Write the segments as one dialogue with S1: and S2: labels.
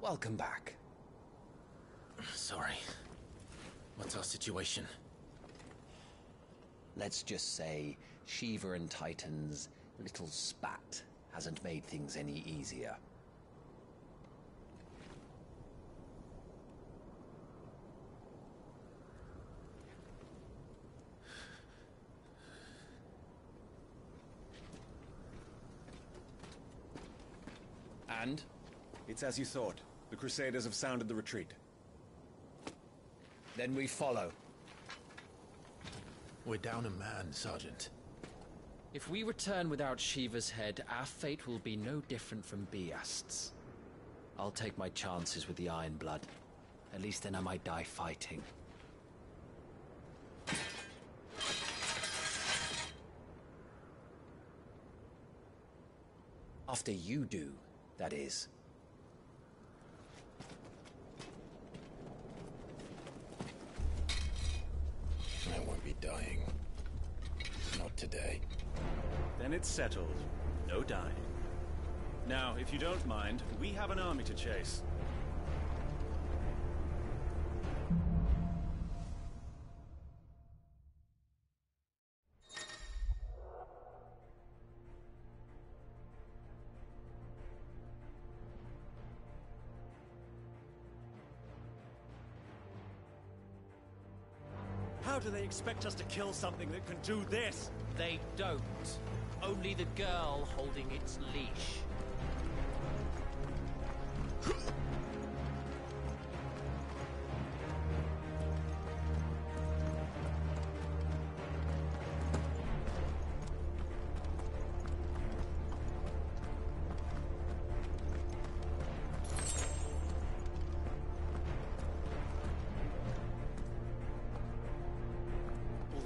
S1: welcome back.
S2: Sorry. What's our situation?
S1: Let's just say Shiva and Titan's little spat hasn't made things any easier. And?
S3: It's as you thought. The Crusaders have sounded the retreat.
S1: Then we follow.
S2: We're down a man, Sergeant.
S4: If we return without Shiva's head, our fate will be no different from Biast's. I'll take my chances with the Iron Blood. At least then I might die fighting.
S1: After you do, that is.
S2: I won't be dying. Not today.
S3: Then it's settled. No dying. Now, if you don't mind, we have an army to chase. How do they expect us to kill something that can do this?
S4: They don't. Only the girl holding its leash.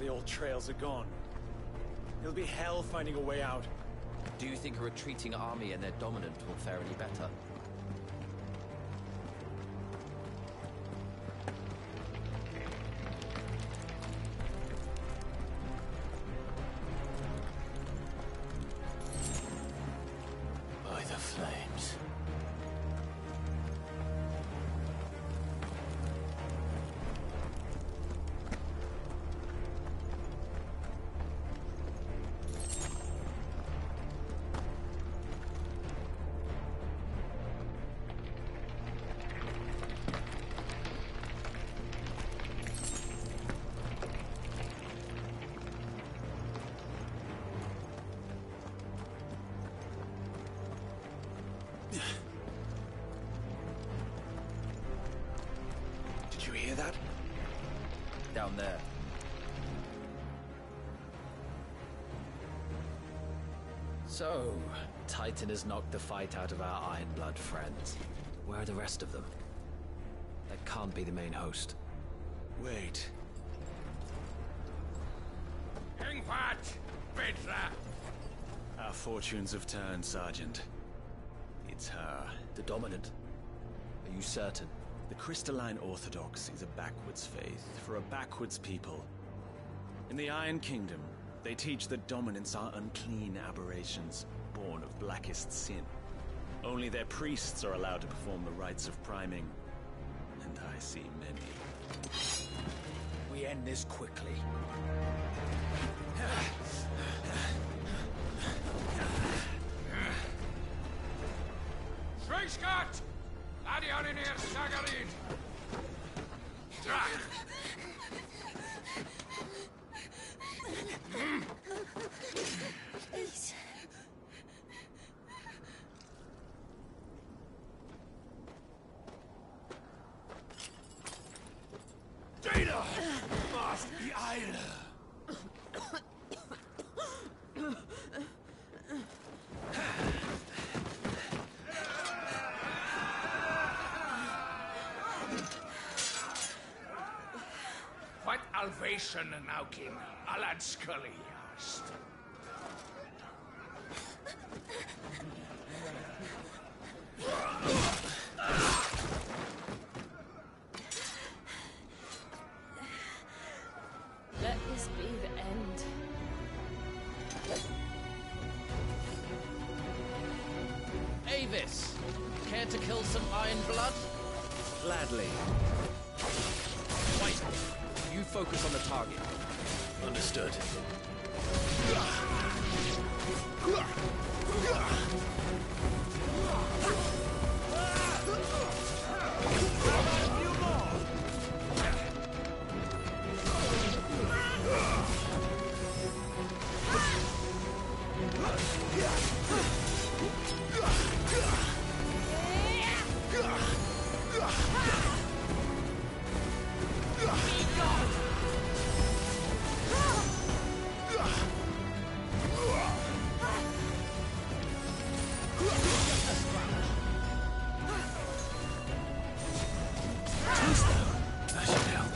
S3: The old trails are gone. It'll be hell finding a way out.
S4: Do you think a retreating army and their dominant will fare any better?
S2: By the flames.
S3: Did you hear that?
S4: Down there. So, Titan has knocked the fight out of our Iron Blood friends. Where are the rest of them? That can't be the main host.
S3: Wait. Our fortunes have turned, Sergeant. It's her.
S4: The dominant? Are you certain?
S3: The Crystalline Orthodox is a backwards faith for a backwards people. In the Iron Kingdom, they teach that dominants are unclean aberrations, born of blackest sin. Only their priests are allowed to perform the rites of priming, and I see many.
S1: We end this quickly.
S5: Schweinsgott! Adioninir Sagarid! Drach!
S6: Please.
S5: Data! Must be Eile! What Alvation now King Alad Scully asked.
S6: Let this be the end.
S4: Avis! Care to kill some Iron Blood?
S3: Gladly.
S4: Wait. You focus on the target.
S2: Understood. That should help.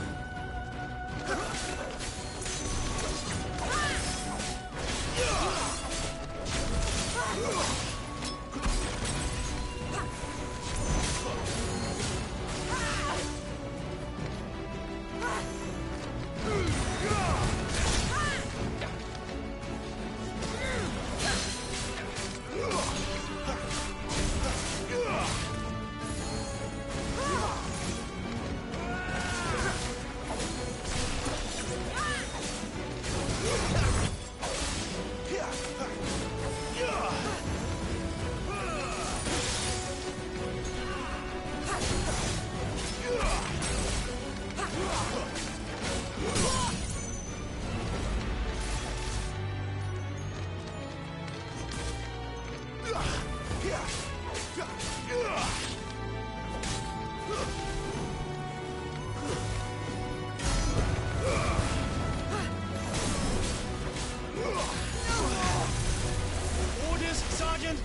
S3: Orders, Sergeant!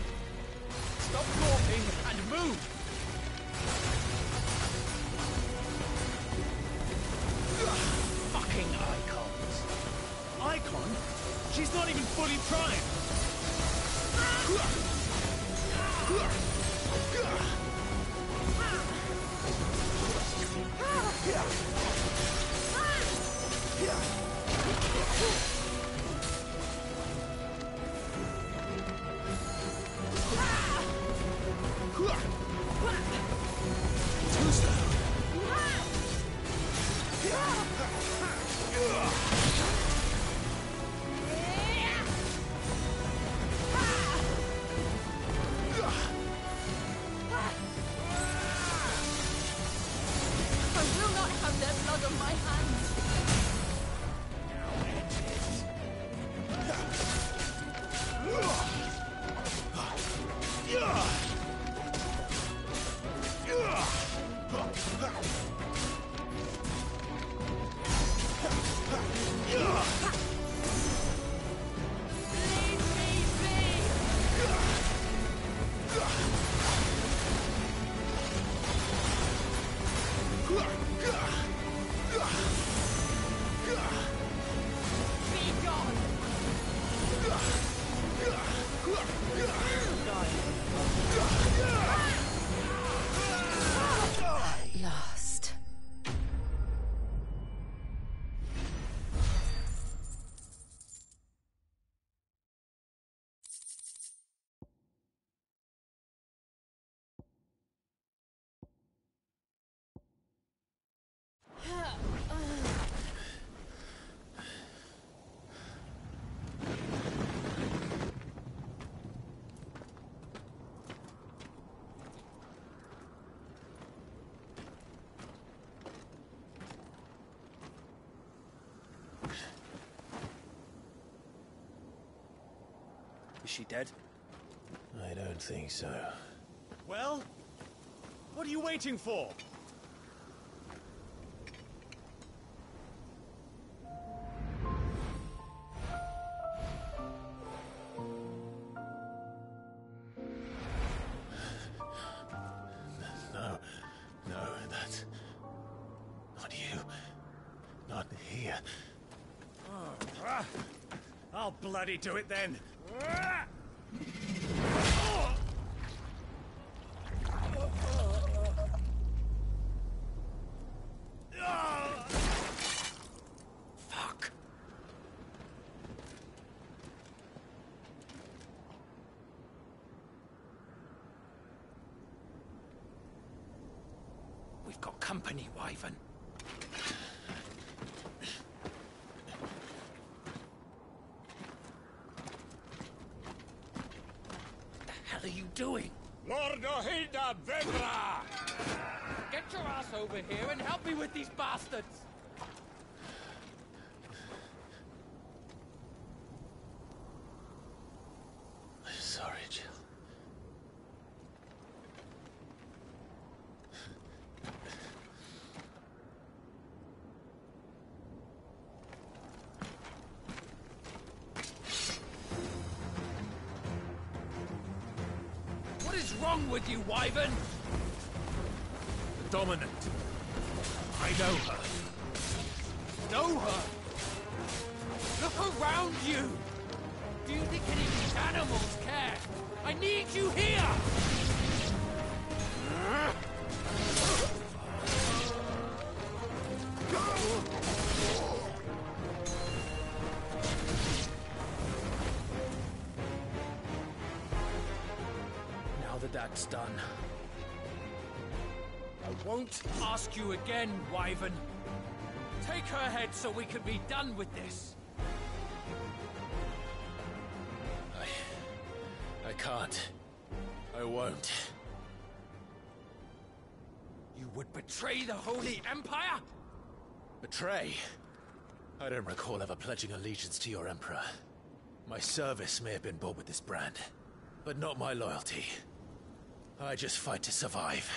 S4: Stop talking and move! Fucking icons.
S3: Icon? She's not even fully primed!
S6: I will not have their blood on my hands. Leave me be. Be gone. At last.
S3: Is she dead?
S2: I don't think so.
S3: Well? What are you waiting for?
S2: No, that's... not you. Not here.
S3: I'll bloody do it then!
S2: Fuck.
S4: got company, Wyvern. What the hell are you doing?
S5: Lord Ohilda Vendra!
S4: Get your ass over here and help me with these bastards!
S2: Sorry, Jill.
S4: What is wrong with you, Wyvern?
S5: The Dominant. I know her.
S4: Know her? Look around you! Do you think any of these animals care? I need you here! Now that that's done, I won't ask you again, Wyvern. Take her head so we can be done with this.
S2: I can't. I won't.
S4: You would betray the Holy Empire?
S2: Betray? I don't recall ever pledging allegiance to your Emperor. My service may have been bought with this brand, but not my loyalty. I just fight to survive.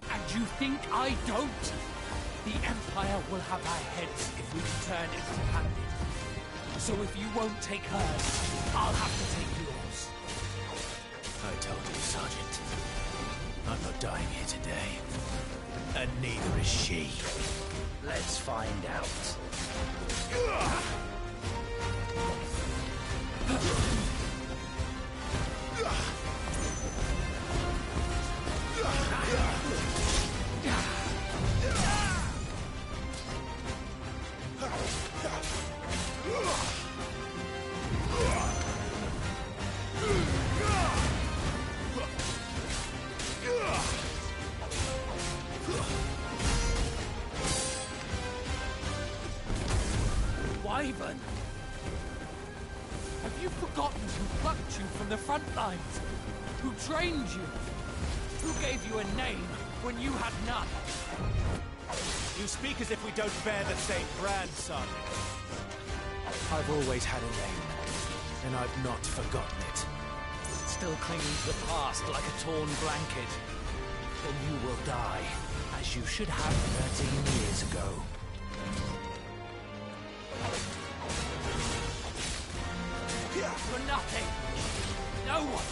S4: And you think I don't? The Empire will have our heads if we return empty-handed. So if you won't take hers, I'll have to take yours.
S2: I told you, Sergeant. I'm not dying here today. And neither is she.
S4: Let's find out. Wyvern! Have you forgotten who plucked you from the front lines? Who trained you? Who gave you a name when you had none?
S7: You speak as if we don't bear the same brand, Sergeant. I've always had a name, and I've not forgotten it.
S4: Still clinging to the past like a torn blanket. Then you will die, as you should have 13 years ago. For nothing. No one.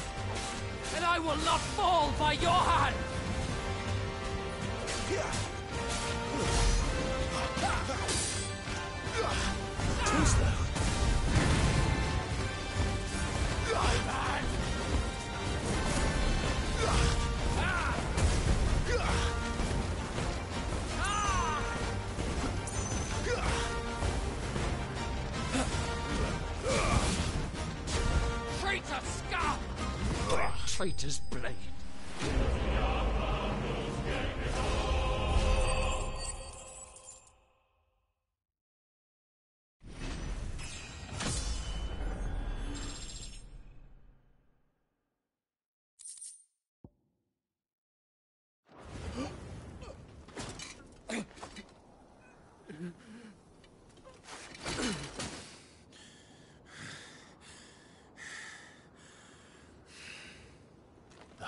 S4: And I will not fall by your hand.
S2: Too slow.
S4: Man. Traitor scum! Traitor's blade.
S2: No.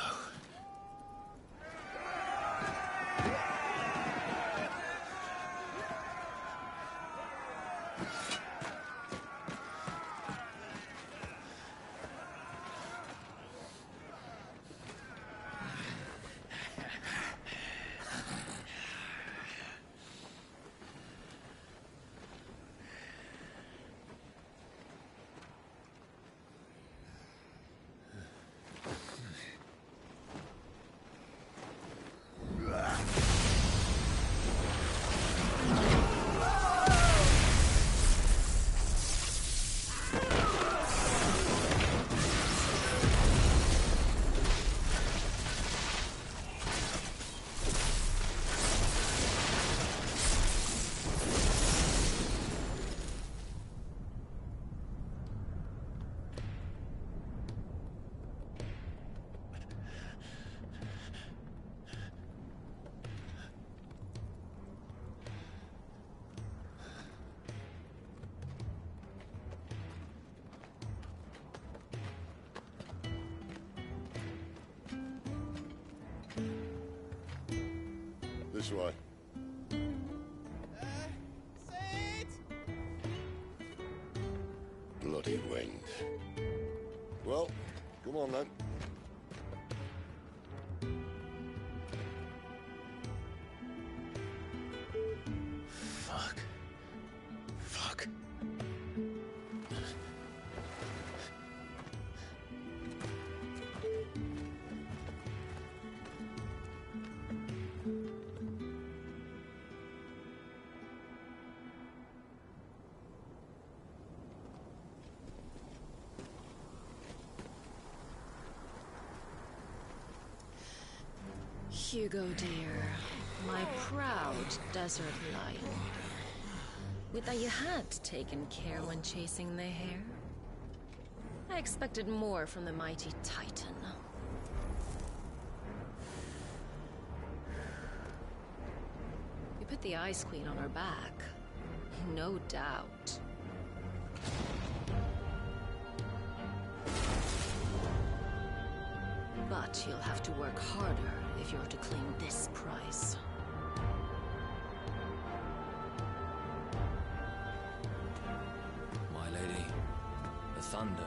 S8: This way. Bloody wind. Well, come on then.
S2: Fuck. Fuck.
S6: Hugo, dear. My proud desert lion. Would that you had taken care when chasing the hare? I expected more from the mighty Titan. We put the Ice Queen on her back. No doubt. But you'll have to work harder if you're to claim this prize.
S9: My lady, the thunder.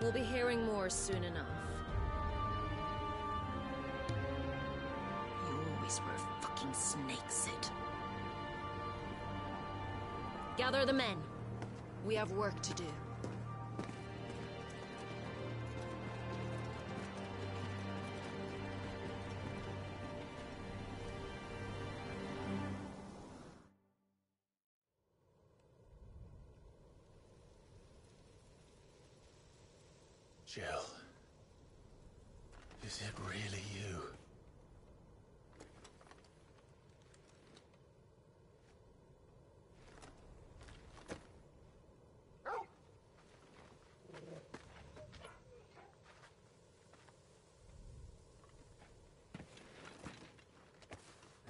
S6: We'll be hearing more soon enough. You always were a fucking snake, Sid. Gather the men. We have work to do.
S2: Jill. Is it really you?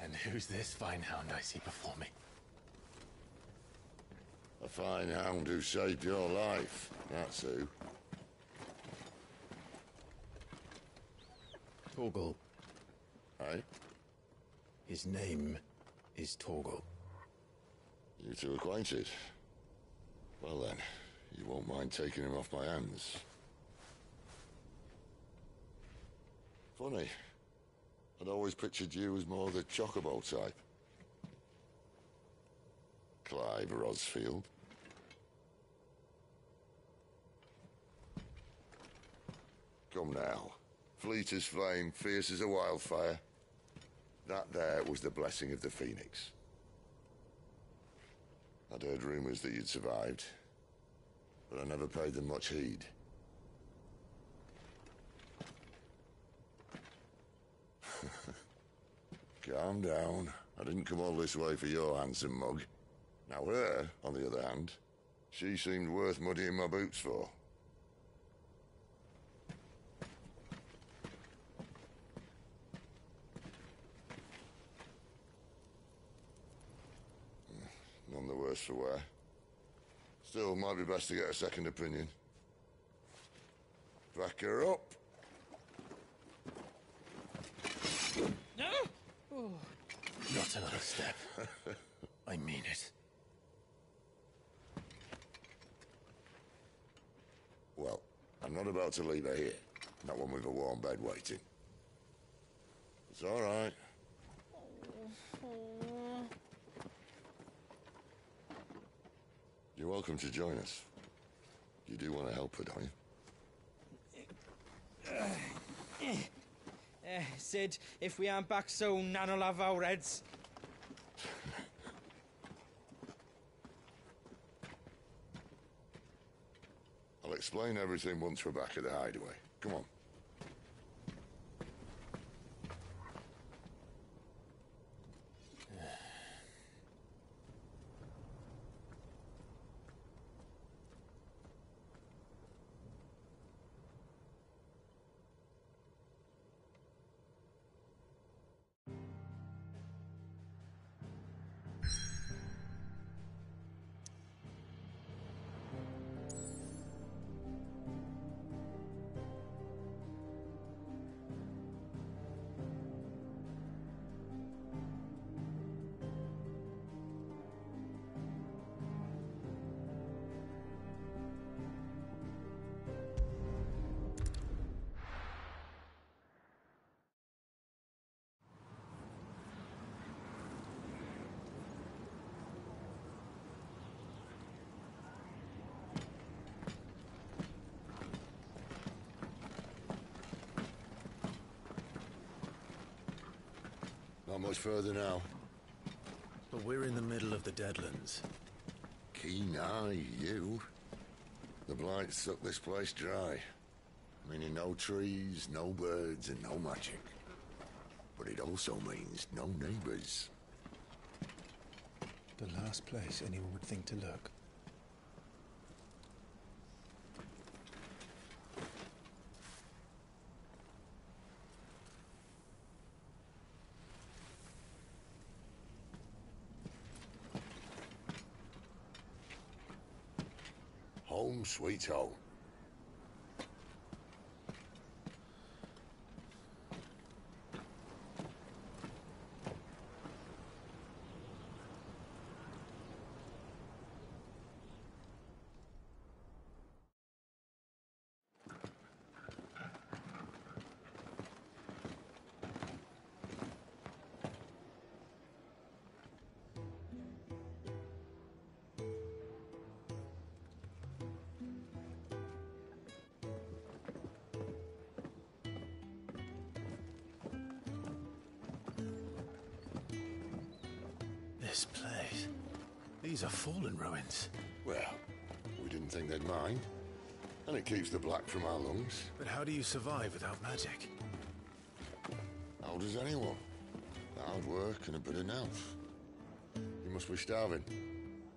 S2: And who's this fine hound I see before me?
S8: A fine hound who saved your life. That's who.
S2: Torgal.
S8: Hey?
S2: His name is Torgal.
S8: You two acquainted? Well then, you won't mind taking him off my hands. Funny. I'd always pictured you as more the chocobo type. Clive Rosfield. Come now. Fleet as flame, fierce as a wildfire. That there was the blessing of the Phoenix. I'd heard rumors that you'd survived, but I never paid them much heed. Calm down. I didn't come all this way for your handsome mug. Now her, on the other hand, she seemed worth muddying my boots for. None the worse for wear. Still, might be best to get a second opinion. Back her up.
S2: Not another step. I mean it.
S8: Well, I'm not about to leave her here. Not one with a warm bed waiting. It's all right. You're welcome to join us. You do want to help her, don't you?
S10: Sid, if we aren't back soon, Nan will have our heads.
S8: I'll explain everything once we're back at the hideaway. Come on. much further now.
S2: But we're in the middle of the Deadlands.
S8: Keen eye, you. The blight sucked this place dry. Meaning no trees, no birds, and no magic. But it also means no neighbors.
S7: The last place anyone would think to look.
S8: Home sweet home.
S2: This place... These are fallen ruins.
S8: Well, we didn't think they'd mind. And it keeps the black from our lungs.
S2: But how do you survive without magic?
S8: How does anyone? Hard work and a bit of nous. You must be starving.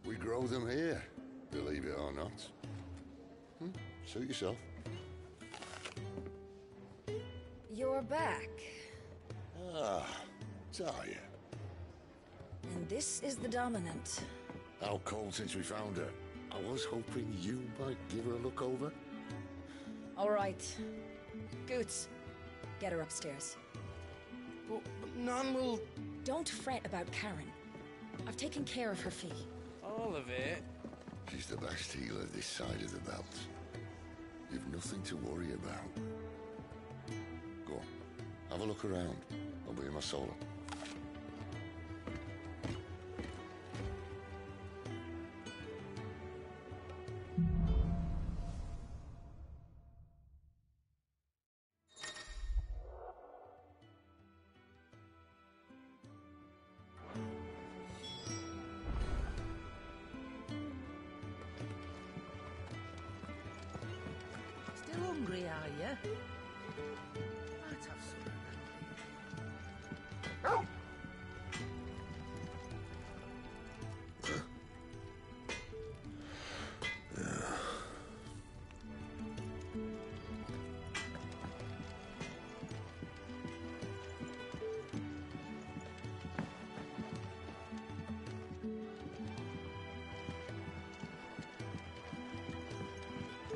S8: We grow them here, believe it or not. Suit yourself.
S11: You're back.
S8: Ah, Talia.
S11: And this is the Dominant.
S8: How cold since we found her. I was hoping you might give her a look over.
S11: All right. Goots, get her upstairs.
S10: But none will...
S11: Don't fret about Karen. I've taken care of her fee.
S10: All of it?
S8: She's the best healer this side of the belt. You've nothing to worry about. Go on, have a look around. I'll be in my solo.
S12: Still hungry, are you? Might have some.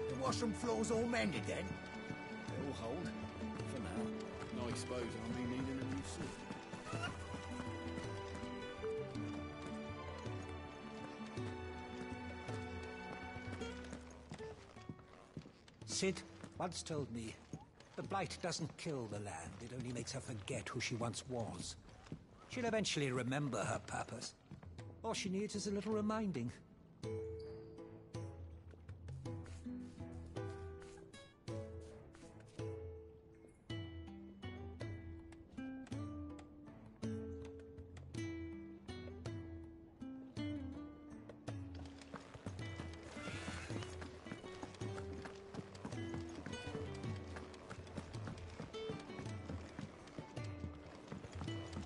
S5: The washroom floor's all mended then?
S3: They'll hold. For now. I suppose I'll be needing a new suit.
S12: Sid once told me, the blight doesn't kill the land, it only makes her forget who she once was. She'll eventually remember her purpose. All she needs is a little reminding.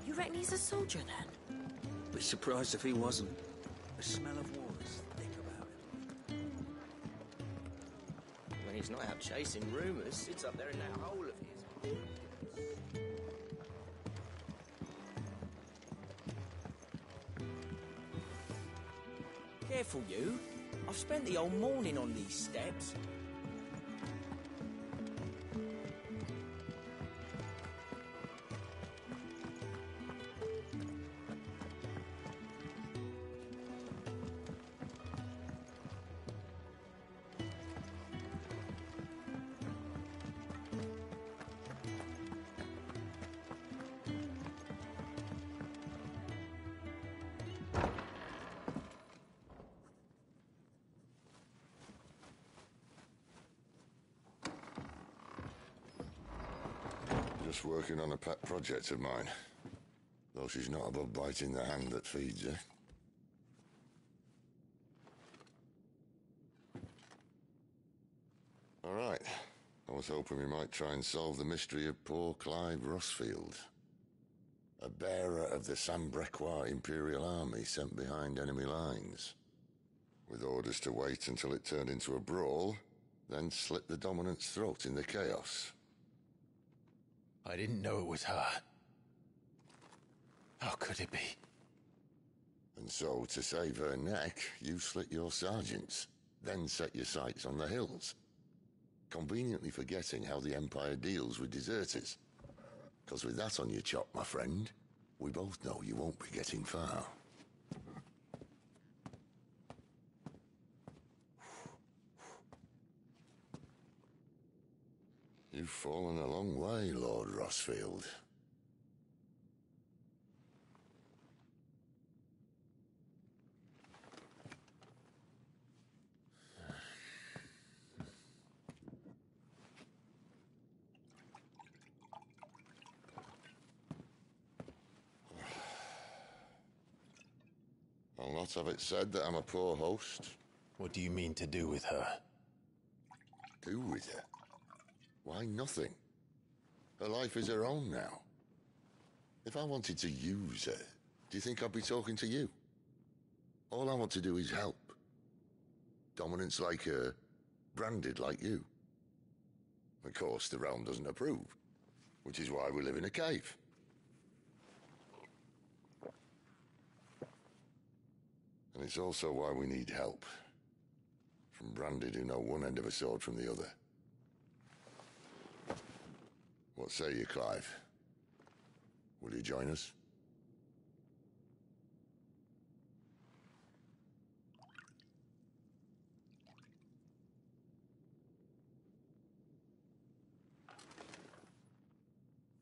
S11: You reckon he's a soldier then?
S13: Be surprised if he wasn't. The smell of war is thick about him.
S14: When he's not out chasing rumours, sits up there in that hole of his. Careful, you. I've spent the whole morning on these steps.
S8: Just working on a pet project of mine. Though she's not above biting the hand that feeds her. All right. I was hoping we might try and solve the mystery of poor Clive Rossfield. A bearer of the Sambrequois Imperial Army sent behind enemy lines. With orders to wait until it turned into a brawl, then slit the Dominant's throat in the chaos.
S2: I didn't know it was her. How could it be?
S8: And so, to save her neck, you slit your sergeants, then set your sights on the hills. Conveniently forgetting how the Empire deals with deserters. Because with that on your chop, my friend, we both know you won't be getting far. You've fallen a long way, Lord Rossfield. I'll not have it said that I'm a poor host.
S2: What do you mean to do with her?
S8: Do with her? Why, nothing. Her life is her own now. If I wanted to use her, do you think I'd be talking to you? All I want to do is help. Dominants like her, branded like you. Of course, the realm doesn't approve, which is why we live in a cave. And it's also why we need help. From branded who know one end of a sword from the other. What say you, Clive? Will you join us?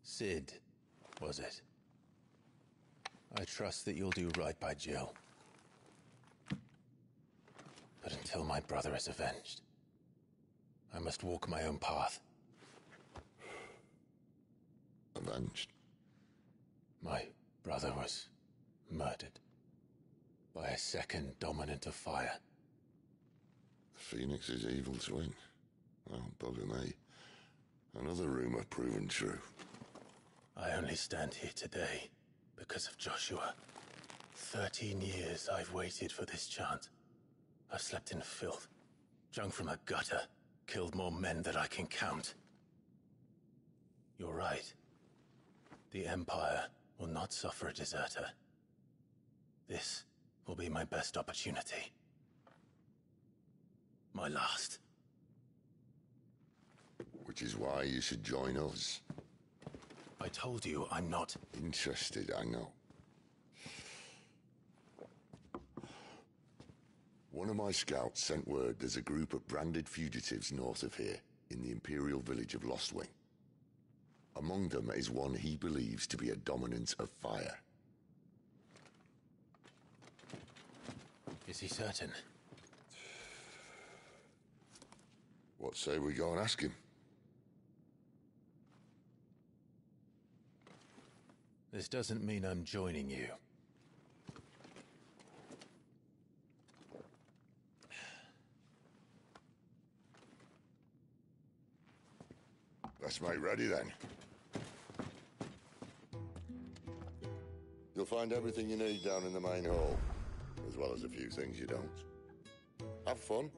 S2: Sid, was it? I trust that you'll do right by Jill. But until my brother is avenged, I must walk my own path.
S8: Avenged?
S2: My brother was murdered by a second Dominant of Fire.
S8: Phoenix's evil twin. Well, bugger me. Another rumor proven true.
S2: I only stand here today because of Joshua. 13 years I've waited for this chance. I've slept in filth, drunk from a gutter, killed more men than I can count. You're right. The Empire will not suffer a deserter. This will be my best opportunity. My last.
S8: Which is why you should join us.
S2: I told you I'm not
S8: interested, I know. One of my scouts sent word there's a group of branded fugitives north of here, in the Imperial village of Lostwing. Among them is one he believes to be a Dominant of Fire.
S2: Is he certain?
S8: What say we go and ask him?
S2: This doesn't mean I'm joining you.
S8: Let's make ready then. You'll find everything you need down in the main hall, as well as a few things you don't. Have fun.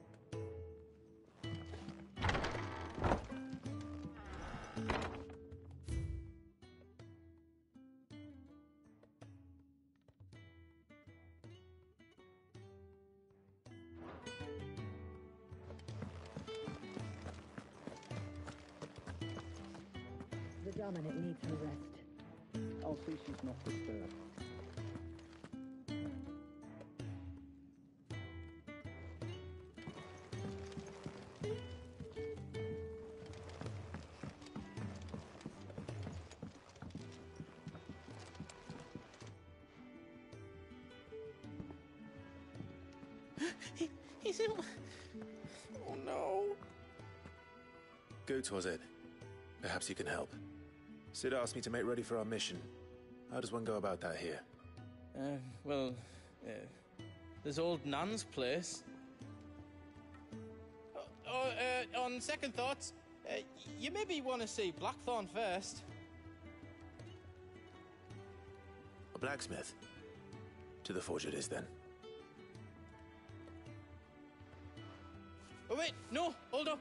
S15: The Dominant needs her rest.
S16: I'll see she's not disturbed.
S10: He's in... Oh no.
S7: Goot was it? Perhaps you can help. Sid asked me to make ready for our mission.
S2: How does one go about that here?
S10: Well, there's old Nan's place. On second thoughts, you maybe want to see Blackthorn first.
S2: A blacksmith? To the forge it is, then.
S10: Oh wait, no, hold up.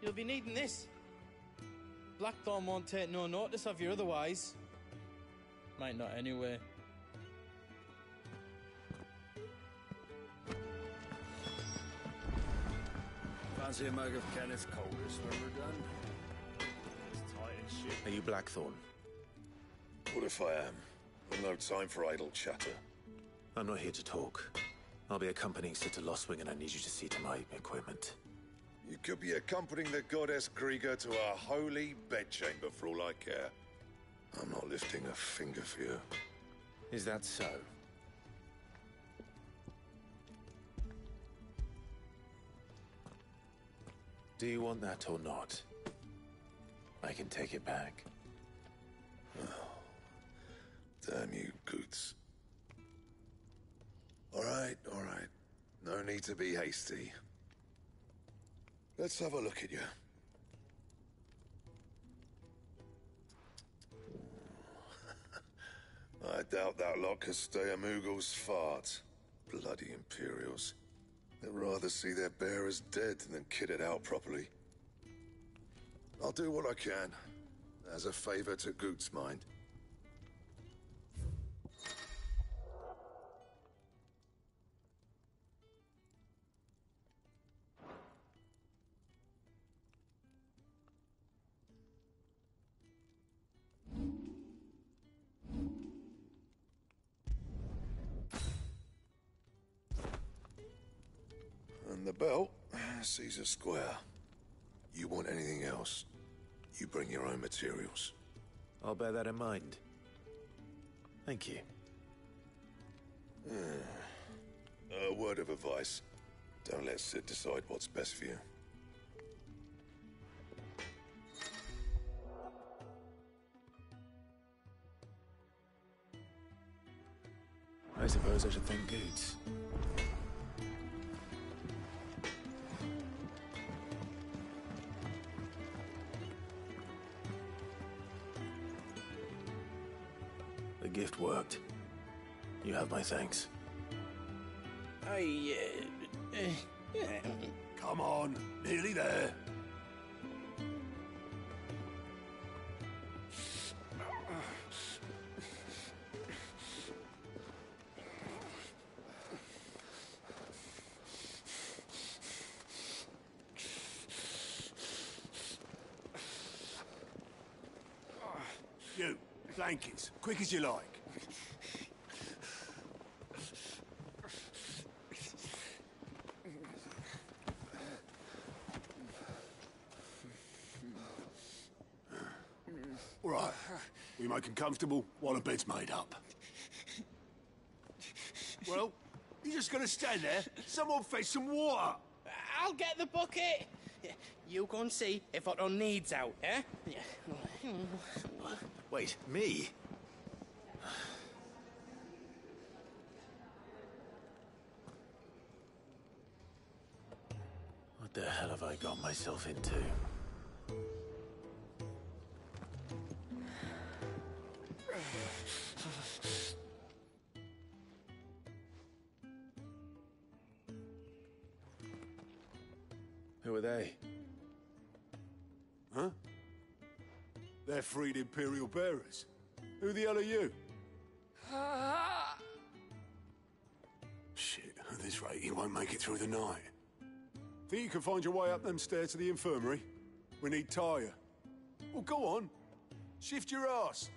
S10: You'll be needing this. Blackthorn won't take no notice of you otherwise. Might not anyway.
S13: Fancy a mug of Kenneth Coldest when we're done? It's tight as shit.
S2: Are you Blackthorn?
S17: What if I am? I've no time for idle chatter.
S2: I'm not here to talk. I'll be accompanying Sitter Lostwing, and I need you to see to my equipment.
S17: You could be accompanying the goddess Krieger to our holy bedchamber for all I care. I'm not lifting a finger for you.
S2: Is that so? Do you want that or not? I can take it back.
S17: Oh, damn you, Goots. All right. No need to be hasty. Let's have a look at you. I doubt that lot could stay a Moogle's fart. Bloody Imperials. They'd rather see their bearers dead than kitted out properly. I'll do what I can, as a favor to Goot's mind. And the belt, Caesar Square. You want anything else, you bring your own materials.
S2: I'll bear that in mind. Thank you.
S17: A word of advice. Don't let Sid decide what's best for you.
S2: I suppose I should thank Goots. The gift worked. You have my thanks.
S17: Come on, nearly there.
S18: You, blankets, quick as you like. All right, we make 'em comfortable while the bed's made up. Well, you just gonna stand there? Someone fetch some water.
S10: I'll get the bucket. You go and see if Otto needs out, eh?
S2: Wait, me? What the hell have I got myself into? Who are they?
S18: Huh? They're freed Imperial bearers. Who the hell are you? Shit, at this rate, you won't make it through the night. Think you can find your way up them stairs to the infirmary? We need Tyre. Well, go on. Shift your ass.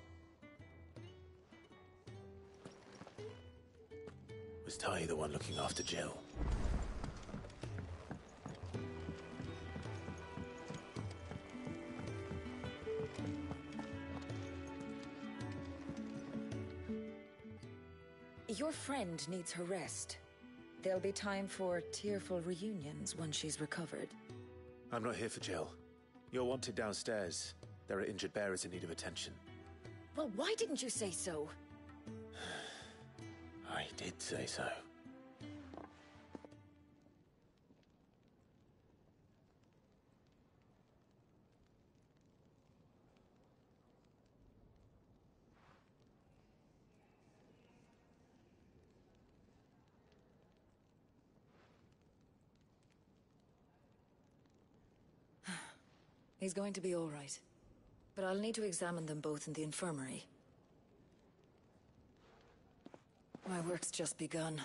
S2: Was Ty the one looking after Jill?
S11: Your friend needs her rest. There'll be time for tearful reunions once she's recovered.
S2: I'm not here for Jill. You're wanted downstairs. There are injured bearers in need of attention.
S11: Well, why didn't you say so?
S2: I did say so.
S11: He's going to be all right. But I'll need to examine them both in the infirmary. My work's just begun.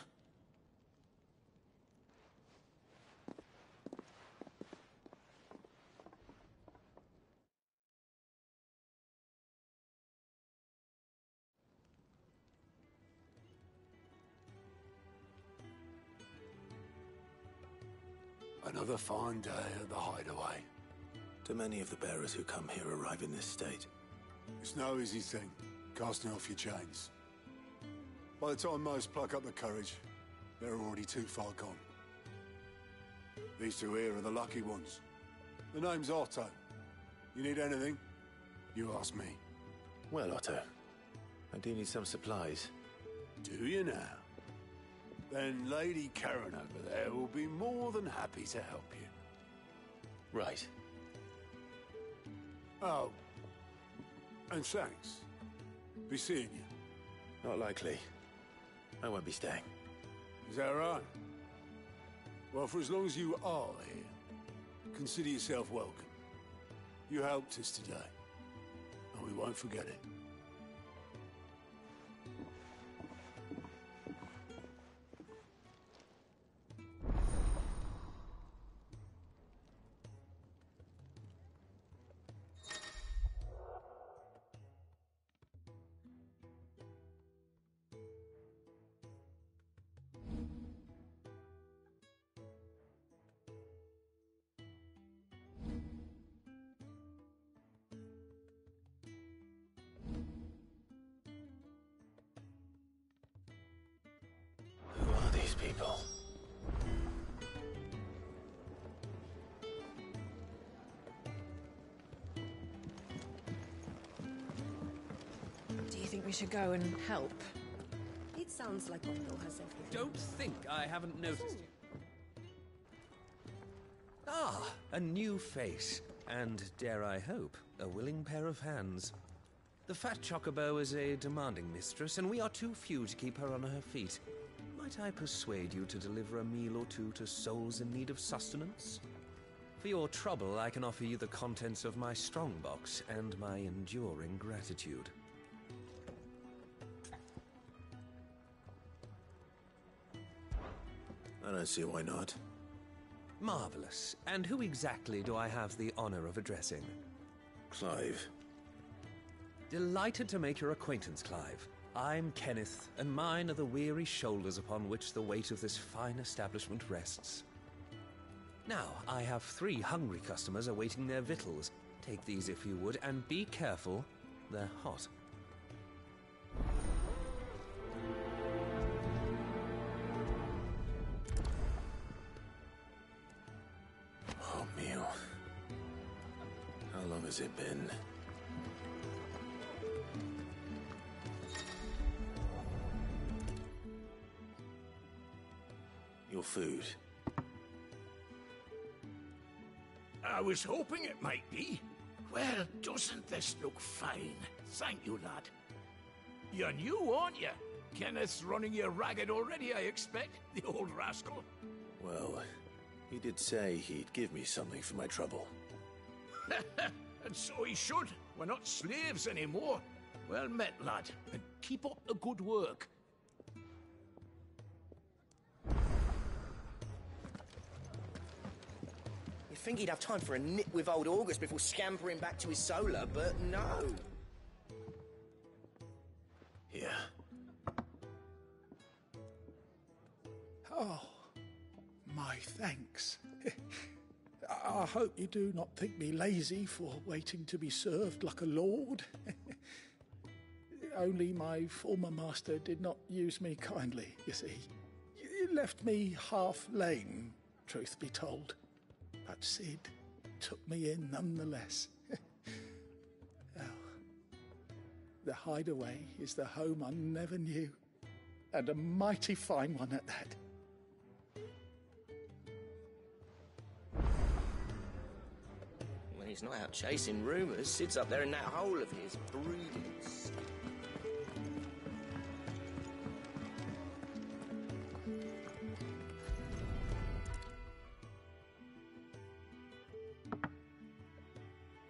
S18: Another fine day at the hideaway.
S2: Do many of the bearers who come here arrive in this state?
S18: It's no easy thing, casting off your chains. By the time most pluck up the courage, they're already too far gone. These two here are the lucky ones. The name's Otto. You need anything? You ask me.
S2: Well, Otto, I do need some supplies.
S18: Do you now? Then Lady Karen over there will be more than happy to help you.
S2: Right.
S18: Oh. And thanks. Be seeing you.
S2: Not likely. I won't be staying.
S18: Is that right? Well, for as long as you are here, consider yourself welcome. You helped us today, and we won't forget it.
S2: Who are these people?
S19: Do you think we should go and help?
S15: It sounds like Otto has everything.
S4: Don't think I haven't noticed you.
S20: Ah, a new face. And, dare I hope, a willing pair of hands. The fat chocobo is a demanding mistress, and we are too few to keep her on her feet. Might I persuade you to deliver a meal or two to souls in need of sustenance? For your trouble, I can offer you the contents of my strongbox and my enduring gratitude.
S2: I don't see why not.
S20: Marvelous. And who exactly do I have the honor of addressing?
S2: Clive.
S20: Delighted to make your acquaintance, Clive. I'm Kenneth, and mine are the weary shoulders upon which the weight of this fine establishment rests. Now, I have 3 hungry customers awaiting their victuals. Take these if you would, and be careful, they're hot.
S2: Oh, meal. How long has it been? Your food.
S5: I was hoping it might be. Well, doesn't this look fine? Thank you, lad. You're new, aren't you? Kenneth's running you ragged already, I expect, the old rascal.
S2: Well, he did say he'd give me something for my trouble.
S5: And so he should. We're not slaves anymore. Well met, lad, and keep up the good work.
S14: You'd think he'd have time for a nip with old August before scampering back to his solar, but no.
S2: Here.
S21: Oh, my thanks. I hope you do not think me lazy for waiting to be served like a lord. Only my former master did not use me kindly, you see. He left me half lame, truth be told. But Sid took me in nonetheless. Oh, The hideaway is the home I never knew, and a mighty fine one at that.
S14: When he's not out chasing rumours, Sid's up there in that hole of his, brooding.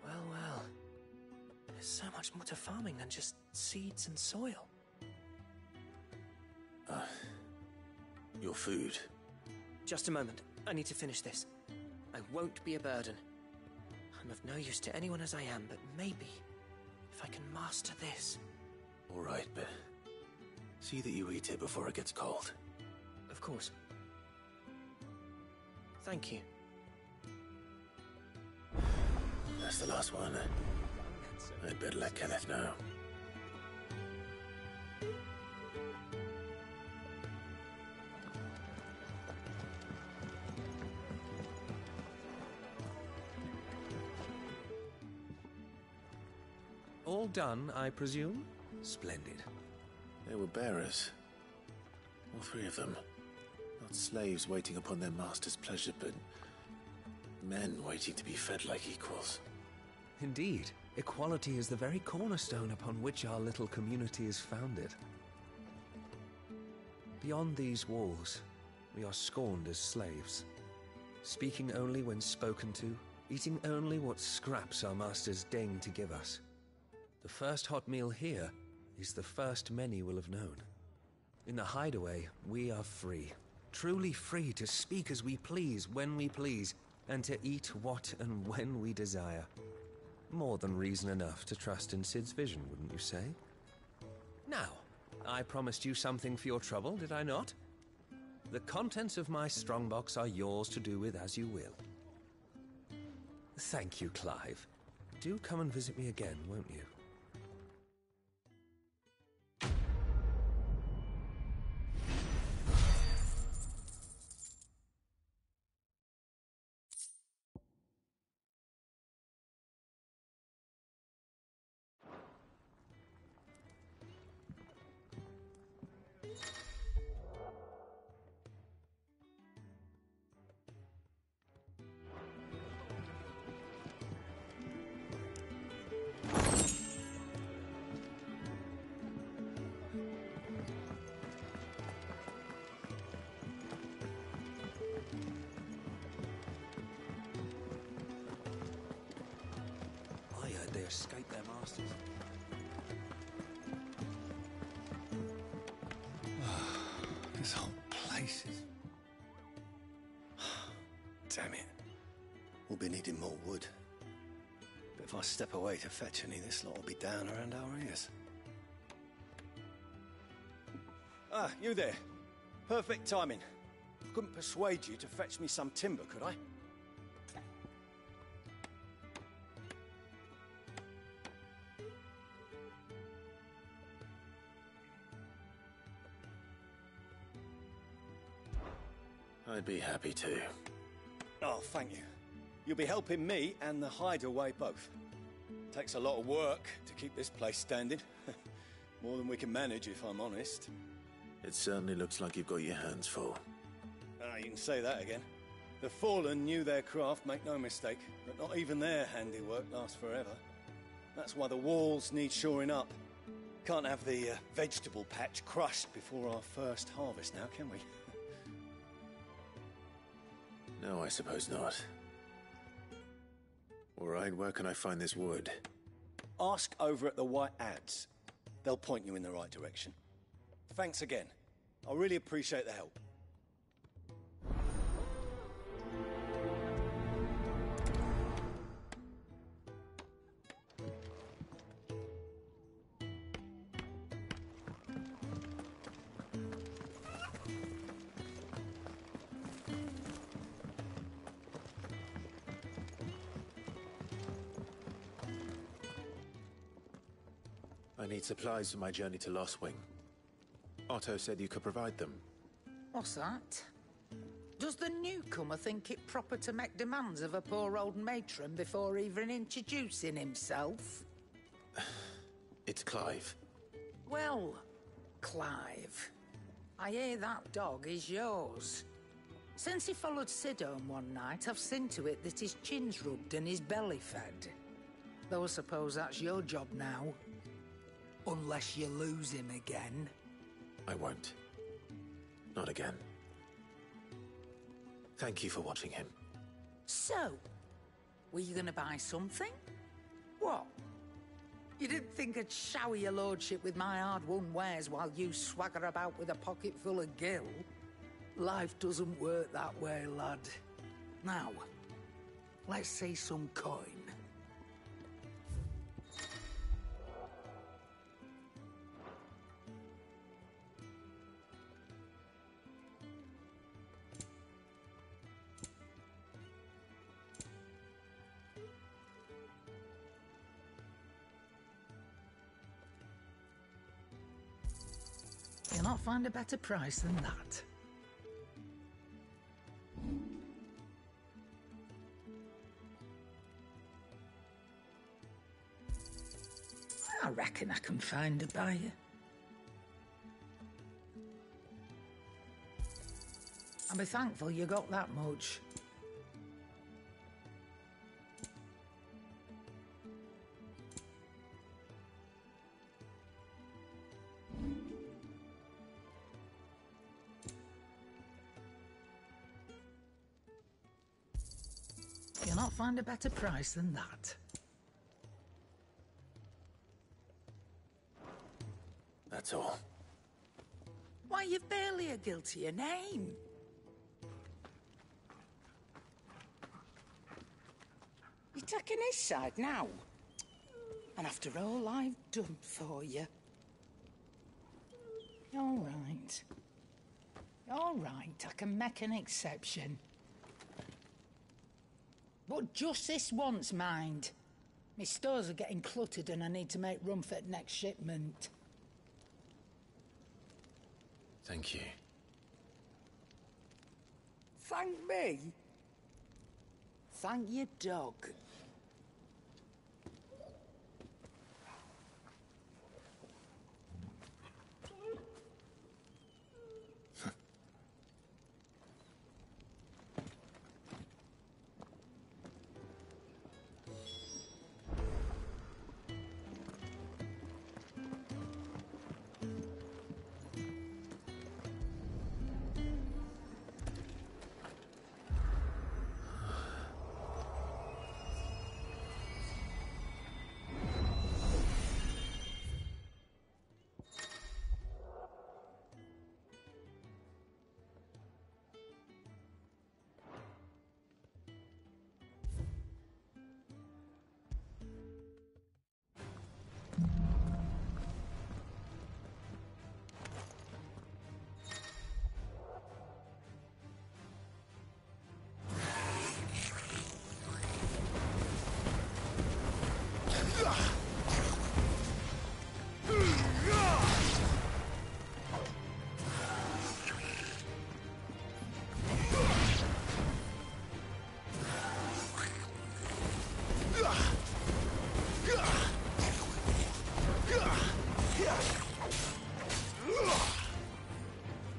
S14: Well. There's so much more to farming than just seeds and soil.
S2: Your food.
S14: Just a moment. I need to finish this. I won't be a burden. I'm of no use to anyone as I am, but maybe if I can master this.
S2: All right, but see that you eat it before it gets cold.
S14: Of course. Thank you.
S2: That's the last one. I'd better let Kenneth know.
S20: All done, I presume? Splendid.
S2: They were bearers. All three of them. Not slaves waiting upon their master's pleasure, but men waiting to be fed like equals.
S20: Indeed. Equality is the very cornerstone upon which our little community is founded. Beyond these walls, we are scorned as slaves. Speaking only when spoken to, eating only what scraps our masters deign to give us. The first hot meal here is the first many will have known. In the hideaway, we are free. Truly free to speak as we please, when we please, and to eat what and when we desire. More than reason enough to trust in Sid's vision, wouldn't you say? Now, I promised you something for your trouble, did I not? The contents of my strongbox are yours to do with as you will. Thank you, Clive. Do come and visit me again, won't you?
S13: They escaped their masters.
S18: This whole place is... Damn it. We'll be needing more wood. But if I step away to fetch any, this lot will be down around our ears.
S13: Ah, you there. Perfect timing. I couldn't persuade you to fetch me some timber, could I?
S2: I'd be happy to.
S13: Oh, thank you. You'll be helping me and the hideaway both. Takes a lot of work to keep this place standing. More than we can manage, if I'm honest.
S2: It certainly looks like you've got your hands full.
S13: Ah, you can say that again. The Fallen knew their craft, make no mistake, but not even their handiwork lasts forever. That's why the walls need shoring up. Can't have the vegetable patch crushed before our first harvest now, can we?
S2: No, I suppose not. All right, where can I find this wood?
S13: Ask over at the White Adze. They'll point you in the right direction. Thanks again. I really appreciate the help.
S2: I need supplies for my journey to Lost Wing. Otto said you could provide them.
S1: What's that? Does the newcomer think it proper to make demands of a poor old matron before even introducing himself?
S2: it's Clive.
S1: Well, Clive, I hear that dog is yours. Since he followed Sid home one night, I've seen to it that his chin's rubbed and his belly fed. Though I suppose that's your job now. Unless you lose him again.
S2: I won't. Not again. Thank you for watching him.
S1: So, were you gonna buy something? What? You didn't think I'd shower your lordship with my hard-won wares while you swagger about with a pocket full of gil? Life doesn't work that way, lad. Now, let's see some coin. You'll not find a better price than that. I reckon I can find a buyer. I'll be thankful you got that much. You'll not find a better price than that.
S2: That's all.
S1: Why, you've barely a guiltier name. You're taking his side now. And after all I've done for you. All right. All right, I can make an exception. But just this once, mind. My stores are getting cluttered and I need to make room for the next shipment.
S2: Thank you.
S1: Thank me? Thank your dog.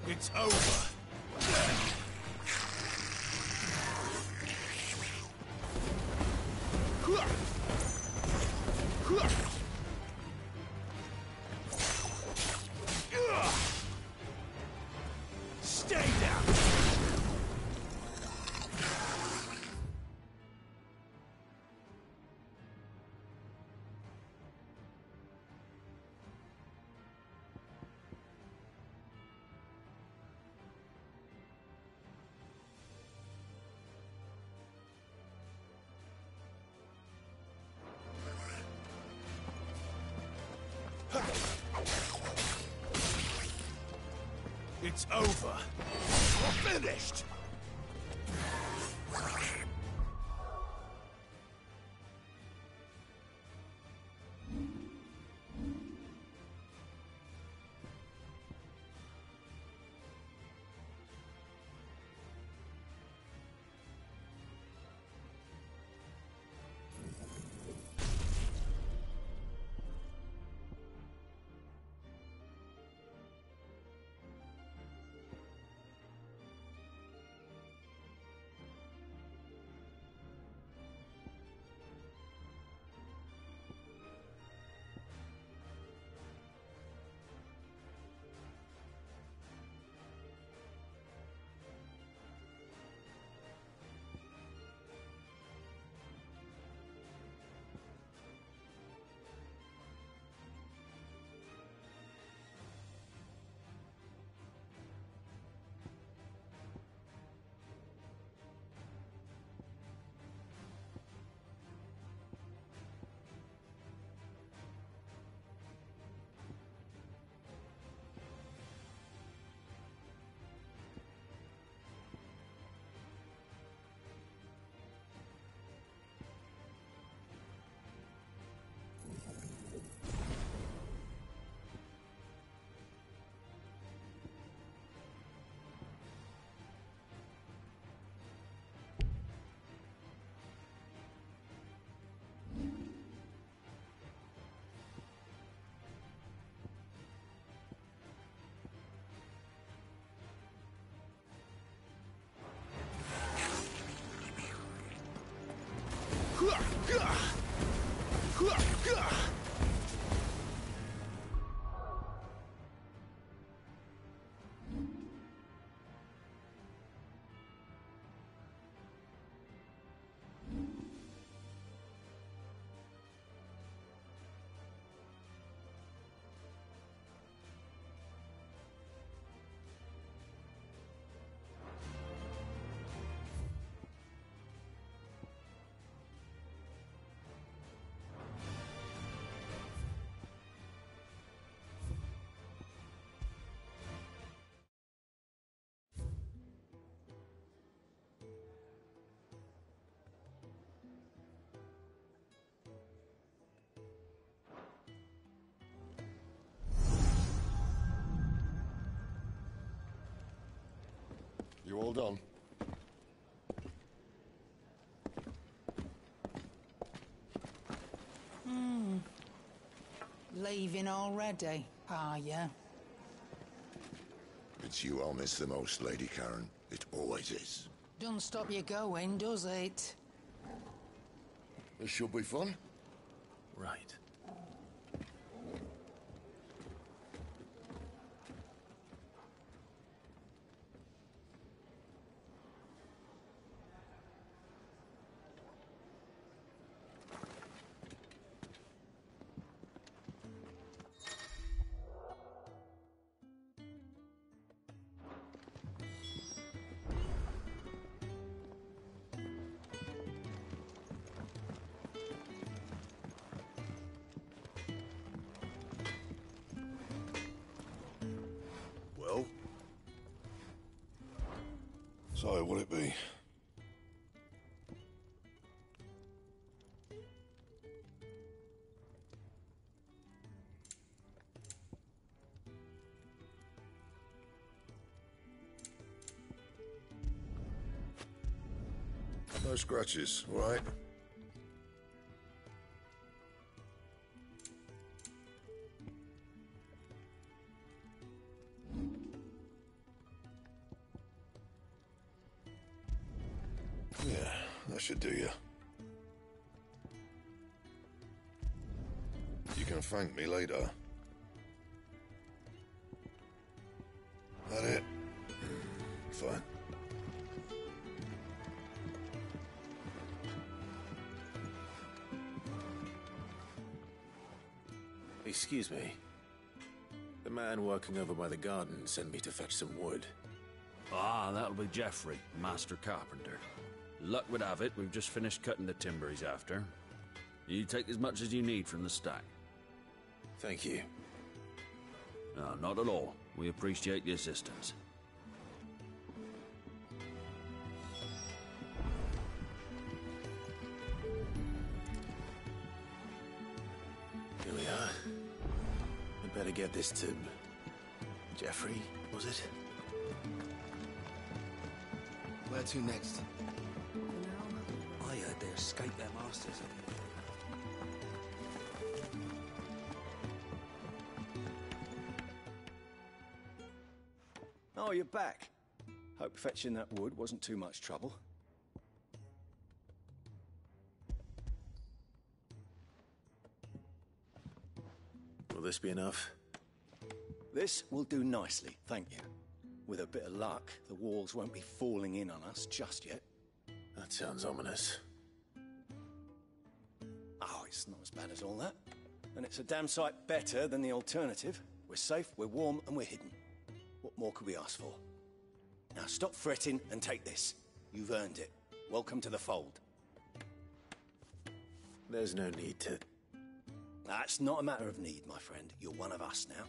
S2: It's over.
S5: Stay down.
S2: It's over. We're finished.
S8: You all done?
S1: Leaving already, are ya?
S8: It's you I'll miss the most, Lady Karen. It always is.
S1: Don't stop you going, does it?
S8: This should be fun.
S2: Right.
S17: Well? So, what'll it be? No scratches, all right? Yeah, that should do you. You can thank me later. That it? Fine.
S2: Excuse me. The man working over by the garden sent me to fetch some wood.
S9: Ah, that'll be Geoffrey, Master Carpenter. Luck would have it, we've just finished cutting the timber he's after. You take as much as you need from the stack.
S2: Thank you.
S9: No, not at all. We appreciate the assistance.
S2: Here we are. I'd better get this to... Geoffrey, was it?
S22: Where to next?
S12: I heard they escaped their masters.
S13: Oh, you're back. Hope fetching that wood wasn't too much trouble.
S2: Will this be enough?
S13: This will do nicely, thank you. With a bit of luck, the walls won't be falling in on us just yet.
S2: That sounds ominous.
S13: Oh, it's not as bad as all that. And it's a damn sight better than the alternative. We're safe, we're warm, and we're hidden. What more could we ask for? Now stop fretting and take this. You've earned it. Welcome to the fold.
S2: There's no need to...
S13: That's not a matter of need, my friend. You're one of us now.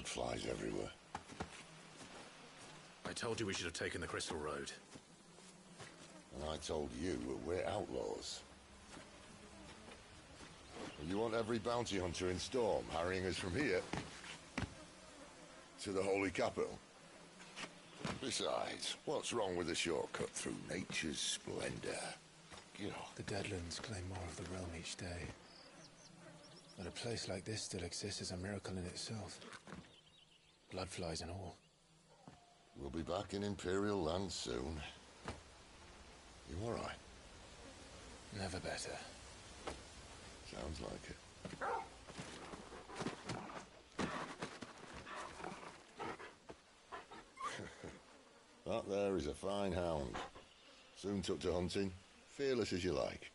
S8: Blood flies everywhere.
S2: I told you we should have taken the Crystal Road.
S8: And I told you we're outlaws. You want every bounty hunter in Storm harrying us from here to the Holy Capital? Besides, what's wrong with a shortcut through nature's splendor?
S7: The Deadlands claim more of the realm each day. But a place like this still exists is a miracle in itself. Bloodflies and all.
S8: We'll be back in Imperial land soon. You all right?
S7: Never better.
S8: Sounds like it. That there is a fine hound. Soon took to hunting. Fearless as you like.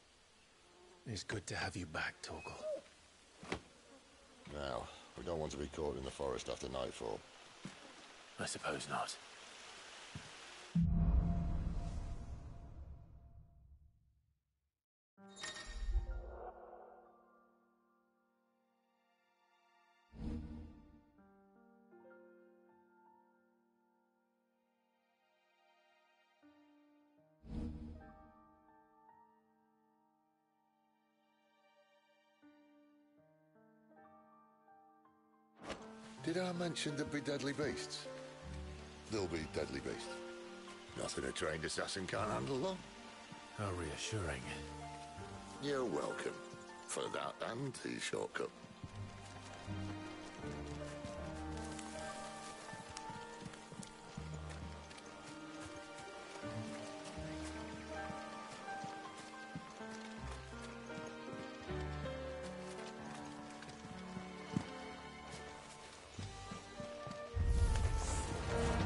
S7: It's good to have you back, Torgal.
S8: Now, we don't want to be caught in the forest after nightfall.
S2: I suppose not.
S8: Did I mention there'd be deadly beasts? There'll be deadly beasts. Nothing a trained assassin can't handle, though.
S2: How reassuring.
S8: You're welcome. For that and the shortcut.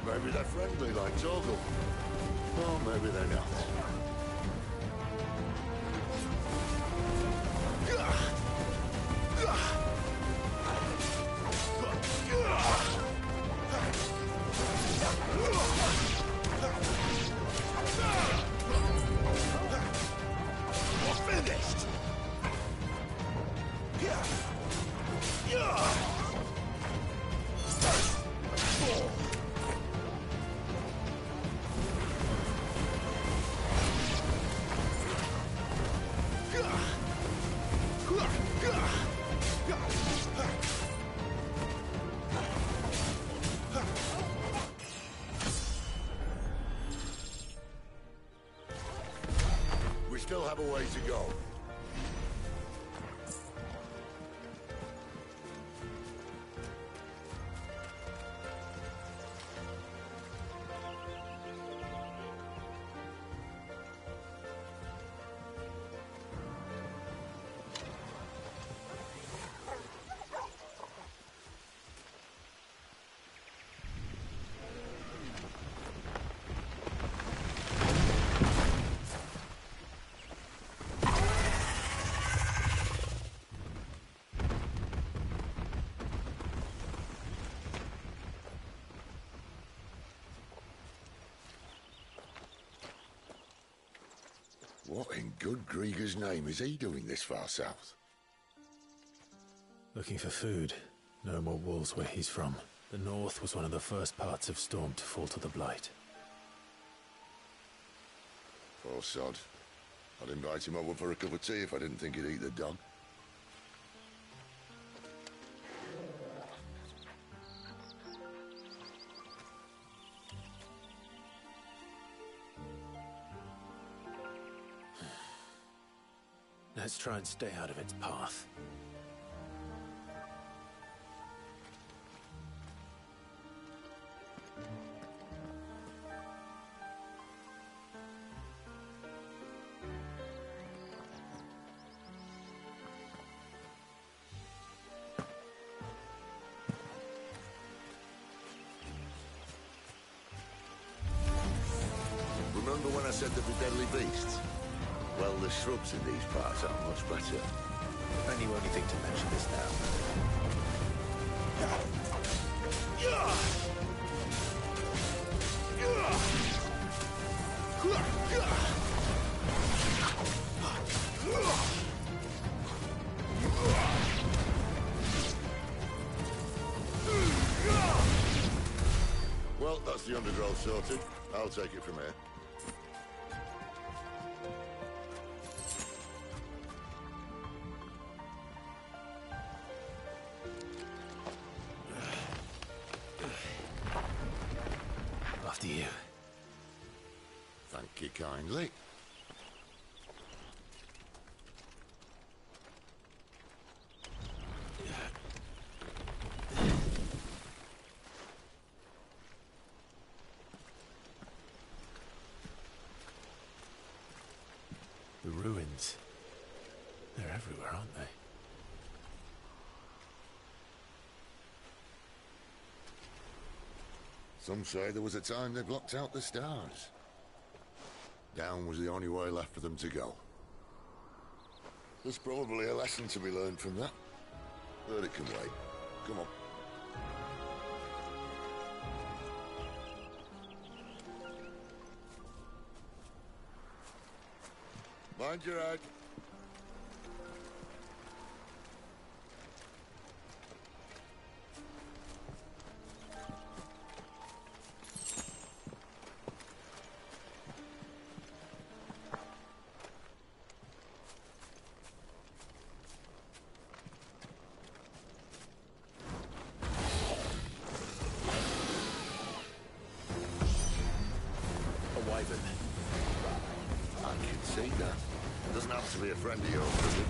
S8: Maybe they're friendly like Torgal. Or maybe they're not.
S5: We're finished!
S8: We still have a way to go. What in good Grieger's name is he doing this far south?
S2: Looking for food. No more wolves where he's from. The north was one of the first parts of Storm to fall to the Blight.
S8: Poor sod. I'd invite him over for a cup of tea if I didn't think he'd eat the dog.
S2: Let's try and stay out of its path.
S8: Remember when I said there'd be deadly beasts? Well, the shrubs in these parts are much better.
S2: And you only think to mention this now.
S8: the undergrowth sorted, I'll take it from here.
S2: After you.
S8: Thank you kindly.
S2: The ruins. They're everywhere, aren't they?
S8: Some say there was a time they blocked out the stars. Down was the only way left for them to go. There's probably a lesson to be learned from that. But it can wait. Come on. Mind your head.
S2: A wyvern.
S8: I can see that. It doesn't have to be a friend of yours, does it?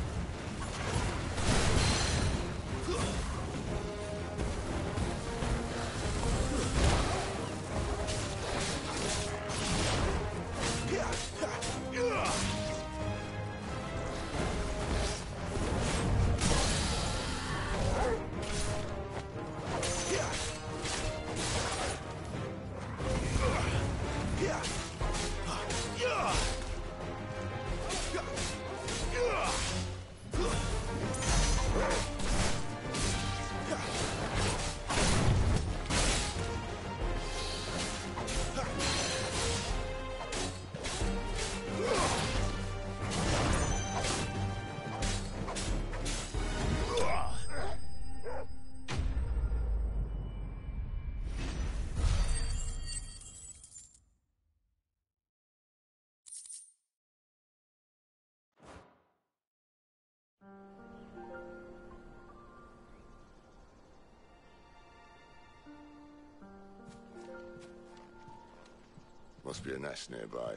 S8: Must be a nest nearby.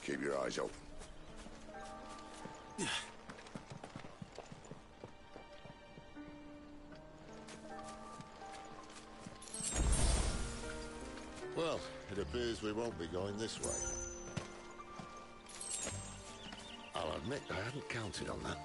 S8: Keep your eyes open. Well, it appears we won't be going this way. I'll admit I hadn't counted on that.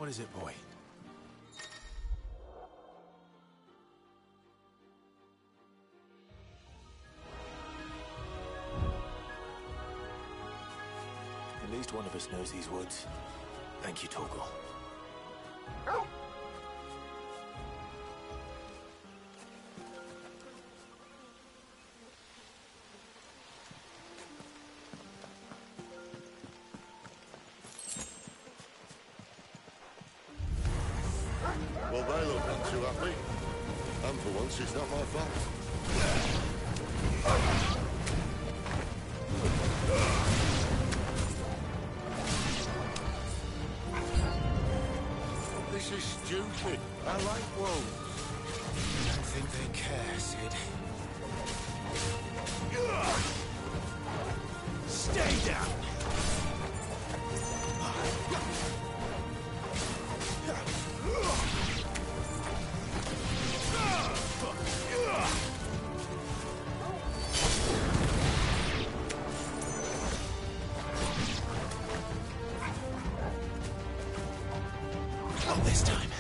S2: What is it, boy? At least one of us knows these woods. Thank you, Torgal.
S8: Well, they look not too happy. And for once, it's not my fault. This is stupid. I like wolves.
S2: I don't think they care, Sid.
S5: Stay down!
S2: Not this time.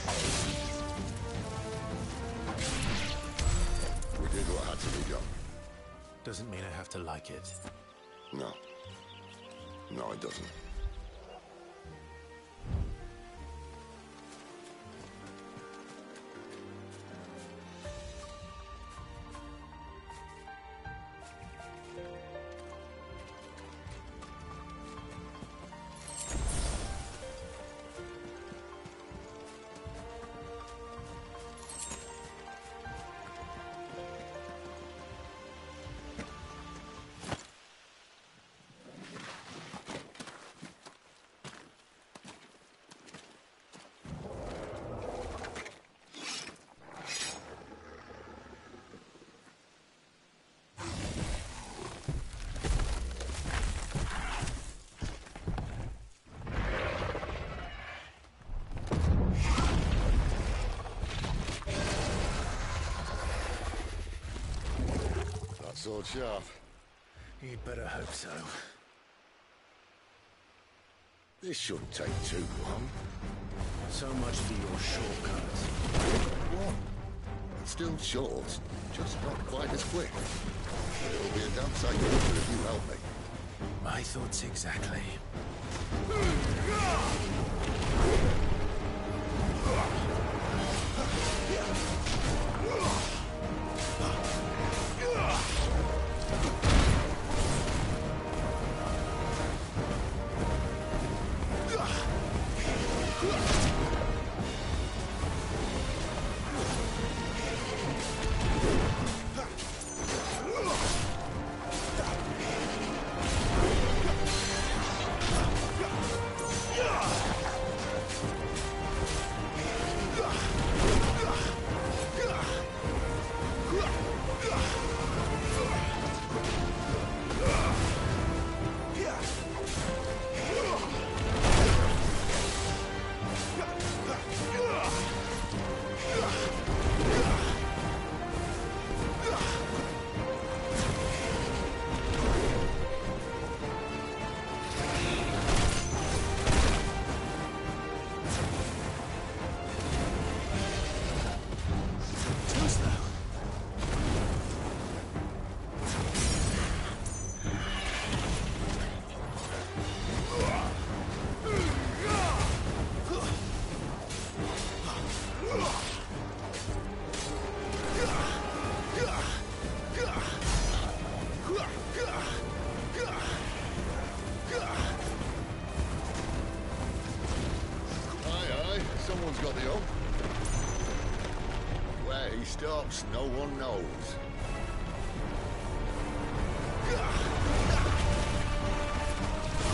S8: We did what had to be done.
S2: Doesn't mean I have to like it.
S8: No. No, it doesn't. Sword sharp.
S2: You'd better hope so.
S8: This shouldn't take too long.
S2: So much for your shortcut.
S8: What? It's still short, just not quite as quick. It'll be a damn sight quicker if you help me.
S2: My thoughts exactly.
S8: Someone's got the hook. Where he stops, no one knows.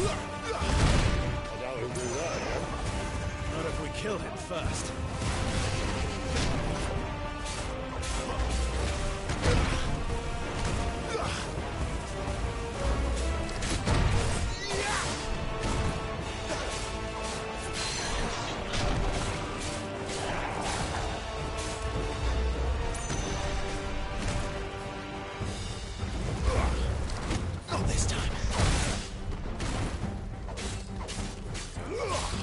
S8: I doubt he'll do that again.
S2: Not if we kill him first.
S8: Ugh!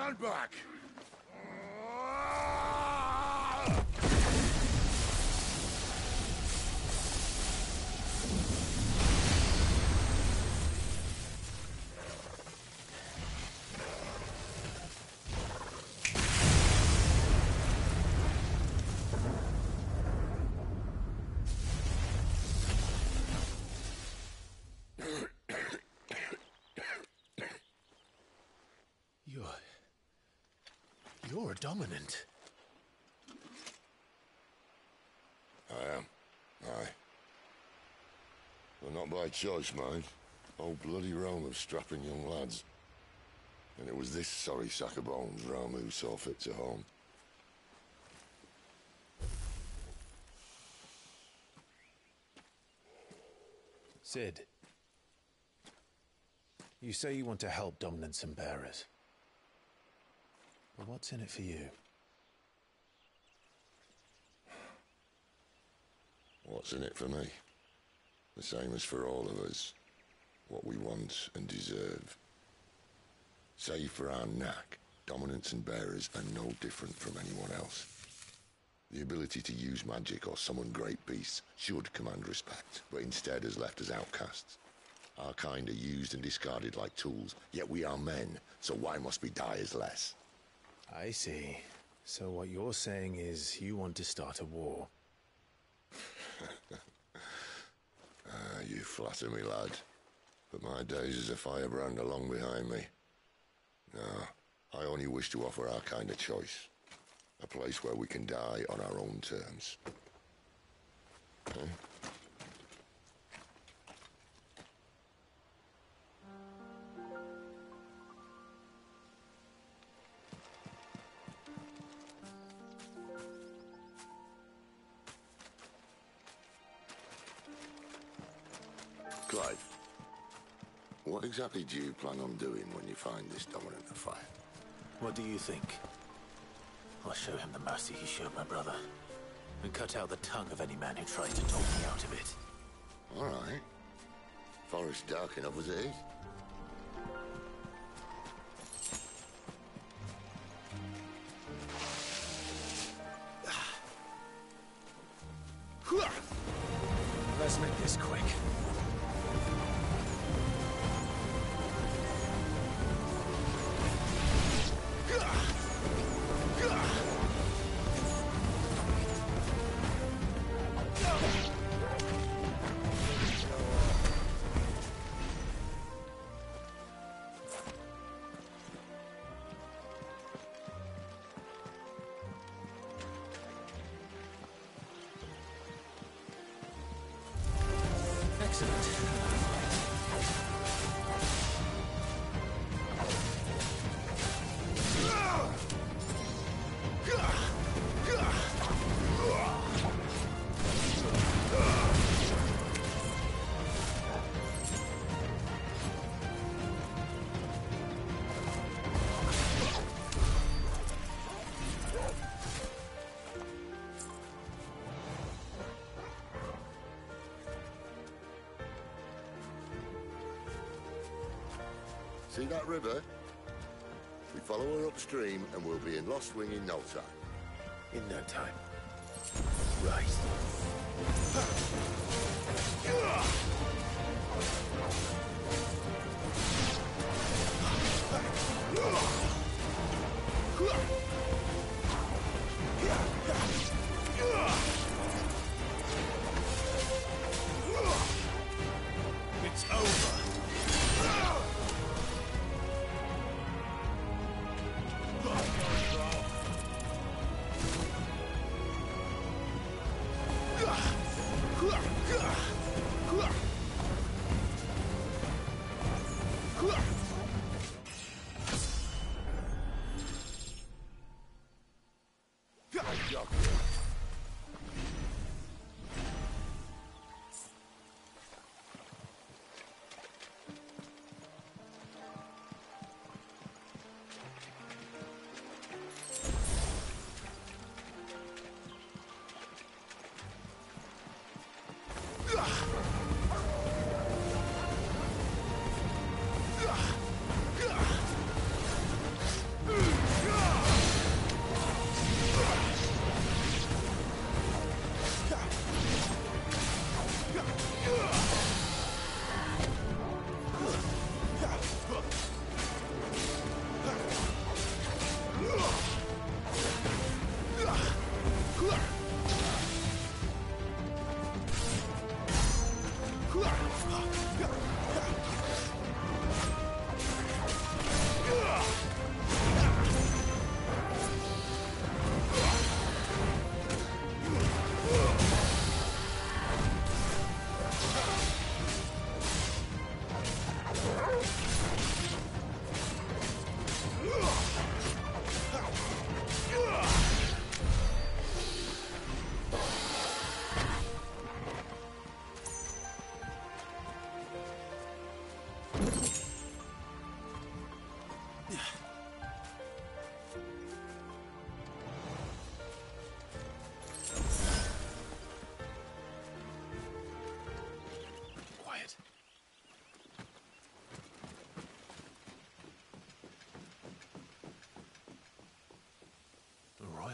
S8: Stand back!
S2: You're a dominant.
S8: I am. Aye. But not by choice, mind. Whole bloody realm of strapping young lads. And it was this sorry sack of bones Ramu saw fit to home.
S2: Sid. You say you want to help dominants and bearers. But what's in it for you?
S8: What's in it for me? The same as for all of us. What we want and deserve. Save for our knack, dominants and bearers are no different from anyone else. The ability to use magic or summon great beasts should command respect, but instead has left us outcasts. Our kind are used and discarded like tools, yet we are men, so why must we die as less?
S2: I see. So what you're saying is you want to start a war.
S8: You flatter me, lad. But my days as a firebrand are long behind me. No, I only wish to offer our kind a choice. A place where we can die on our own terms. Huh? Clive, what exactly do you plan on doing when you find this dominant of fire?
S2: What do you think? I'll show him the mercy he showed my brother, and cut out the tongue of any man who tries to talk me out of it.
S8: All right. Forest dark enough as it is.
S2: Let's make this quick.
S8: See that river? We follow her upstream and we'll be in Lost Wing in no time.
S2: In no time. Right.
S5: It's over.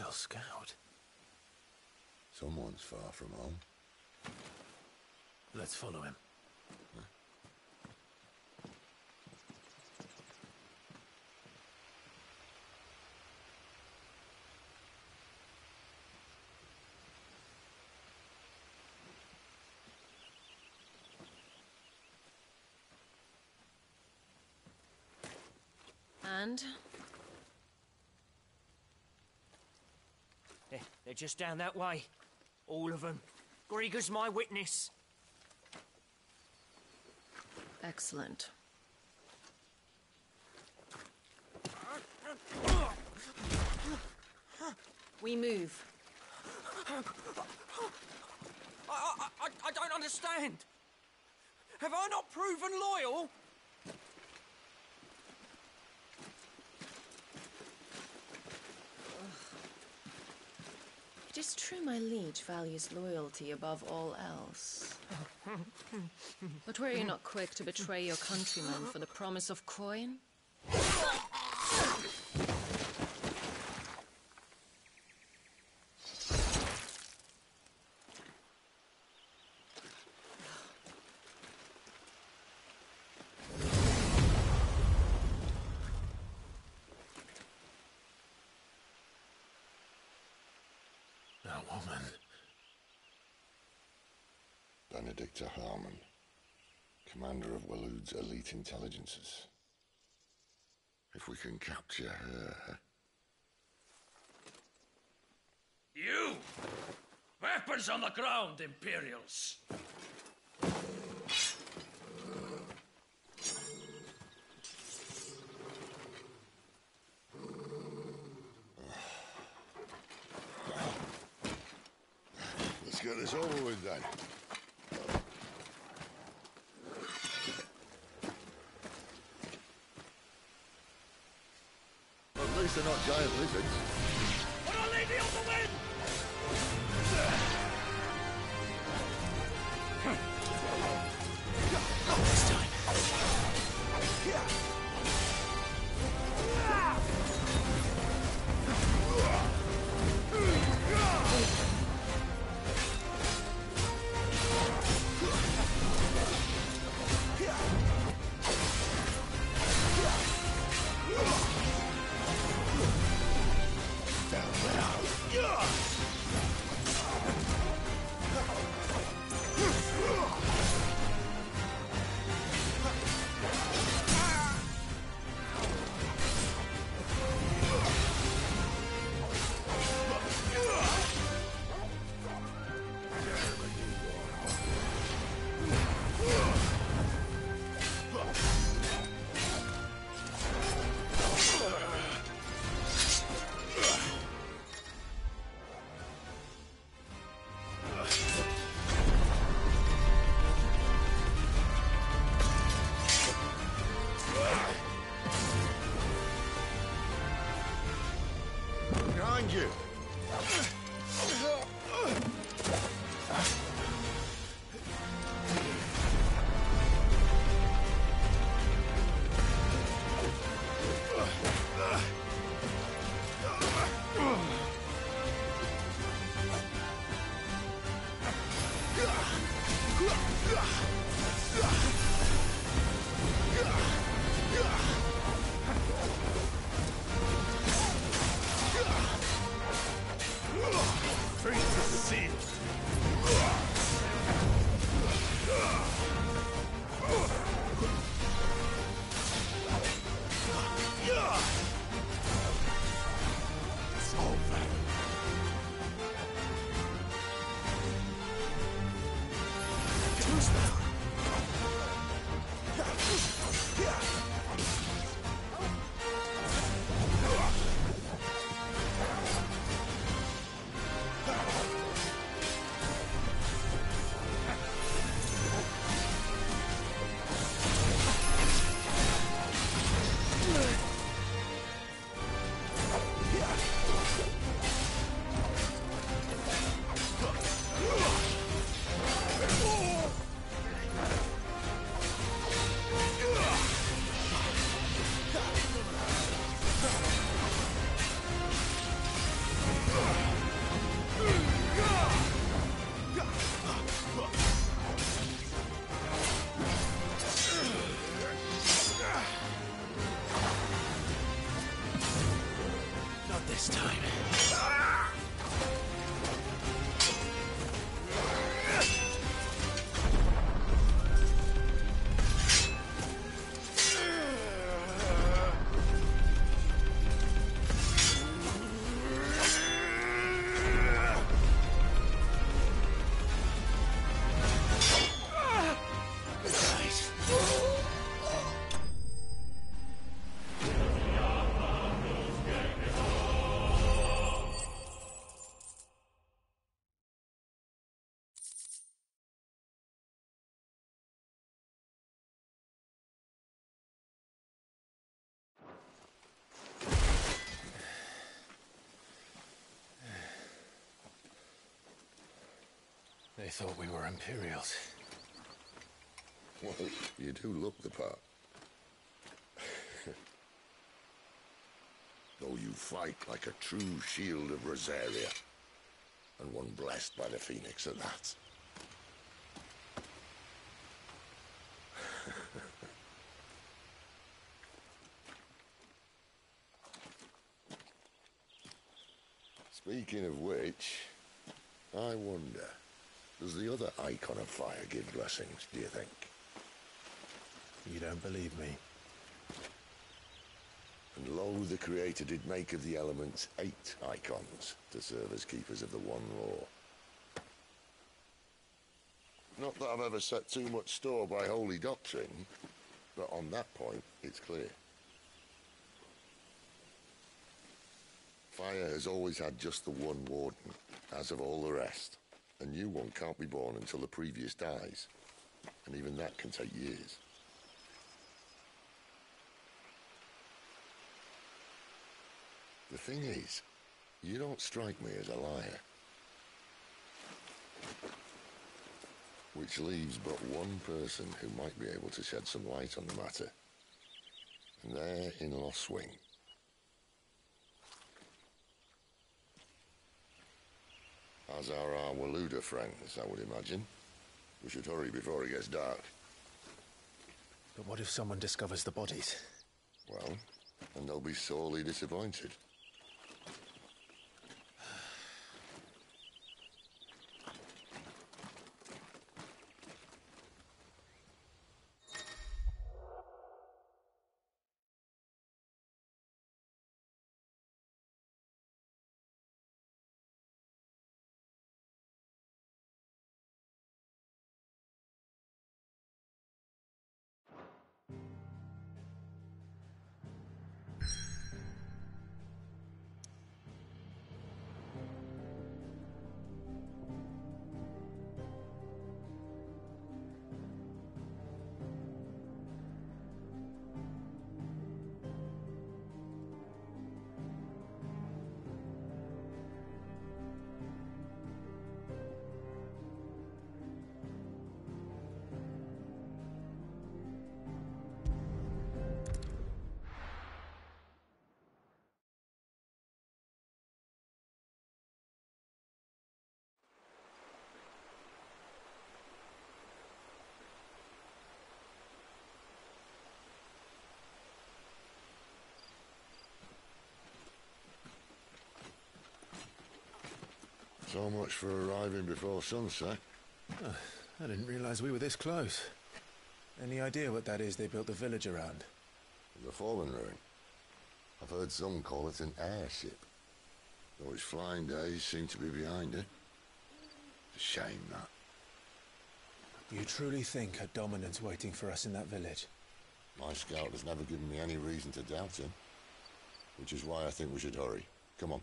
S2: Royal Scout.
S8: Someone's far from home.
S2: Let's follow him.
S14: And? They're just down that way. All of them. Grieger's my witness.
S19: Excellent. We move.
S14: I don't understand. Have I not proven loyal?
S19: It is true my liege values loyalty above all else. But were you not quick to betray your countrymen for the promise of coin?
S2: That woman.
S8: Benedicta Harmon, commander of Waloed's elite intelligences. If we can capture her...
S5: You! Weapons on the ground, Imperials!
S8: Let's get this over with then. At least they're not giant lizards.
S5: Put our lady on the wind!
S2: This time.
S8: Behind you!
S2: They thought we were Imperials.
S8: Well, you do look the part. Though you fight like a true shield of Rosaria. And one blessed by the Phoenix at that. Speaking of which, I wonder, does the other icon of fire give blessings, do you think?
S2: You don't believe me?
S8: And lo, the Creator did make of the elements 8 icons to serve as keepers of the one law. Not that I've ever set too much store by holy doctrine, but on that point, it's clear. Fire has always had just the one warden, as of all the rest. A new one can't be born until the previous dies, and even that can take years. The thing is, you don't strike me as a liar. Which leaves but one person who might be able to shed some light on the matter. And they're in Lost Swing. As are our Waluda friends, I would imagine. We should hurry before it gets dark.
S2: But what if someone discovers the bodies?
S8: Well, and they'll be sorely disappointed. So much for arriving before sunset.
S2: Oh, I didn't realize we were this close. Any idea what that is they built the village around?
S8: The fallen ruin. I've heard some call it an airship. Though its flying days seem to be behind it. It's a shame, that.
S2: You truly think a dominant's waiting for us in that village?
S8: My scout has never given me any reason to doubt him. Which is why I think we should hurry. Come on.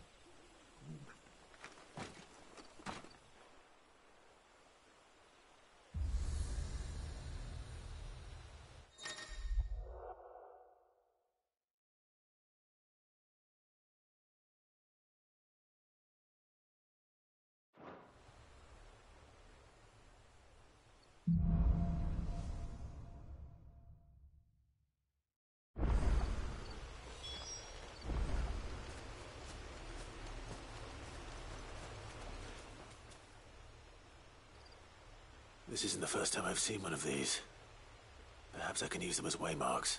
S2: This isn't the first time I've seen one of these. Perhaps I can use them as waymarks.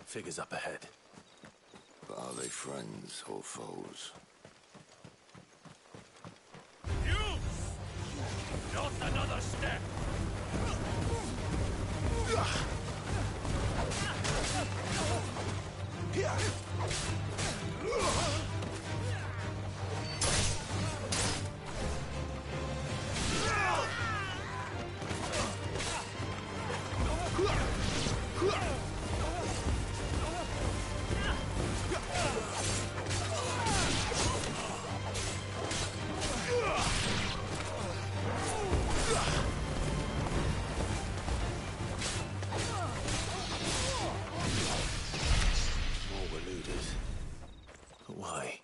S2: Figures up ahead.
S8: But are they friends or foes?
S5: You! Not another step!
S2: Why?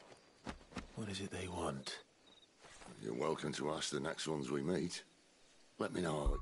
S2: What is it they want?
S8: You're welcome to ask the next ones we meet. Let me know.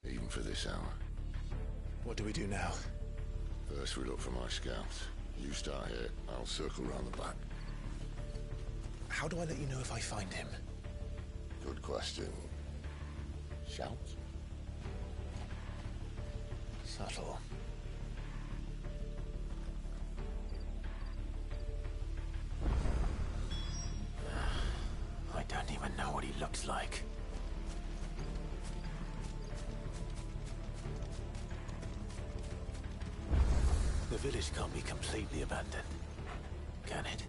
S8: Even for this hour.
S2: What do we do now?
S8: First we look for my scouts. You start here, I'll circle round the back.
S2: How do I let you know if I find him?
S8: Good question. Shout?
S2: Subtle. I don't even know what he looks like. The village can't be completely abandoned, can it?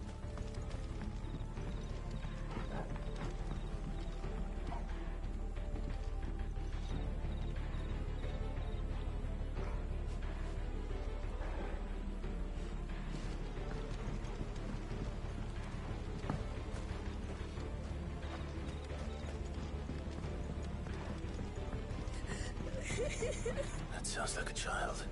S2: That sounds like a child.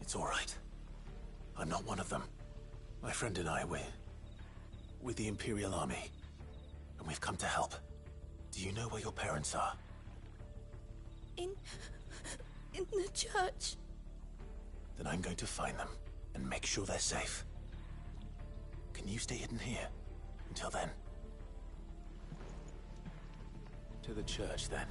S2: It's all right. I'm not one of them. My friend and I, we're with the Imperial Army, and we've come to help. Do you know where your parents are?
S15: In the church.
S2: Then I'm going to find them and make sure they're safe. Can you stay hidden here until then? To the church, then.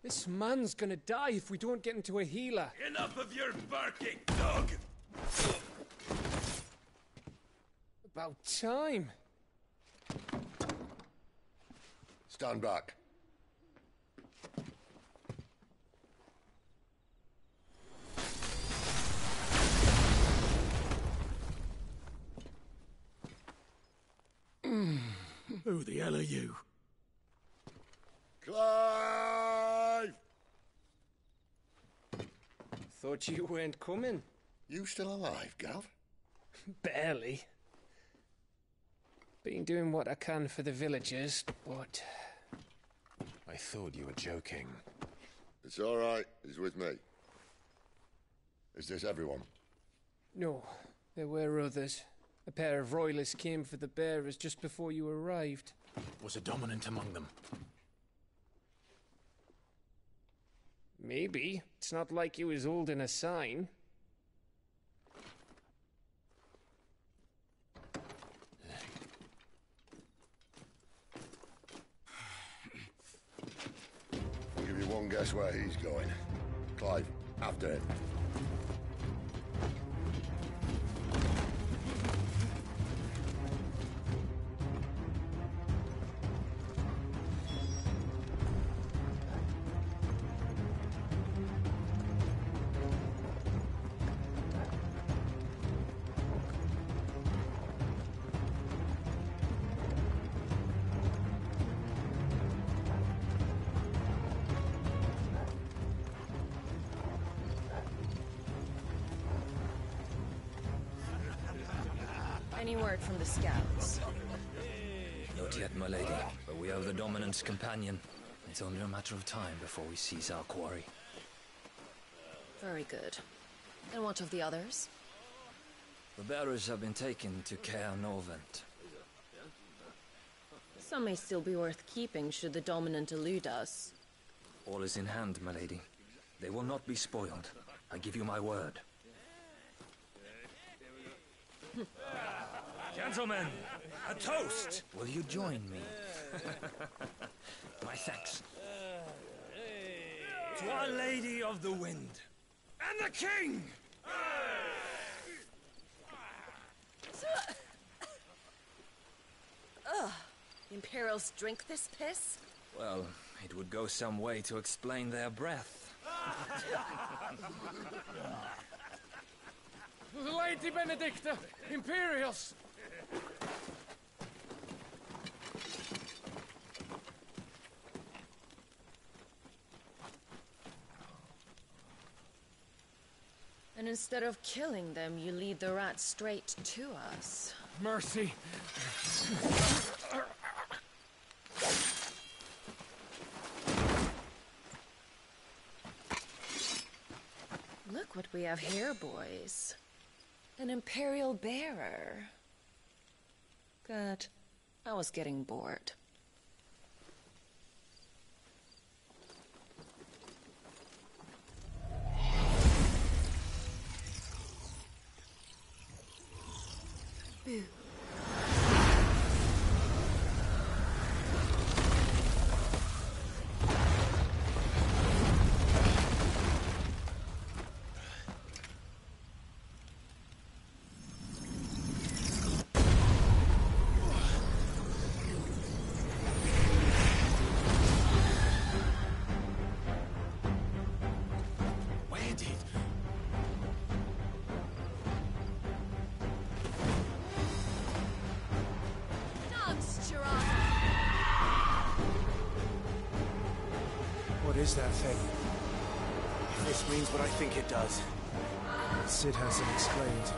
S3: This man's gonna die if we don't get into a healer.
S5: Enough of your barking, dog!
S3: About time.
S8: Stand back.
S5: Who the hell are you?
S8: Clive!
S3: Thought you weren't coming.
S8: You still alive, Gav?
S3: Barely. Been doing what I can for the villagers, but...
S2: I thought you were joking.
S8: It's all right. He's with me. Is this everyone?
S3: No, there were others. A pair of royalists came for the bearers just before you arrived.
S2: Was a dominant among them?
S3: Maybe. It's not like he was holding a sign.
S8: I'll give you one guess where he's going. Clive, after him.
S19: Any word from the scouts?
S6: Not yet, my lady, but we have the Dominant's companion. It's only a matter of time before we seize our quarry.
S19: Very good. And what of the others?
S6: The bearers have been taken to Caer Novent.
S19: Some may still be worth keeping should the Dominant elude us.
S6: All is in hand, my lady. They will not be spoiled. I give you my word.
S5: Gentlemen, a toast!
S6: Will you join me? My thanks.
S10: To Our Lady of the Wind. And the King!
S19: Ugh. Imperials drink this piss?
S6: Well, it would go some way to explain their breath.
S3: Lady Benedicta! Imperials!
S19: And instead of killing them, you lead the rats straight to us.
S3: Mercy!
S19: Look what we have here, boys. An Imperial bearer. Good. I was getting bored. Boo.
S7: What is that thing? If this means what I think it does, Sid has some explaining to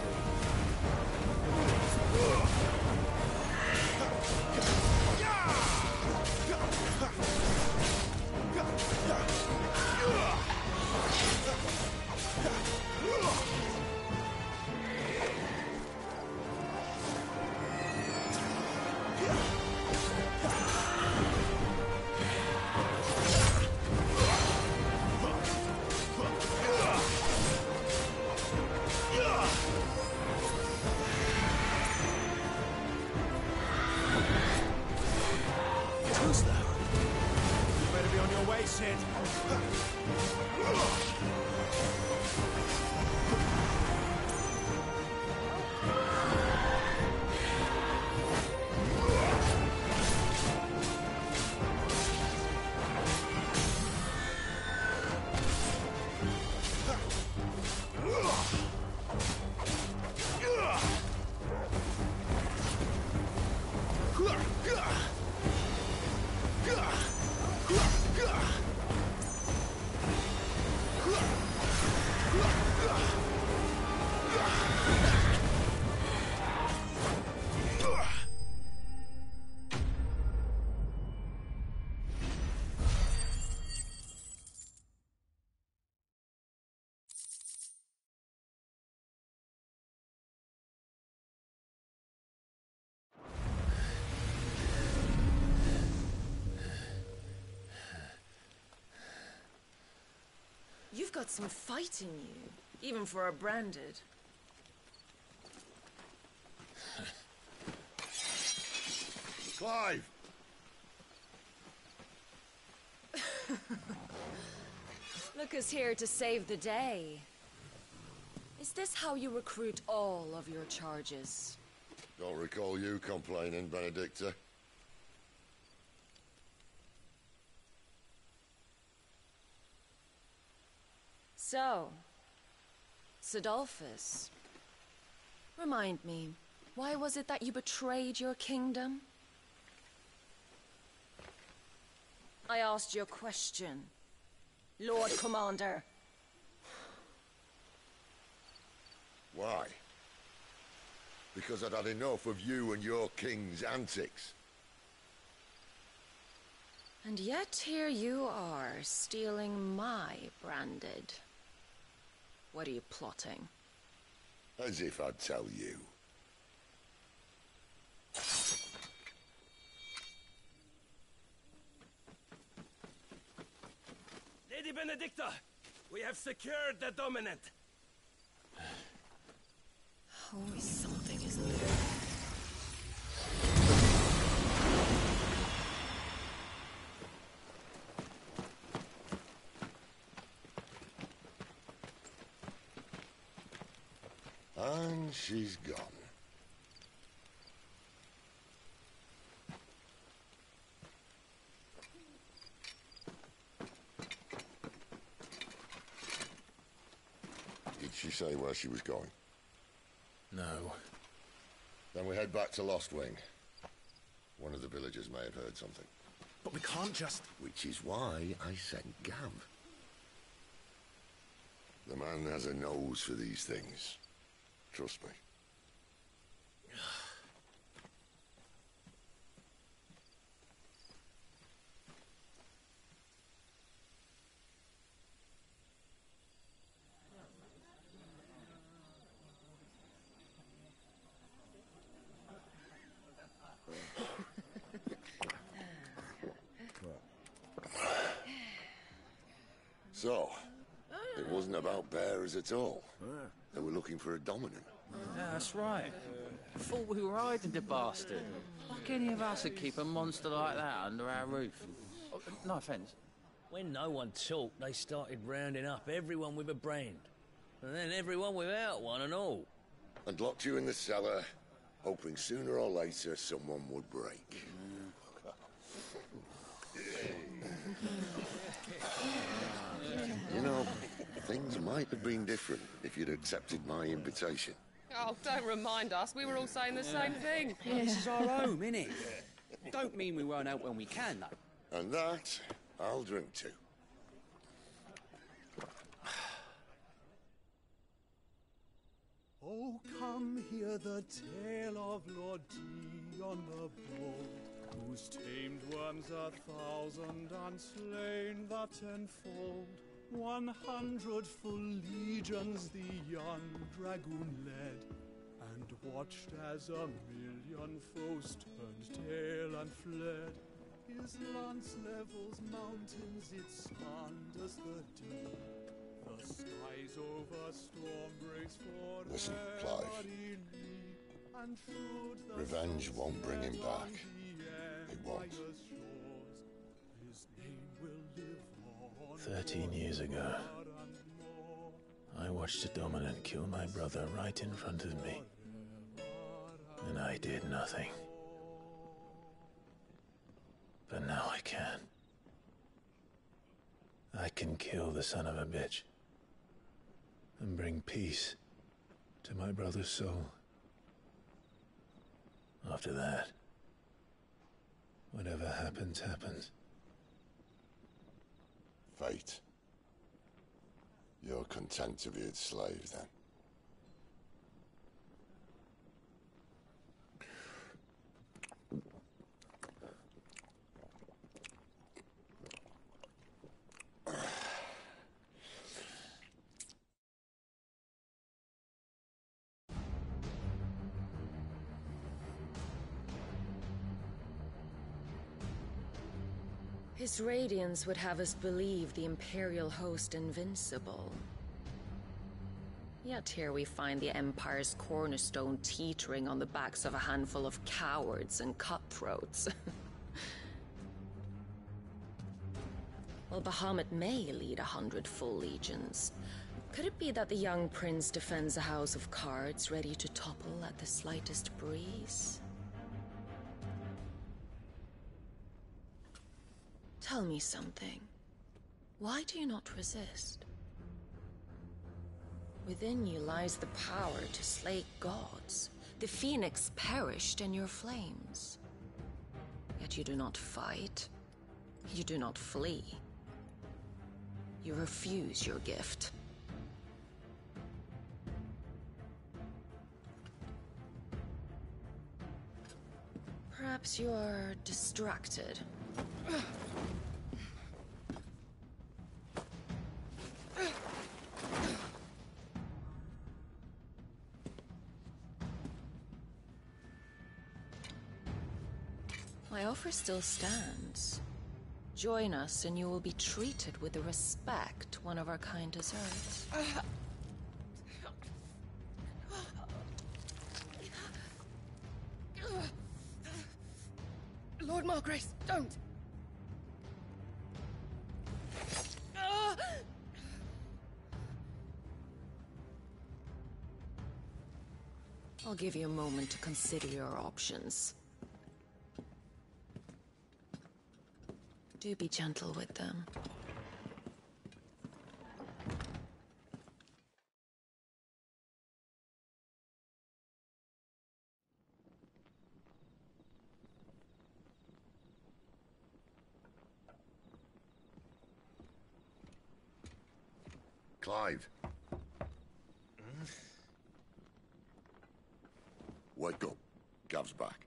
S19: You've got some fight in you, even for a branded.
S8: Clive!
S19: Look who's here to save the day. Is this how you recruit all of your charges?
S8: Don't recall you complaining, Benedicta.
S19: So, Sidolphus, remind me, why was it that you betrayed your kingdom? I asked you a question, Lord Commander.
S8: Why? Because I'd had enough of you and your king's antics.
S19: And yet here you are, stealing my branded. What are you plotting?
S8: As if I'd tell you.
S10: Lady Benedicta, we have secured the dominant.
S19: Always something, isn't there?
S8: And she's gone. Did she say where she was going?
S2: No.
S8: Then we head back to Lost Wing. One of the villagers may have heard something.
S2: But we can't just...
S8: Which is why I sent Gav. The man has a nose for these things. Trust me. So, it wasn't about bearers at all. They were looking for a dominant.
S4: Yeah, that's right. Thought we were hiding the bastard. Like any of us would keep a monster like that under our roof. Oh, no offence.
S6: When no one talked, they started rounding up everyone with a brand. And then everyone without one and all.
S8: And locked you in the cellar, hoping sooner or later someone would break. You know, things might have been different if you'd accepted my invitation.
S11: Oh, don't remind us. We were all saying the same thing.
S16: This is our home, innit? Don't mean we won't out when we can, though.
S8: And that, I'll drink to.
S23: Oh, come hear the tale of Lord Dion the Bold, whose tamed worms 1,000 and slain the tenfold. 100 full legions the young dragoon led, and watched as 1,000,000 foes turned tail and fled. His lance levels mountains, it slanders the deep. The skies over storm breaks for
S8: Listen, Clive. Revenge won't bring him back. It won't.
S2: 13 years ago, I watched a dominant kill my brother right in front of me. And I did nothing. But now I can. I can kill the son of a bitch. And bring peace to my brother's soul. After that, whatever happens, happens.
S8: Fate. You're content to be its slave, then?
S19: His radiance would have us believe the Imperial host invincible. Yet here we find the Empire's cornerstone teetering on the backs of a handful of cowards and cutthroats. Well, Bahamut may lead 100 full legions. Could it be that the young prince defends a house of cards ready to topple at the slightest breeze? Tell me something. Why do you not resist? Within you lies the power to slay gods. The phoenix perished in your flames. Yet you do not fight. You do not flee. You refuse your gift. Perhaps you're distracted. My offer still stands. Join us and you will be treated with the respect one of our kind deserves.
S11: Lord Margrace, don't!
S19: I'll give you a moment to consider your options. Do be gentle with them.
S8: Clive. Wake up. Gav's back.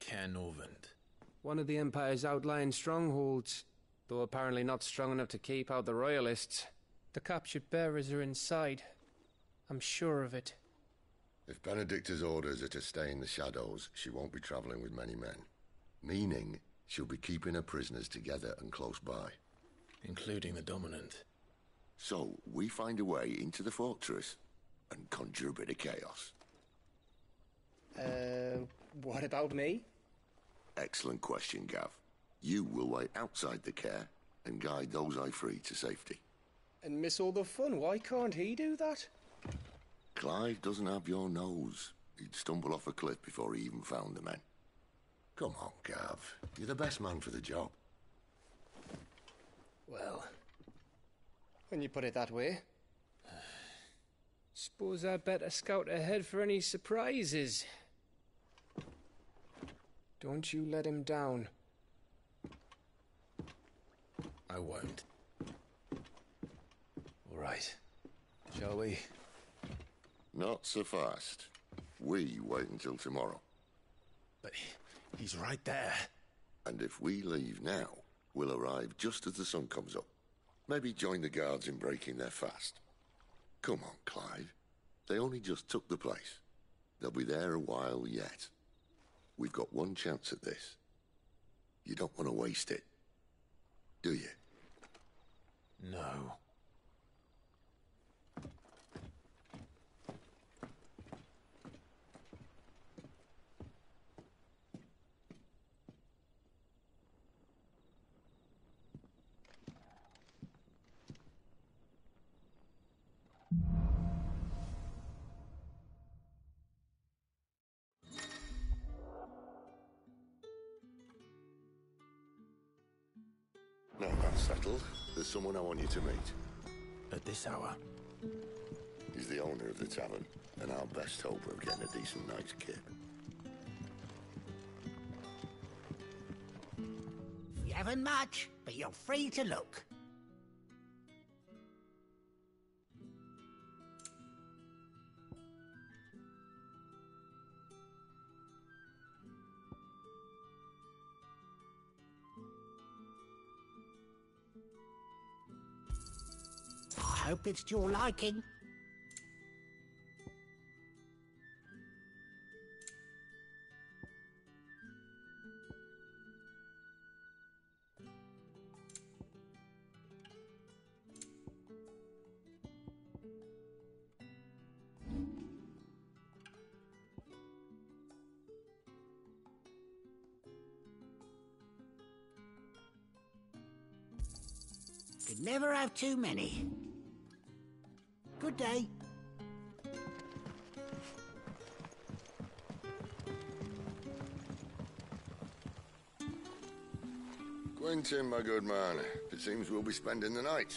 S2: Caernarvon.
S3: One of the Empire's outlying strongholds, though apparently not strong enough to keep out the Royalists. The captured bearers are inside. I'm sure of it.
S8: If Benedicta's orders are to stay in the shadows, she won't be travelling with many men. Meaning, she'll be keeping her prisoners together and close by.
S2: Including the Dominant.
S8: So, we find a way into the fortress and conjure a bit of chaos.
S3: What about me?
S8: Excellent question, Gav. You will wait outside the care and guide those I free to safety.
S3: And miss all the fun. Why can't he do that?
S8: Clive doesn't have your nose. He'd stumble off a cliff before he even found the men. Come on, Gav. You're the best man for the job.
S3: Well, when you put it that way. Suppose I'd better scout ahead for any surprises. Don't you let him down.
S2: I won't. All right. Shall we?
S8: Not so fast. We wait until tomorrow.
S2: But he's right there.
S8: And if we leave now, we'll arrive just as the sun comes up. Maybe join the guards in breaking their fast. Come on, Clive. They only just took the place. They'll be there a while yet. We've got one chance at this. You don't want to waste it, do you?
S2: No.
S8: Now that's settled, there's someone I want you to meet.
S2: At this hour?
S8: He's the owner of the tavern, and our best hope of getting a decent night's kip.
S18: You haven't much, but you're free to look. I hope it's to your liking. Could never have too many. Good day.
S8: Quentin, my good man. It seems we'll be spending the night.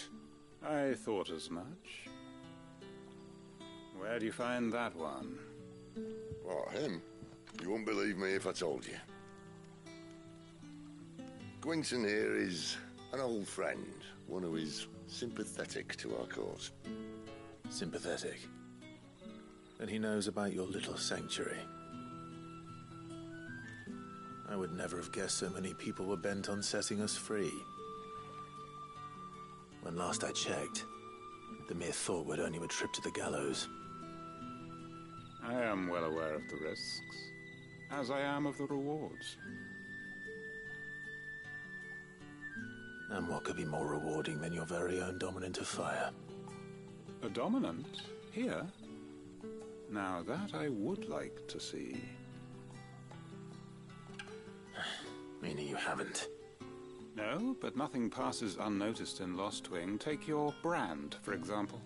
S23: I thought as much. Where do you find that one?
S8: What, him? You wouldn't believe me if I told you. Quentin here is an old friend, one who is sympathetic to our cause.
S2: Sympathetic? And he knows about your little sanctuary. I would never have guessed so many people were bent on setting us free. When last I checked, the mere thought would earn you a trip to the gallows.
S23: I am well aware of the risks, as I am of the rewards.
S2: And what could be more rewarding than your very own dominant of fire?
S23: A dominant? Here? Now that I would like to see.
S2: Meaning you haven't?
S1: No, but nothing passes unnoticed in Lost Wing. Take your brand, for example.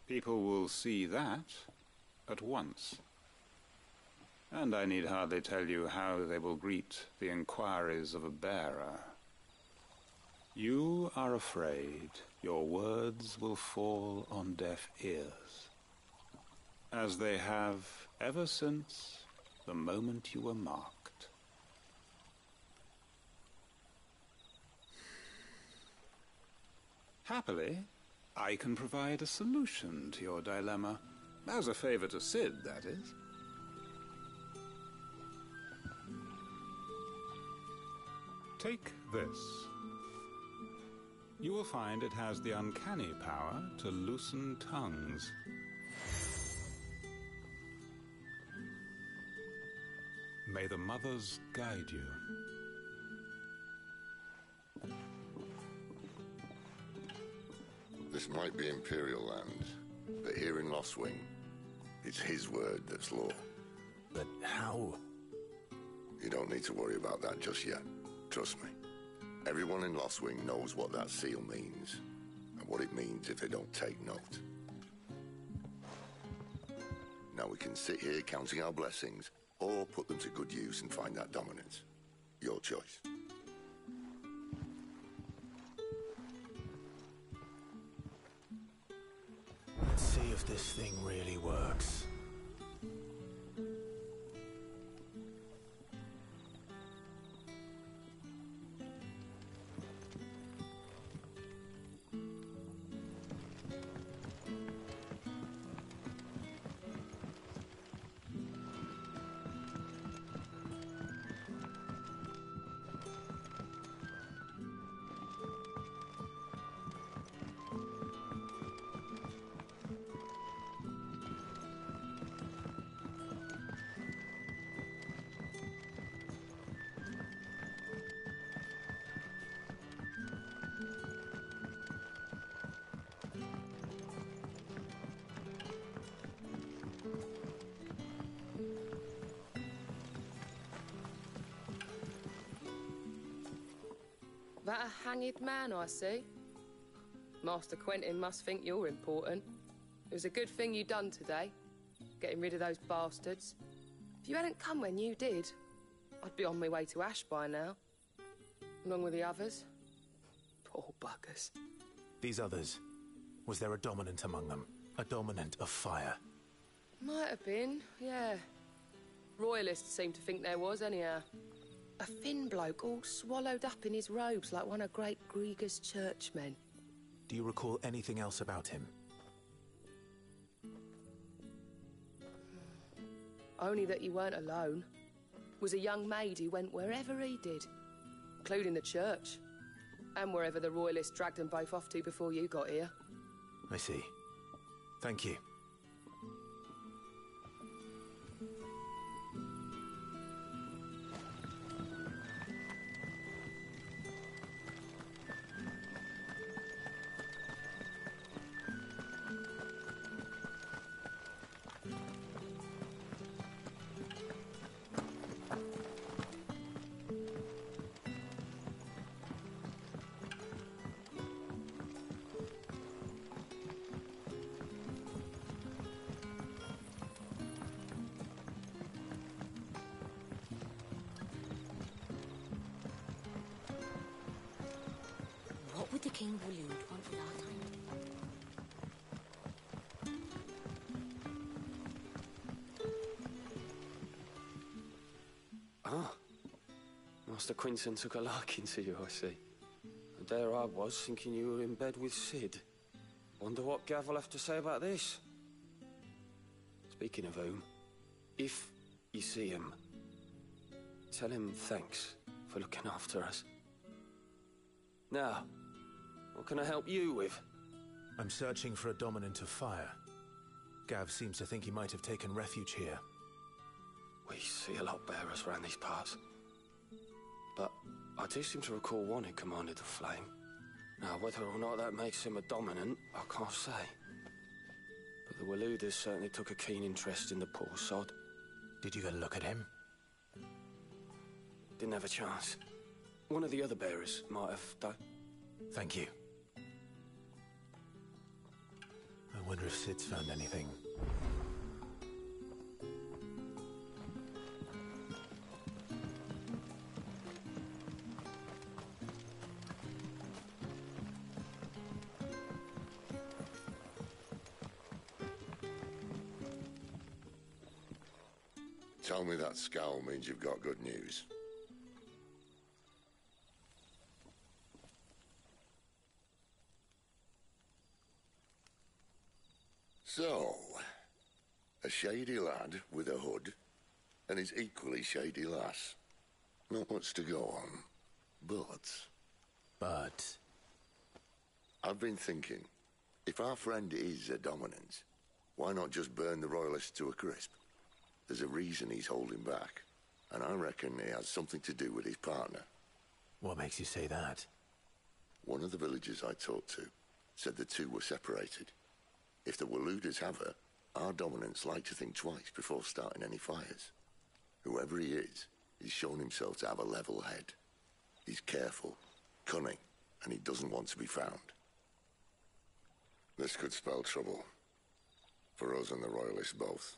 S1: People will see that at once. And I need hardly tell you how they will greet the inquiries of a bearer. You are afraid your words will fall on deaf ears, as they have ever since the moment you were marked. Happily, I can provide a solution to your dilemma. As a favor to Sid, that is. Take this. You will find it has the uncanny power to loosen tongues. May the mothers guide you.
S8: This might be Imperial land, but here in Lost Wing, it's his word that's law.
S2: But how?
S8: You don't need to worry about that just yet. Trust me. Everyone in Lost Wing knows what that seal means, and what it means if they don't take note. Now we can sit here counting our blessings, or put them to good use and find that dominance. Your choice.
S2: Let's see if this thing really works.
S11: That a hanged man I see? Master Quentin must think you're important. It was a good thing you done today, getting rid of those bastards. If you hadn't come when you did, I'd be on my way to Ash by now. Along with the others. Poor buggers.
S2: These others, was there a dominant among them? A dominant of fire?
S11: Might have been, yeah. Royalists seem to think there was, anyhow. A thin bloke all swallowed up in his robes like one of Great Grieger's churchmen.
S2: Do you recall anything else about him?
S11: Only that he weren't alone. Was a young maid who went wherever he did, including the church, and wherever the Royalists dragged them both off to before you got here.
S2: I see. Thank you.
S20: What would the King Waloed want with our time?
S21: Ah. Master Quinton took a liking to you, I see. And there I was, thinking you were in bed with Sid. Wonder what Gav will have to say about this. Speaking of whom, if you see him, tell him thanks for looking after us. Now, what can I help you with?
S2: I'm searching for a dominant of fire. Gav seems to think he might have taken refuge here.
S21: We see a lot of bearers around these parts. But I do seem to recall one who commanded the flame. Now, whether or not that makes him a dominant, I can't say. But the Waluders certainly took a keen interest in the poor sod.
S2: Did you go look at him?
S21: Didn't have a chance. One of the other bearers might have, though.
S2: Thank you. I wonder if Sid's found anything.
S8: Tell me that scowl means you've got good news. So, a shady lad with a hood, and his equally shady lass. Not much to go on, but... I've been thinking, if our friend is a dominant, why not just burn the Royalists to a crisp? There's a reason he's holding back, and I reckon it has something to do with his partner.
S2: What makes you say that?
S8: One of the villagers I talked to said the two were separated. If the Waluders have her, our dominants like to think twice before starting any fires. Whoever he is, he's shown himself to have a level head. He's careful, cunning, and he doesn't want to be found. This could spell trouble. For us and the Royalists both.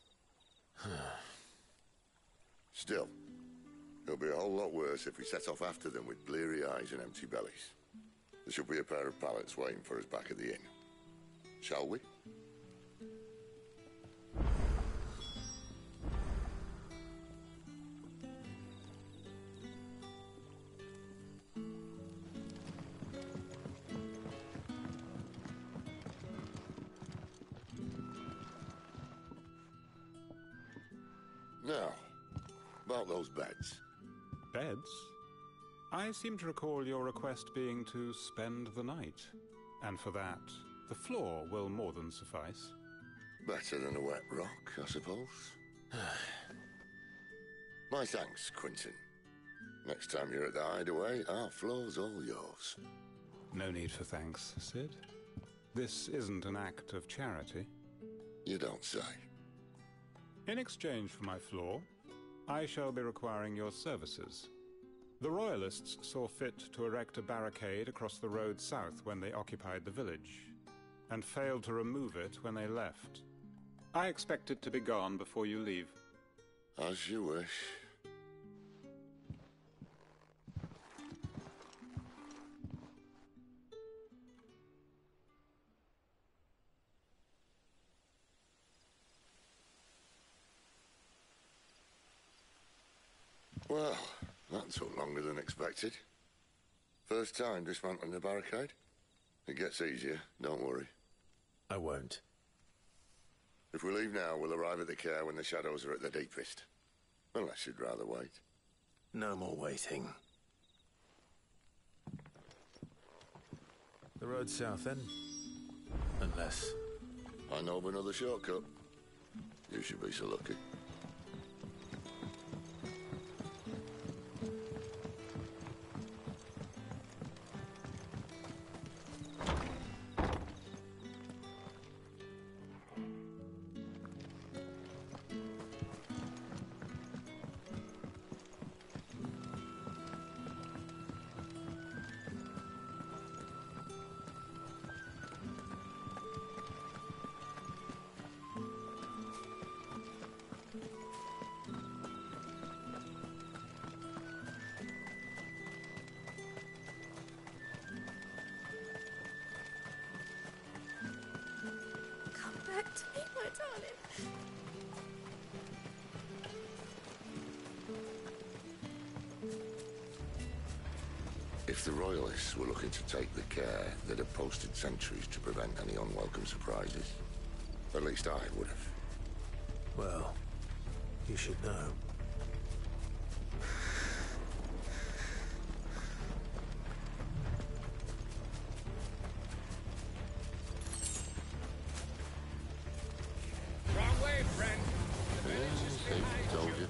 S8: Still, it'll be a whole lot worse if we set off after them with bleary eyes and empty bellies. There should be a pair of pallets waiting for us back at the inn. Shall we? Now, about those beds.
S1: Beds? I seem to recall your request being to spend the night. And for that, the floor will more than suffice.
S8: Better than a wet rock, I suppose. My thanks, Quentin. Next time you're at the hideaway, our floor's all yours.
S1: No need for thanks, Sid. This isn't an act of charity.
S8: You don't say.
S1: In exchange for my floor, I shall be requiring your services. The Royalists saw fit to erect a barricade across the road south when they occupied the village, and failed to remove it when they left. I expect it to be gone before you leave.
S8: As you wish. Well, that took longer than expected. First time dismantling the barricade? It gets easier, don't worry.
S2: I won't.
S8: If we leave now, we'll arrive at the care when the shadows are at their deepest. Unless you'd rather wait.
S2: No more waiting. The road south, then? Unless...
S8: I know of another shortcut. You should be so lucky.
S15: Back to me, my darling.
S8: If the Royalists were looking to take the care, they'd have posted sentries to prevent any unwelcome surprises. At least I would have.
S2: Well, you should know.
S10: Wrong way, friend. The village is behind
S8: Told
S10: you.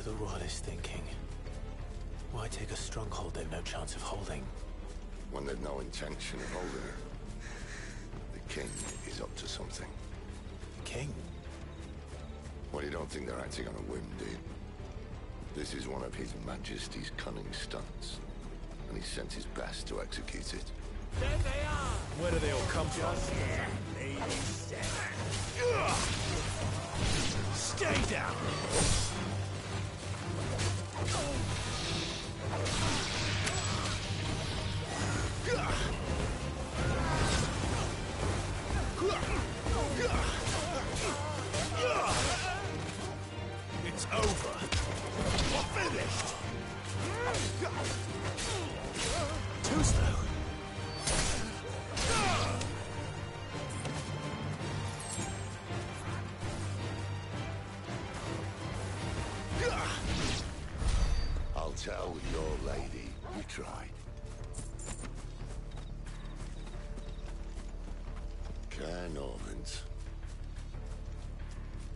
S2: the Royalists thinking? Why take a stronghold they've no chance of holding?
S8: When they've no intention of holding it. The king is up to something.
S2: The king?
S8: Well, you don't think they're acting on a whim, do you? This is one of His Majesty's cunning stunts, and he sent his best to execute it.
S5: There they are!
S2: Where do they all come from?
S5: Stay down!
S2: It's over.
S5: We're finished!
S2: Too slow.
S8: I'll tell your lady we tried. Care Normans.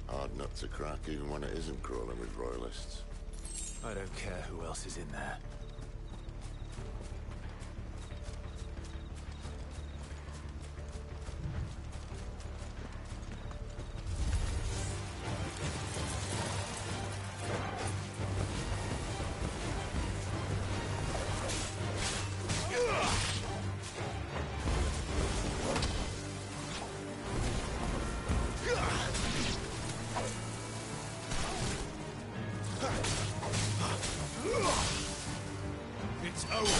S8: Hard nut to crack even when it isn't crawling with royalists.
S2: I don't care who else is in there.
S5: It's over!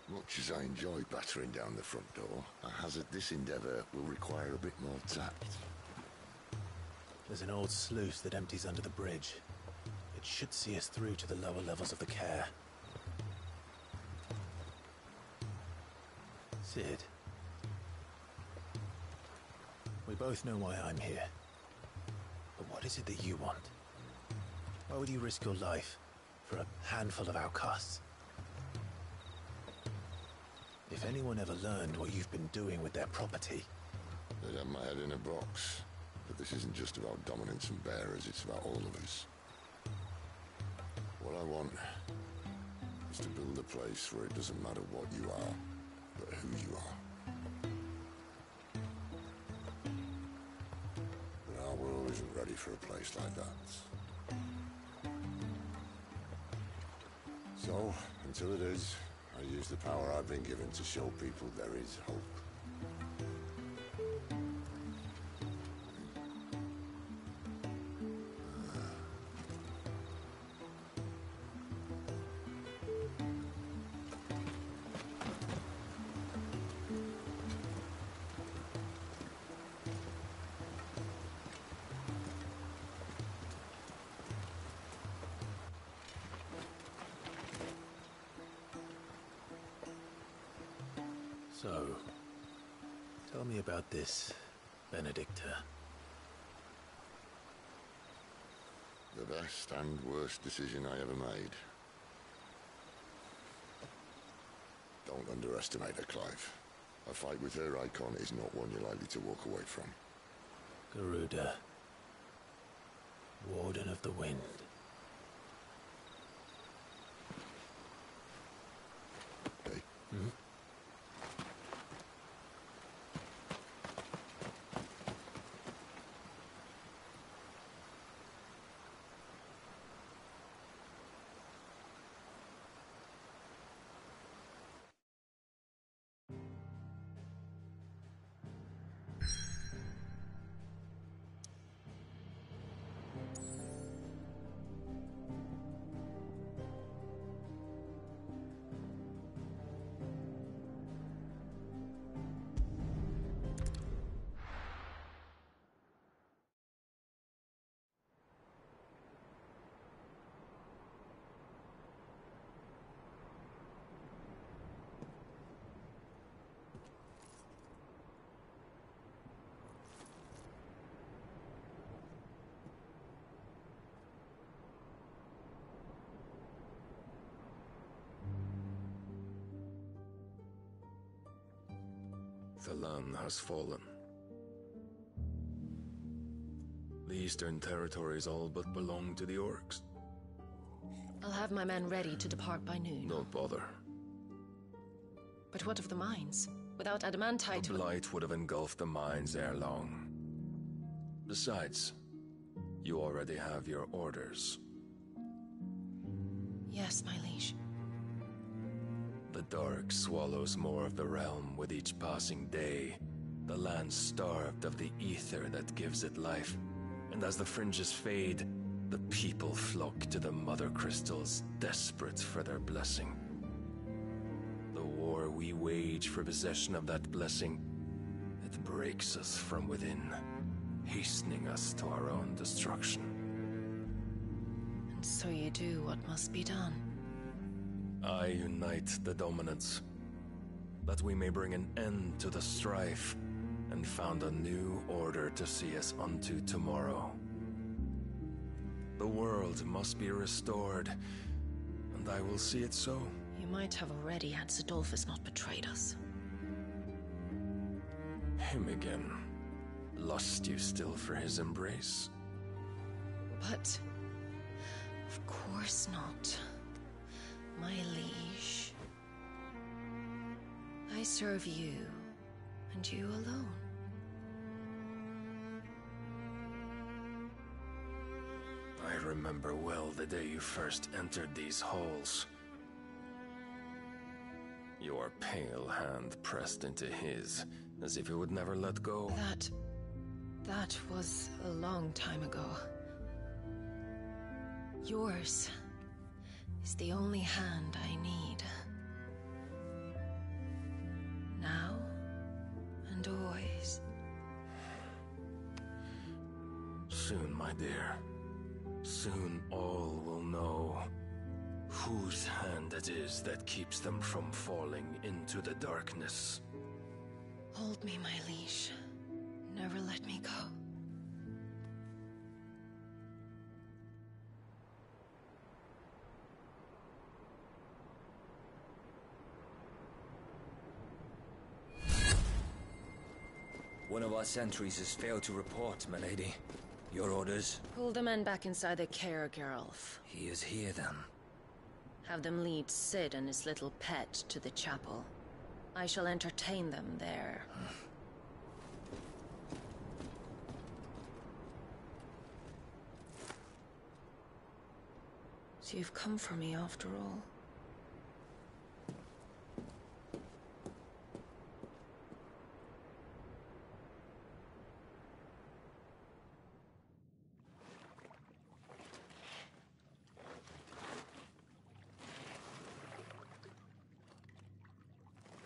S8: Much as I enjoy battering down the front door, I hazard this endeavour will require a bit more tact.
S2: There's an old sluice that empties under the bridge. It should see us through to the lower levels of the care. Sid. We both know why I'm here. But what is it that you want? Why would you risk your life for a handful of outcasts? If anyone ever learned what you've been doing with their property...
S8: They'd have my head in a box. But this isn't just about dominance and bearers, it's about all of us. What I want is to build a place where it doesn't matter what you are, but who you are. But our world isn't ready for a place like that. So, until it is, I use the power I've been given to show people there is hope.
S2: So, tell me about this, Benedicta.
S8: The best and worst decision I ever made. Don't underestimate her, Clive. A fight with her icon is not one you're likely to walk away from.
S2: Garuda. Warden of the Wind.
S8: Hey?
S2: Hmm?
S9: The land has fallen. The Eastern Territories all but belong to the orcs.
S19: I'll have my men ready to depart by noon.
S9: Don't bother.
S19: But what of the mines? Without adamantite...
S9: The blight would have engulfed the mines ere long. Besides, you already have your orders.
S19: Yes, my liege.
S9: The dark swallows more of the realm with each passing day. The land starved of the ether that gives it life. And as the fringes fade, the people flock to the mother crystals, desperate for their blessing. The war we wage for possession of that blessing, it breaks us from within, hastening us to our own destruction.
S19: And so you do what must be done.
S9: I unite the dominants, that we may bring an end to the strife, and found a new order to see us unto tomorrow. The world must be restored, and I will see it so.
S19: You might have already had Zidolphus not betrayed us.
S9: Him again. Lust you still for his embrace?
S19: But... of course not. My liege. I serve you, and you alone.
S9: I remember well the day you first entered these halls. Your pale hand pressed into his, as if it would never let go.
S19: That was a long time ago. Yours is the only hand I need. Now and always.
S9: Soon, my dear. Soon all will know whose hand it is that keeps them from falling into the darkness.
S19: Hold me, my liege. Never let me go.
S6: One of our sentries has failed to report, milady. Your orders?
S19: Pull the men back inside the care, Geralf.
S6: He is here, then.
S19: Have them lead Sid and his little pet to the chapel. I shall entertain them there. So you've come for me after all.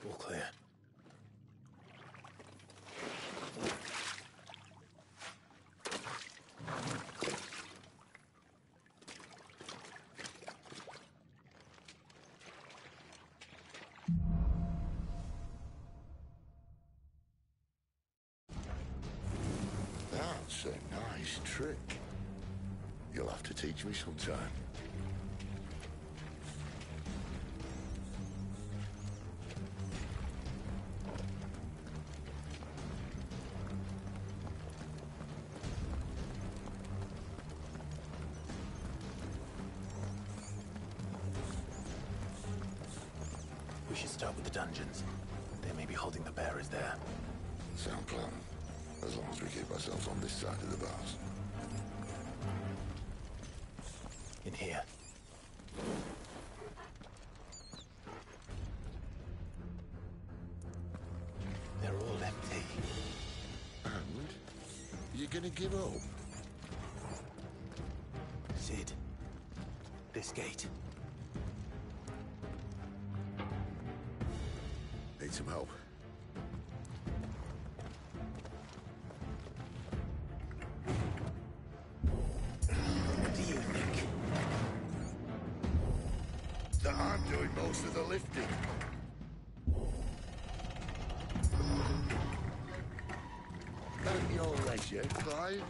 S2: All clear.
S8: That's a nice trick. You'll have to teach me sometime.
S2: We should start with the dungeons. They may be holding the bearers there.
S8: Sound plan. As long as we keep ourselves on this side of the bars.
S2: In here. They're all empty.
S8: And? You're gonna give up?
S2: Sid. This gate.
S8: Need some help.
S2: What do you think?
S8: That I'm doing most of the lifting. At your leisure, Clive.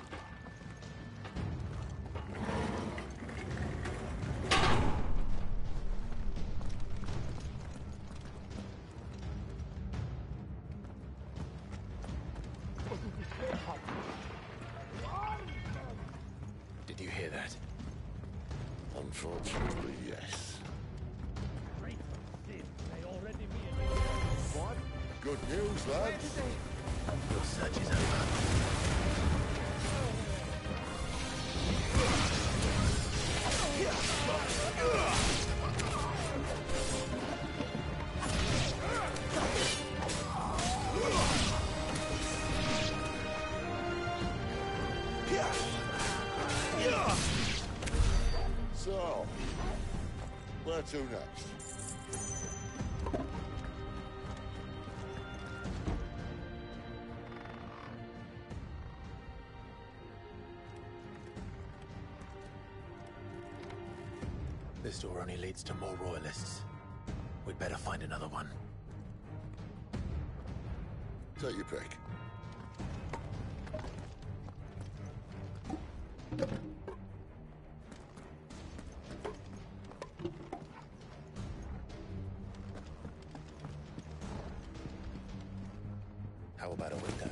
S8: Good news, lads.
S2: Your search is over.
S8: So, where to next?
S2: This door only leads to more royalists. We'd better find another one.
S8: Take your pick.
S2: How about a window?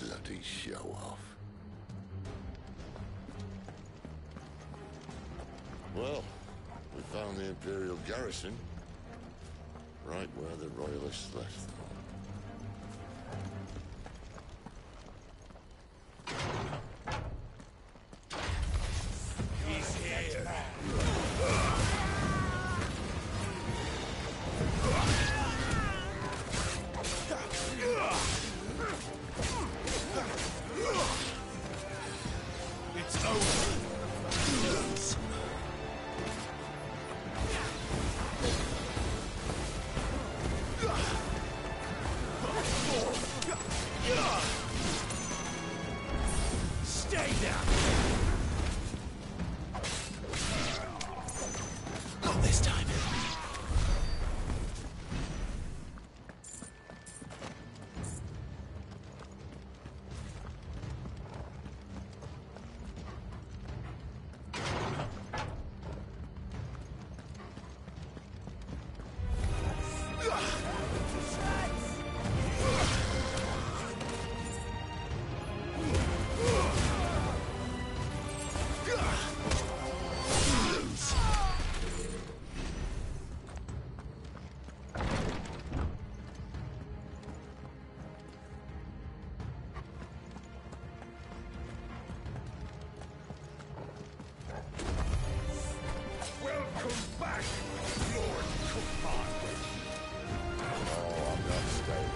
S8: Bloody show off. Well, we found the Imperial garrison. Right where the Royalists left them.
S5: He's here.
S2: It's over.
S5: Stay down.
S2: Not this time.
S5: Welcome back, Lord Command.
S8: Oh, I'm not staying.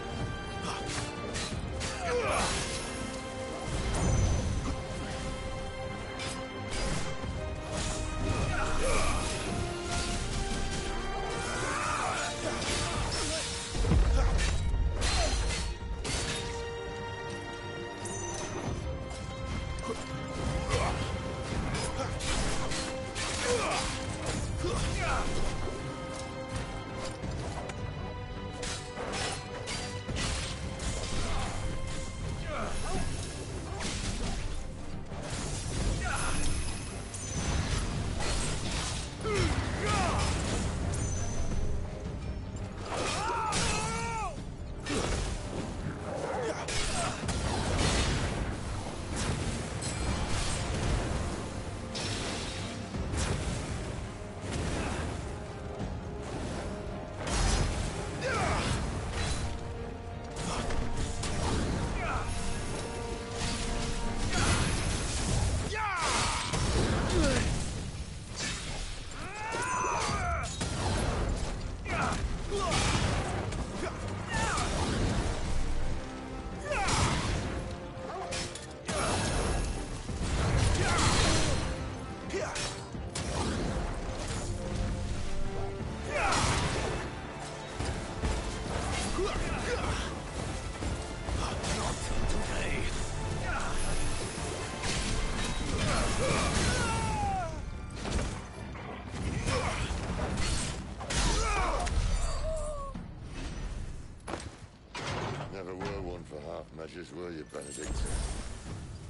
S8: Never were one for half measures, were you, Benedict?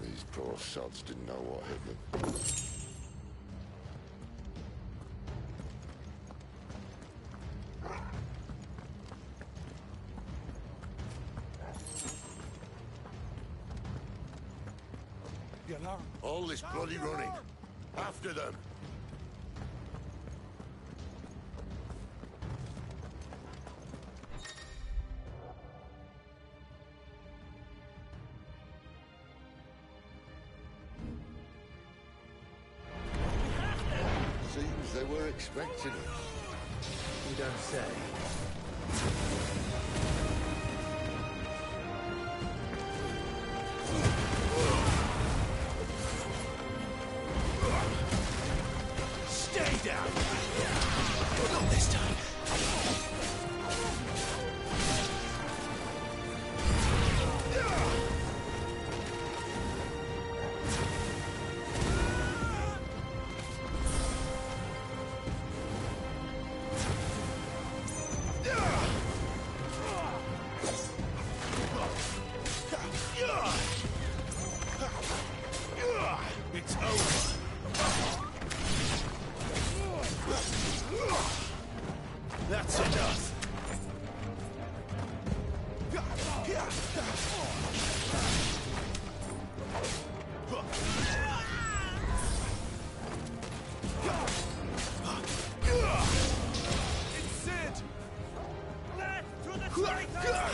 S8: These poor sods didn't know what hit them. All this bloody running. After them! Seems they were expecting us.
S2: You don't say.
S5: Stay down! Not this time. It's over. That's enough. It's Sid! Left to the traitor!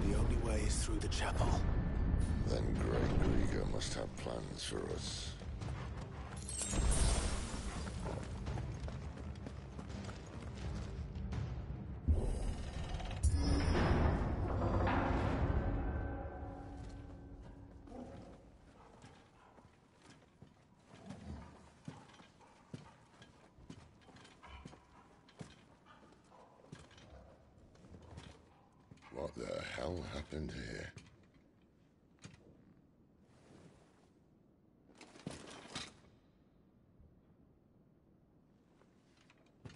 S5: The only way is through the chapel.
S8: Then Grey Grieger must have plans for us. What the hell happened here?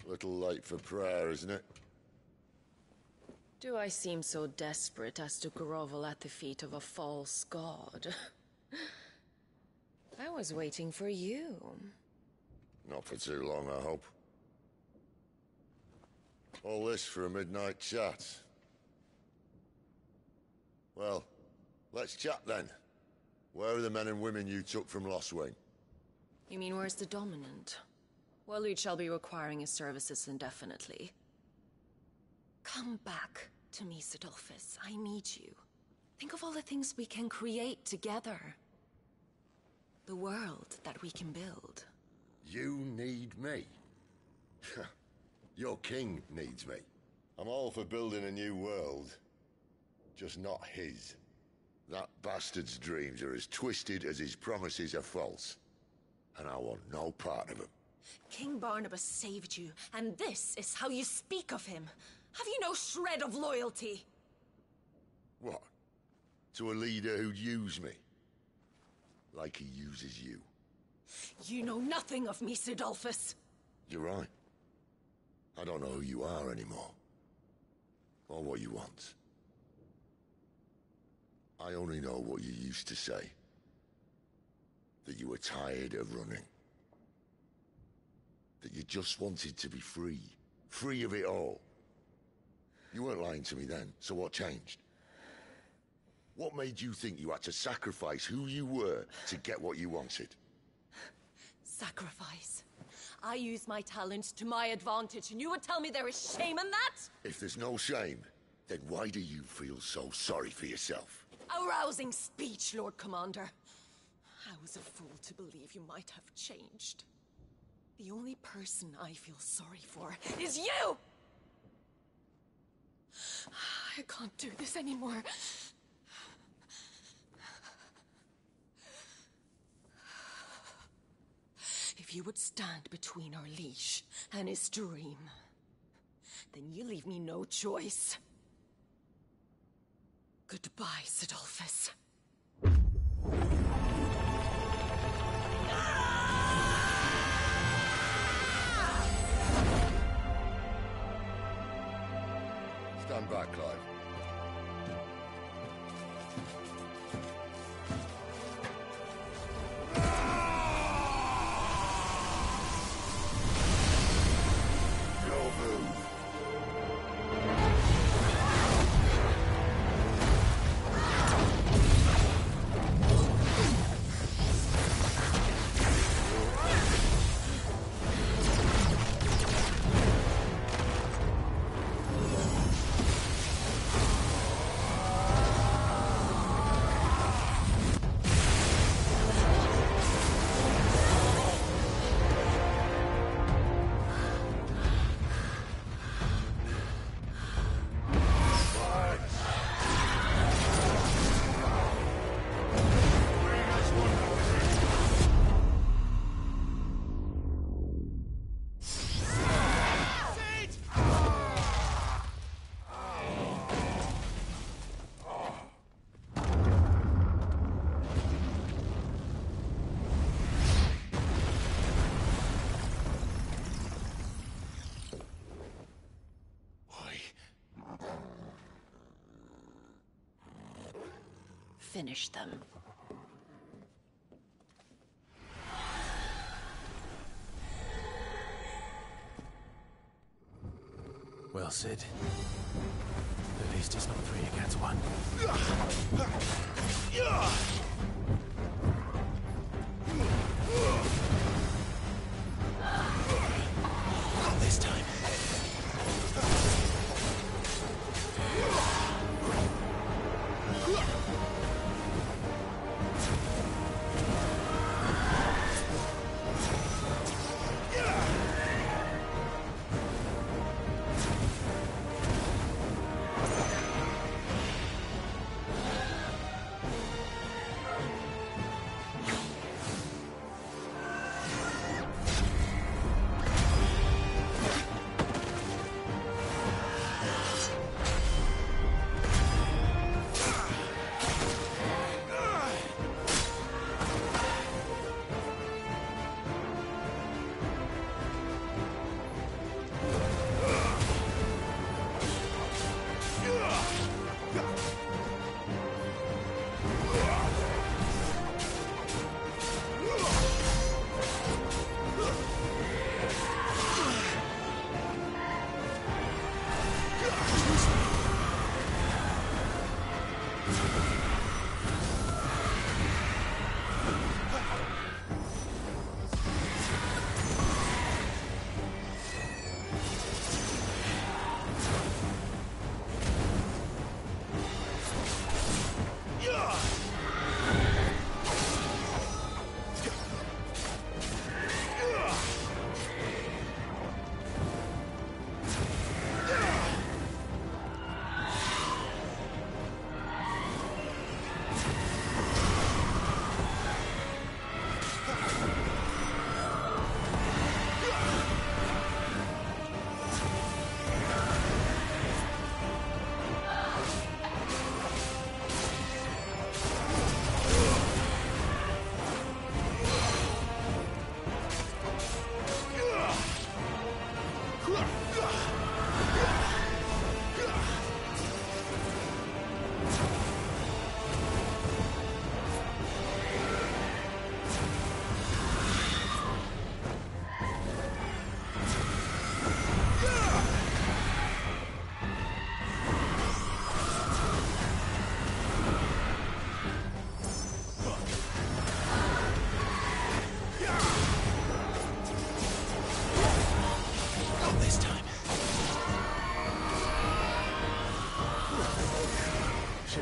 S8: Little late for prayer, isn't it?
S19: Do I seem so desperate as to grovel at the feet of a false god? I was waiting for you.
S8: Not for too long, I hope. All this for a midnight chat. Well, let's chat then. Where are the men and women you took from Lost Wing?
S19: You mean where's the dominant? Well, we shall be requiring his services indefinitely. Come back to me, Sidolphus. I need you. Think of all the things we can create together. The world that we can build.
S8: You need me? Your king needs me. I'm all for building a new world. Just not his. That bastard's dreams are as twisted as his promises are false. And I want no part of them.
S19: King Barnabas saved you, and this is how you speak of him. Have you no shred of loyalty?
S8: What? To a leader who'd use me? Like he uses you.
S19: You know nothing of me, Sidolphus.
S8: You're right. I don't know who you are anymore. Or what you want. I only know what you used to say. That you were tired of running. That you just wanted to be free. Free of it all. You weren't lying to me then, so what changed? What made you think you had to sacrifice who you were to get what you wanted?
S19: Sacrifice. I use my talents to my advantage, and you would tell me there is shame in that?
S8: If there's no shame, then why do you feel so sorry for yourself?
S19: A rousing speech, Lord Commander. I was a fool to believe you might have changed. The only person I feel sorry for is you! I can't do this anymore. If you would stand between our leash and his dream, then you leave me no choice. Goodbye, Sidolphus.
S8: Stand back, Clive.
S19: Finish them.
S2: Well, Sid. At least it's not 3 against 1. Not this time.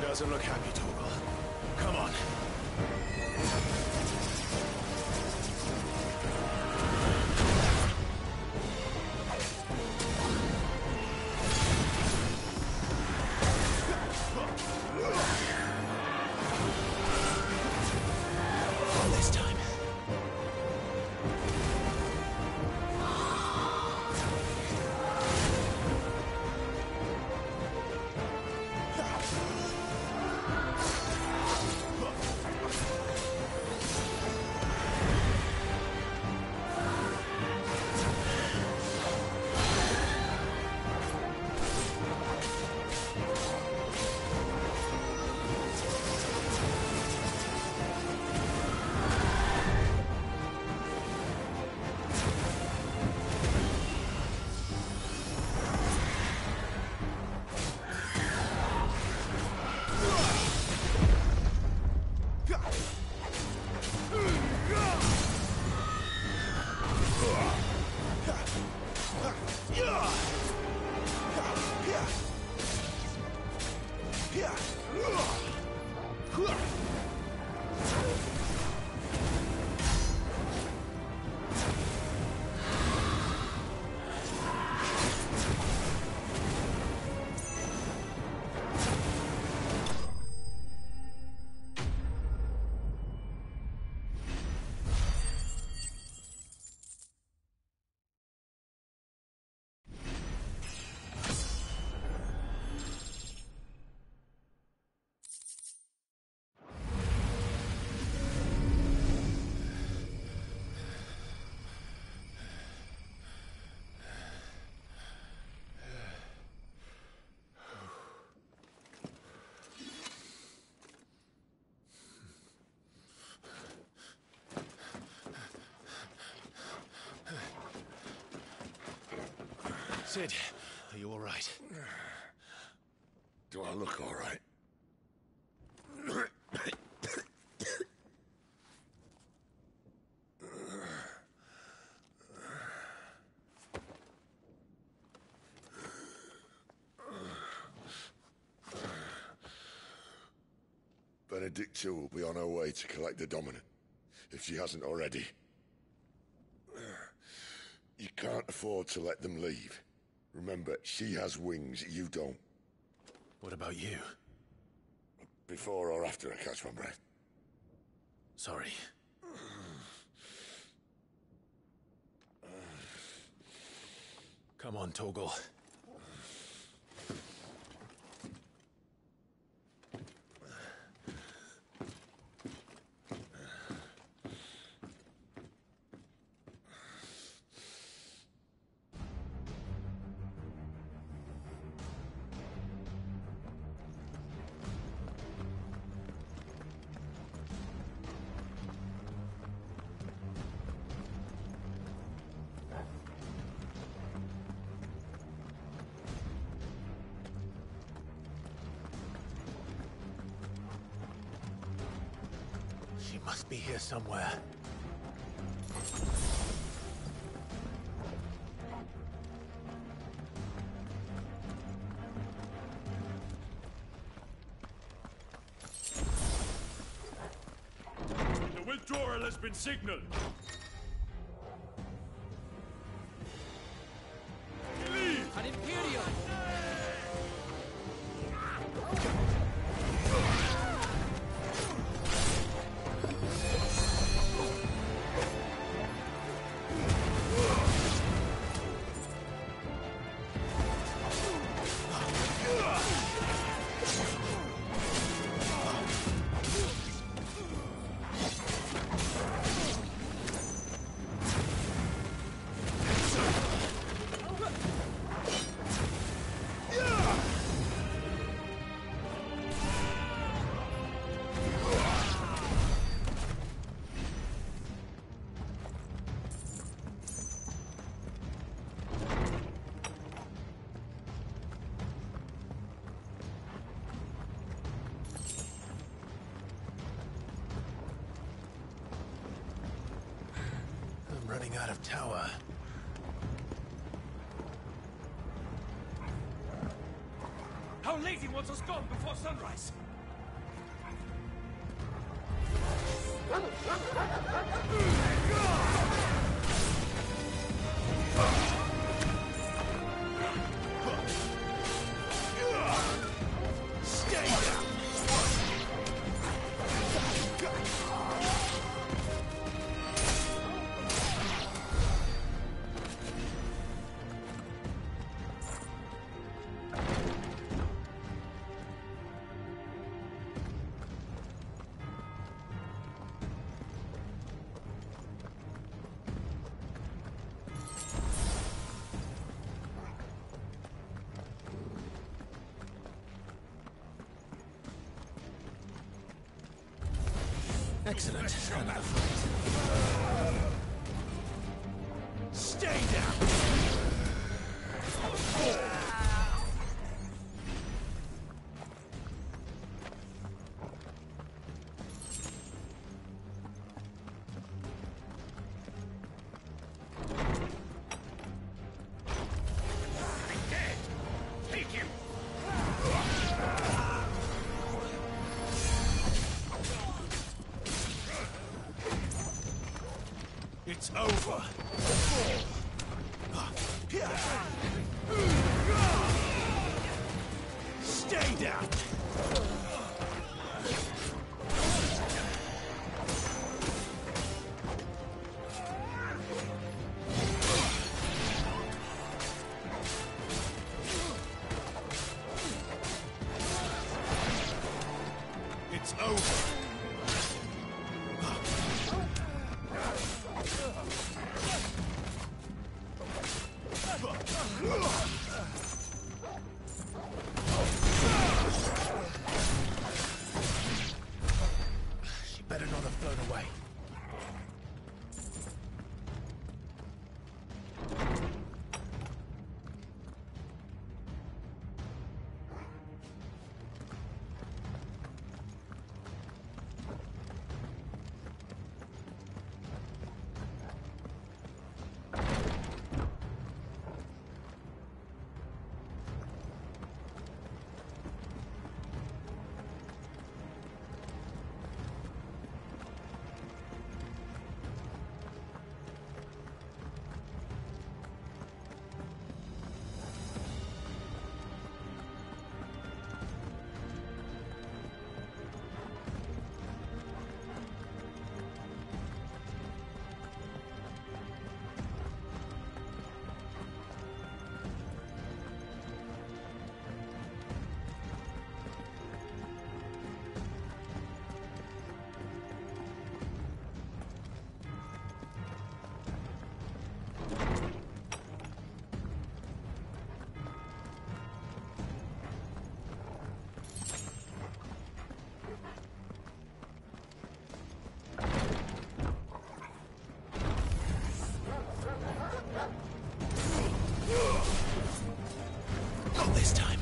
S2: Doesn't look happy, Torgal. Come on. This time. Sid, are you all right?
S8: Do I look all right? Benedicta will be on her way to collect the Dominant, if she hasn't already. You can't afford to let them leave. Remember, she has wings, you don't.
S2: What about you?
S8: Before or after I catch my breath?
S2: Sorry. Come on, Torgal. She must be here somewhere.
S10: The withdrawal has been signaled.
S4: An Imperium!
S2: Running out of tower.
S10: Our lady wants us gone before sunrise.
S2: Stay down! Excellent. Stay down!
S10: Take him!
S5: It's over. Stay down. It's over.
S2: She better not have flown away. Not this time.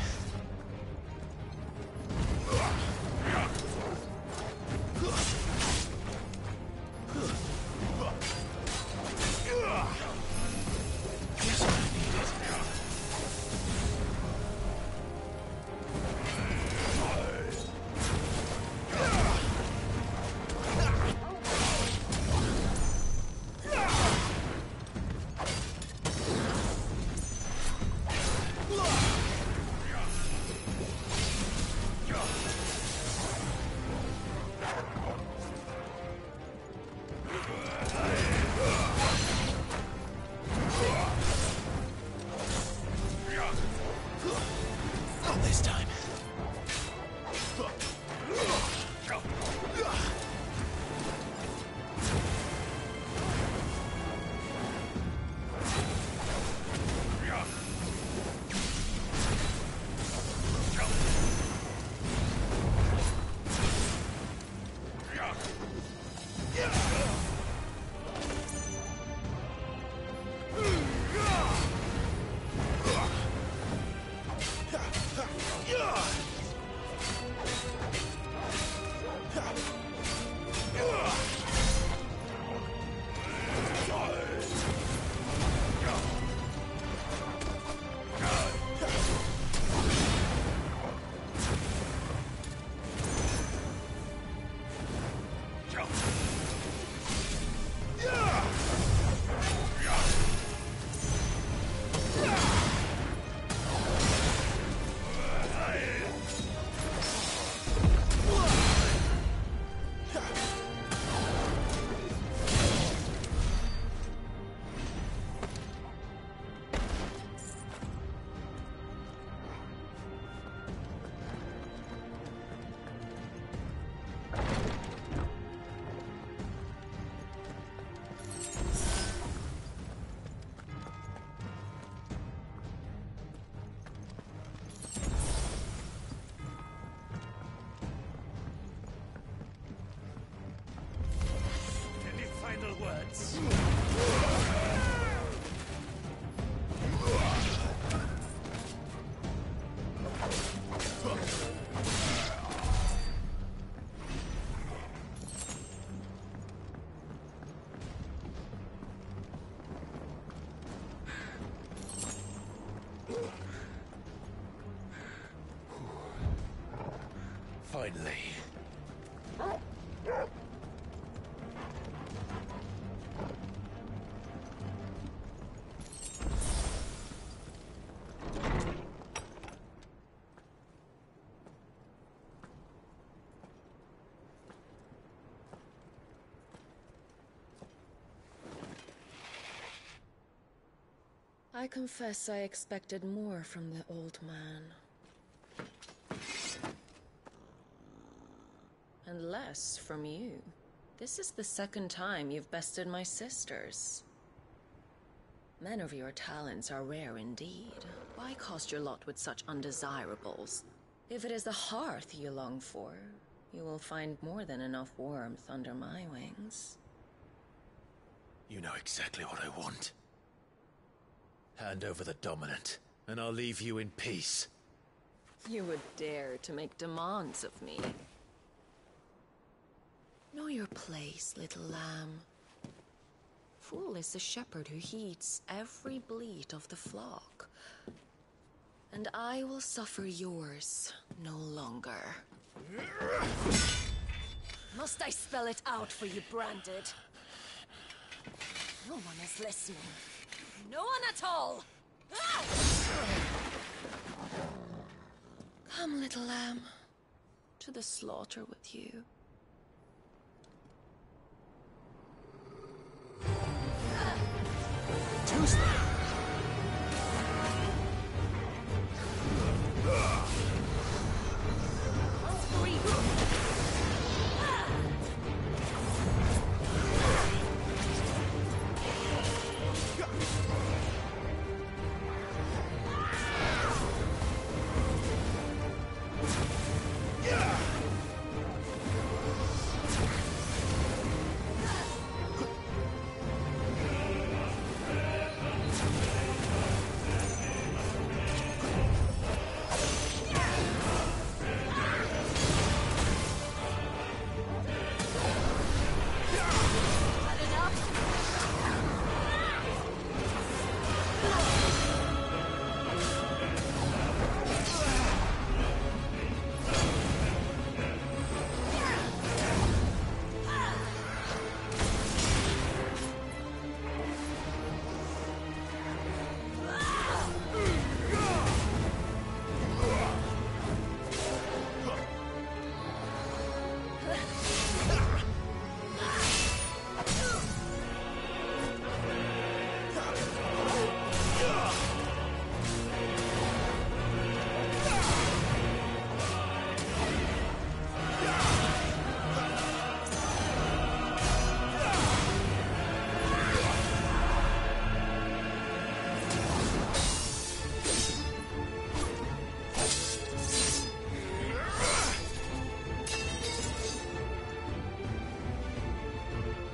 S2: Guess what I needed. Not this time. Any final words? Finally.
S19: I confess I expected more from the old man. And less from you. This is the second time you've bested my sisters. Men of your talents are rare indeed. Why cast your lot with such undesirables? If it is the hearth you long for, you will find more than enough warmth under my wings.
S2: You know exactly what I want. Hand over the dominant, and I'll leave you in peace.
S19: You would dare to make demands of me. Know your place, little lamb. Fool is the shepherd who heeds every bleat of the flock. And I will suffer yours no longer. Must I spell it out for you, Branded? No one is listening. No one at all! Ah! Come, little lamb, to the slaughter with you.
S2: Tuesday!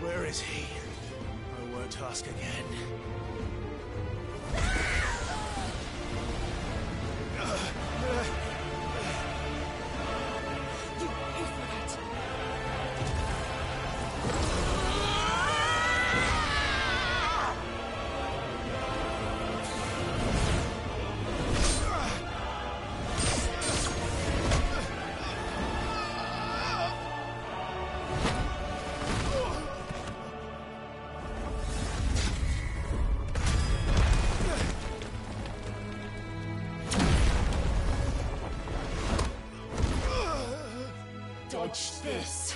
S2: Where is he? I won't ask again.
S19: Dodge this.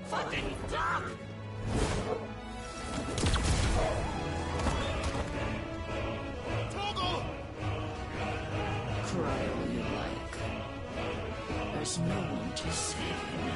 S5: Fucking duck!
S19: Toggle! Cry all you like. There's no one to save you now.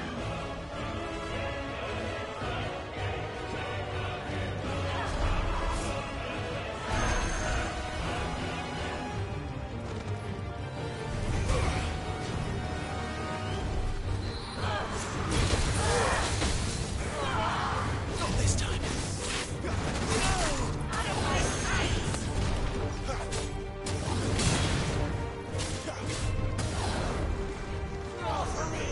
S5: Offer me!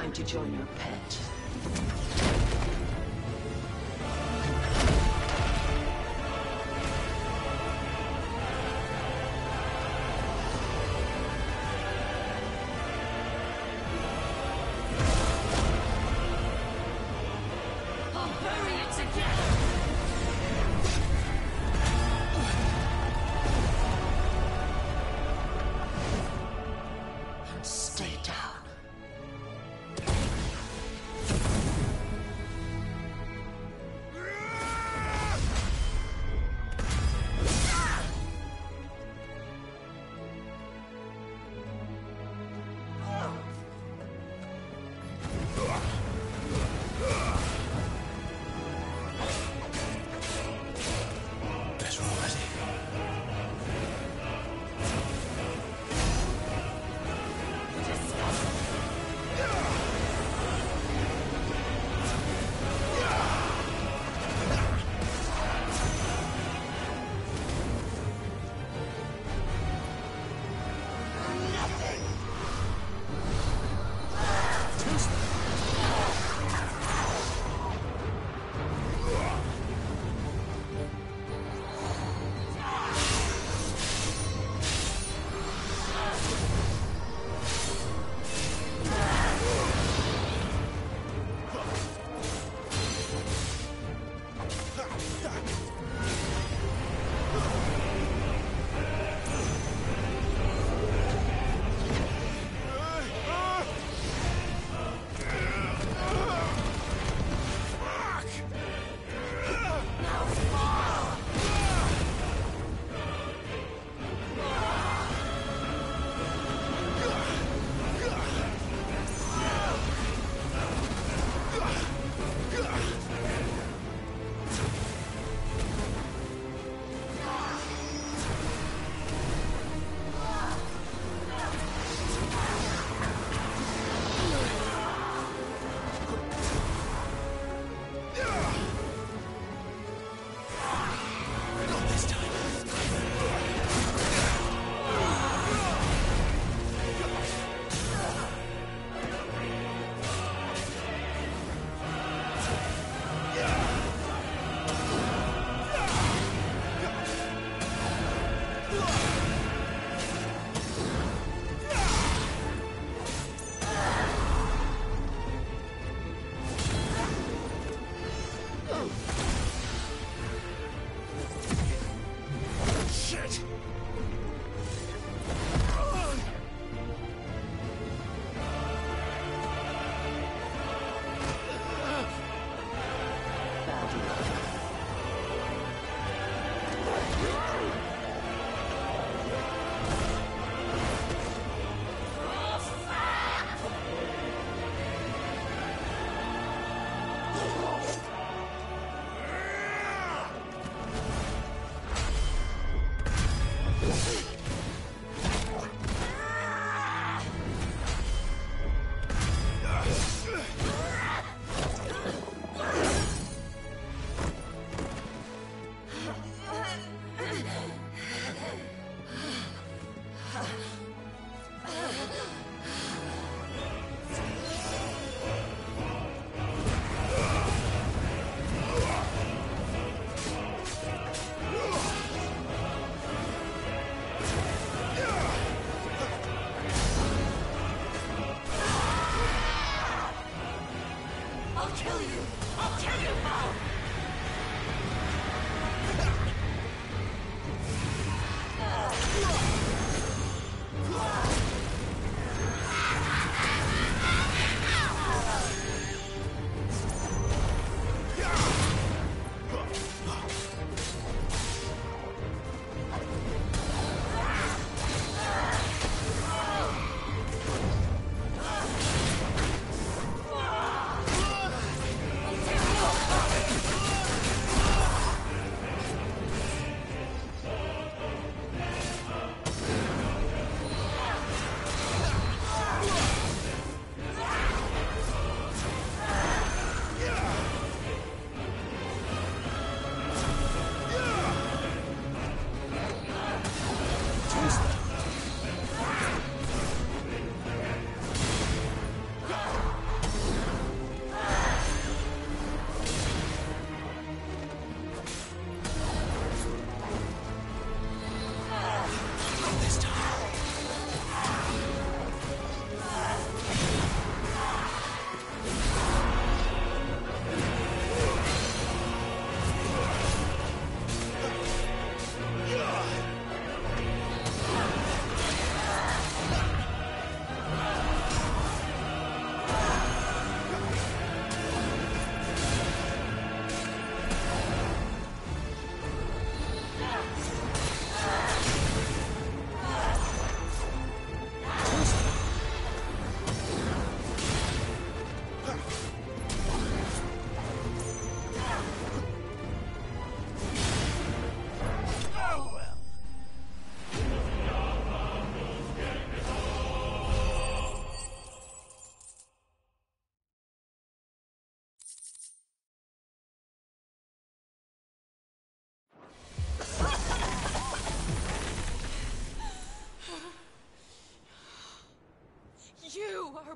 S19: time to join her pet.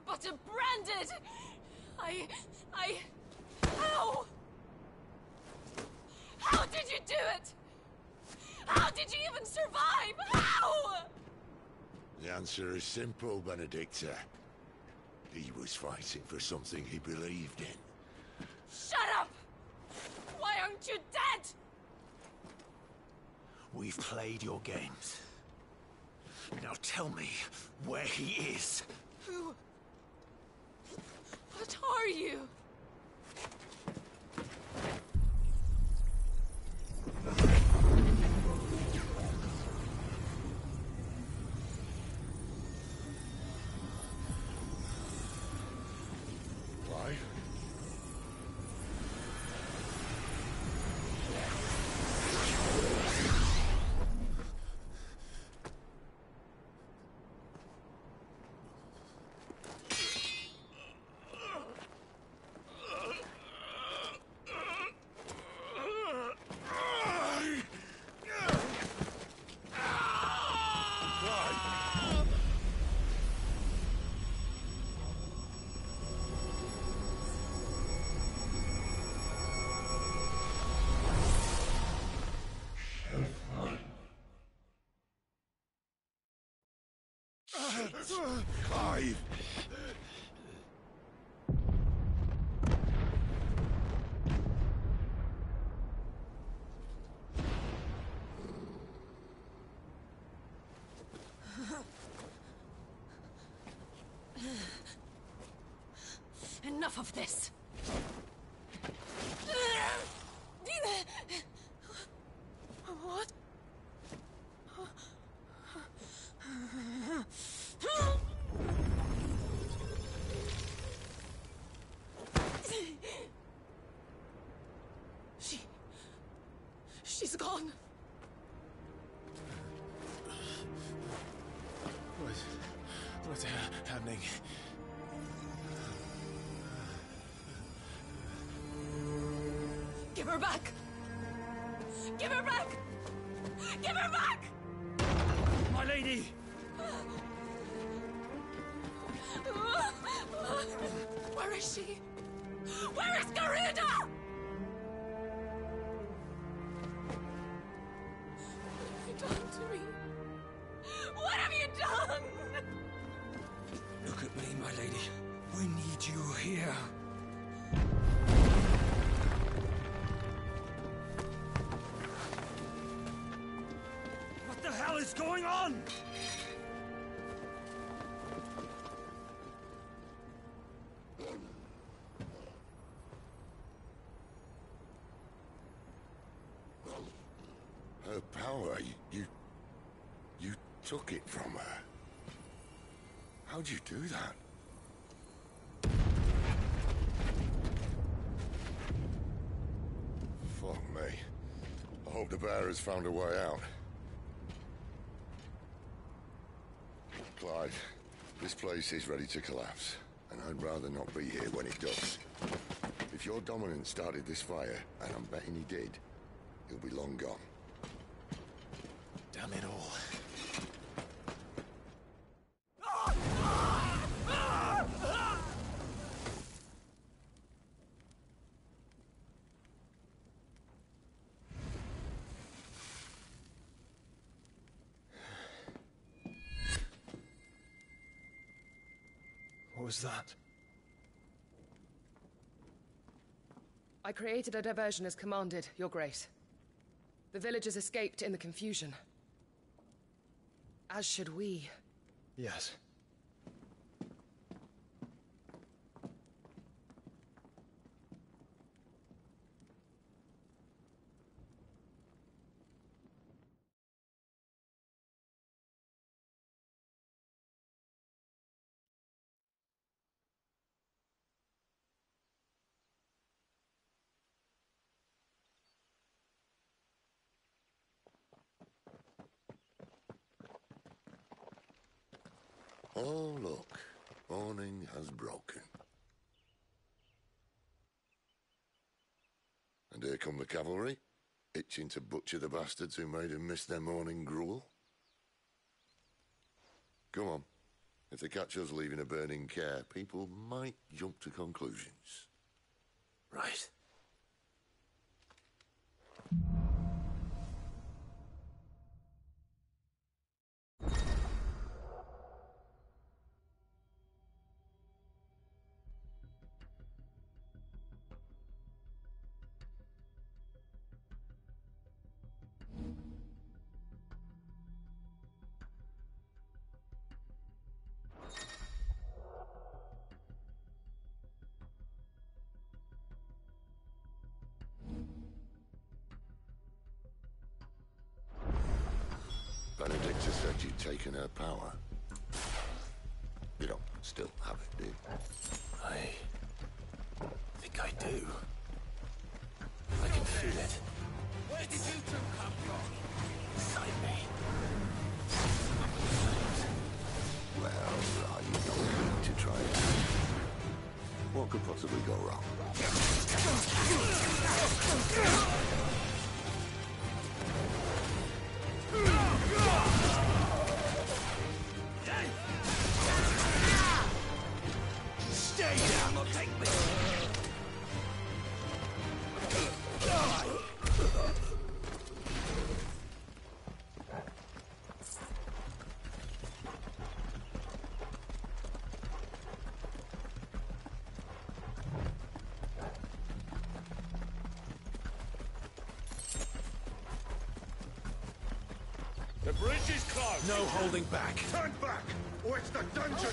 S15: but branded! How? How did you do it? How did you even survive? How?
S8: The answer is simple, Benedicta. He was fighting for something he believed in.
S15: Shut up! Why aren't you dead?
S5: We've played your games. Now tell me where he is.
S15: Who? What are you?
S8: Why? Clive!
S15: Enough of this! What? She's gone.
S2: What's happening?
S15: Give her back! Give her back! Give her back!
S10: My lady!
S15: Where is she? Where is Garuda? What have you done to me? What have you done?
S6: Look at me, my lady. We need you here.
S10: What the hell is going on?
S8: Her power, you took it from her. How'd you do that? Fuck me. I hope the bearer's found a way out. Clive, this place is ready to collapse, and I'd rather not be here when it does. If your dominant started this fire, and I'm betting he did, he'll be long gone.
S2: Damn it all. What was that?
S11: I created a diversion as commanded, Your Grace. The villagers escaped in the confusion. As should we.
S2: Yes.
S8: Oh, look. Morning has broken. And here come the cavalry, itching to butcher the bastards who made him miss their morning gruel. Come on, If they catch us leaving a burning care, people might jump to conclusions.
S21: Right.
S8: Benedicta said you'd taken her power. You don't still have it, do you?
S21: I think I do. I can feel it.
S5: Where did you two come from?
S21: Inside me.
S8: Well, are you not willing to try it? What could possibly go wrong?
S5: Stay down or take me!
S10: The bridge is closed!
S21: No holding back.
S8: Turn back, or it's the dungeon!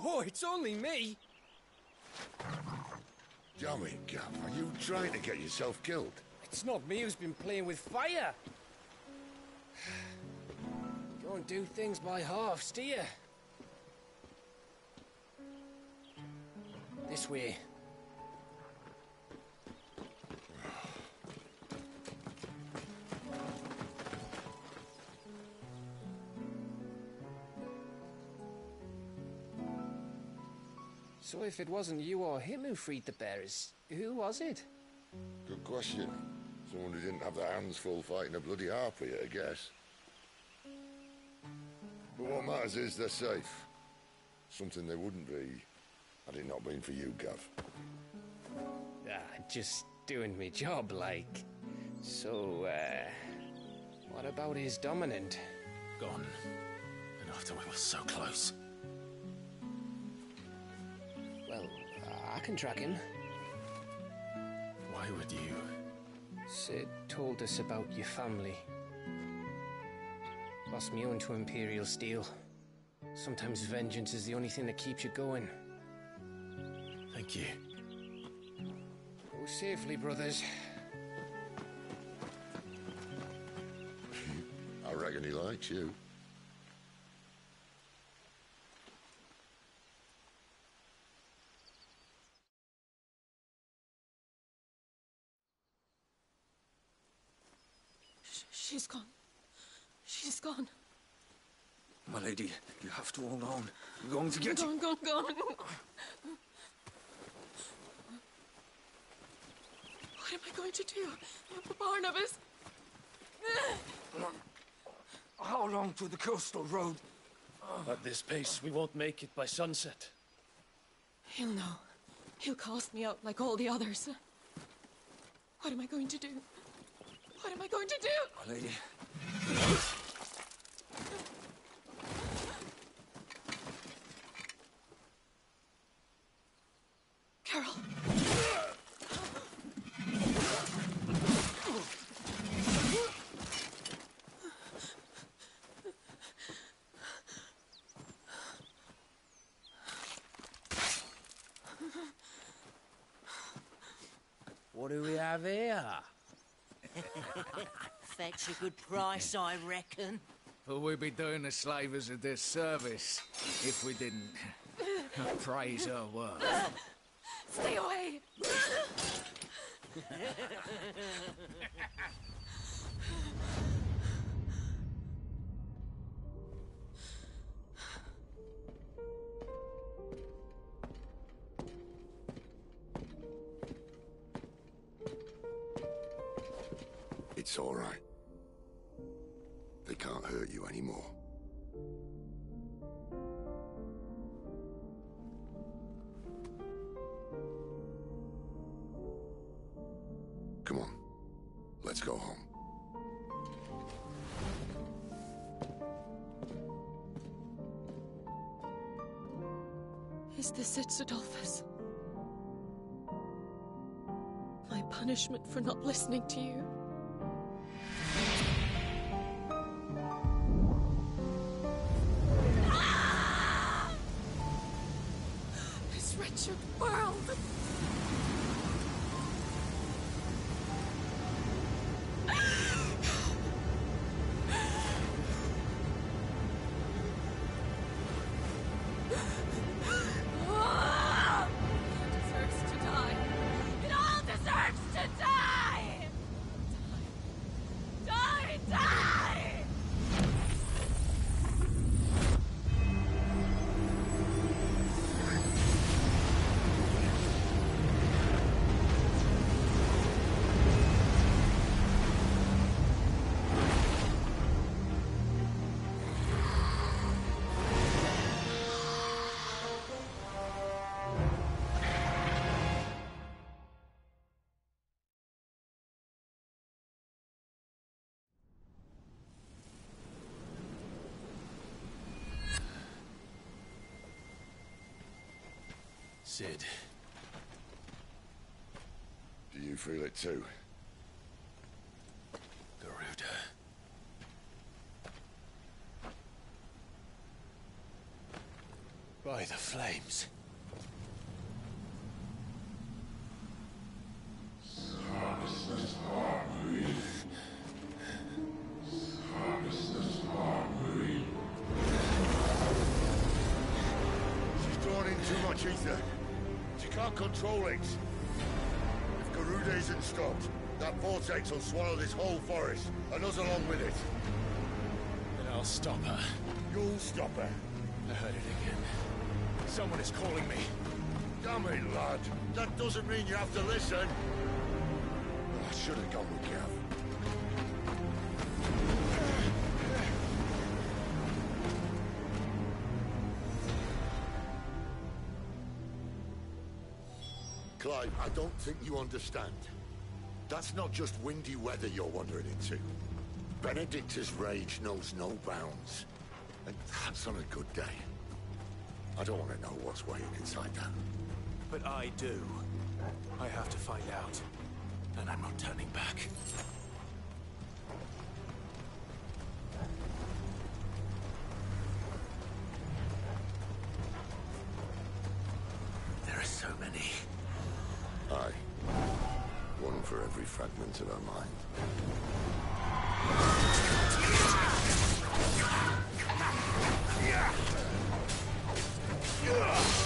S3: Oh, it's only me.
S8: Damn it, Gav. Are you trying to get yourself killed?
S3: It's not me who's been playing with fire. You don't do things by halves, do you? This way. So if it wasn't you or him who freed the bearers, who was it?
S8: Good question. Someone who didn't have their hands full fighting a bloody harpy, I guess. But what matters is they're safe. Something they wouldn't be had it not been for you, Gav.
S3: Just doing me job, like. So, what about his dominant?
S2: Gone. And after we were so close.
S3: Well, I can track him.
S2: Why would you?
S3: Sid told us about your family. Lost me own to Imperial Steel. Sometimes vengeance is the only thing that keeps you going.
S2: Thank you.
S3: Go safely, brothers.
S8: I reckon he likes you.
S15: She's gone. She's gone.
S9: My lady, you have to hold on. We're going to get you.
S15: Gone. What am I going to do? Barnabas?
S9: How long to the coastal road?
S7: At this pace, we won't make it by sunset.
S15: He'll know. He'll cast me out like all the others. What am I going to do? What am I going to do?
S9: My lady.
S15: Carol.
S16: What do we have here?
S18: Fetch a good price, I reckon.
S5: But we'd be doing the slavers a disservice if we didn't praise her work.
S15: Stay away!
S8: It's all right. They can't hurt you anymore. Come on. Let's go home.
S15: Is this it, Adolphus? My punishment for not listening to you? This wretched world! Deserves to die. It all deserves to die! Die!
S2: Sid.
S8: Do you feel it too?
S2: Garuda. By the flames.
S8: She's drawn in too much ether. You can't control it. If Garuda isn't stopped, that vortex will swallow this whole forest, and us along with it.
S2: Then I'll stop her.
S8: You'll stop her.
S2: I heard it again. Someone is calling me.
S8: Damn it, lad. That doesn't mean you have to listen. I should have gone with Gav. Clive, I don't think you understand. That's not just windy weather you're wandering into. Benedicta's rage knows no bounds. And that's on a good day. I don't want to know what's waiting inside that.
S7: But I do. I have to find out. And I'm not turning back.
S2: There are so many.
S8: Aye. One for every fragment of our mind. Yeah!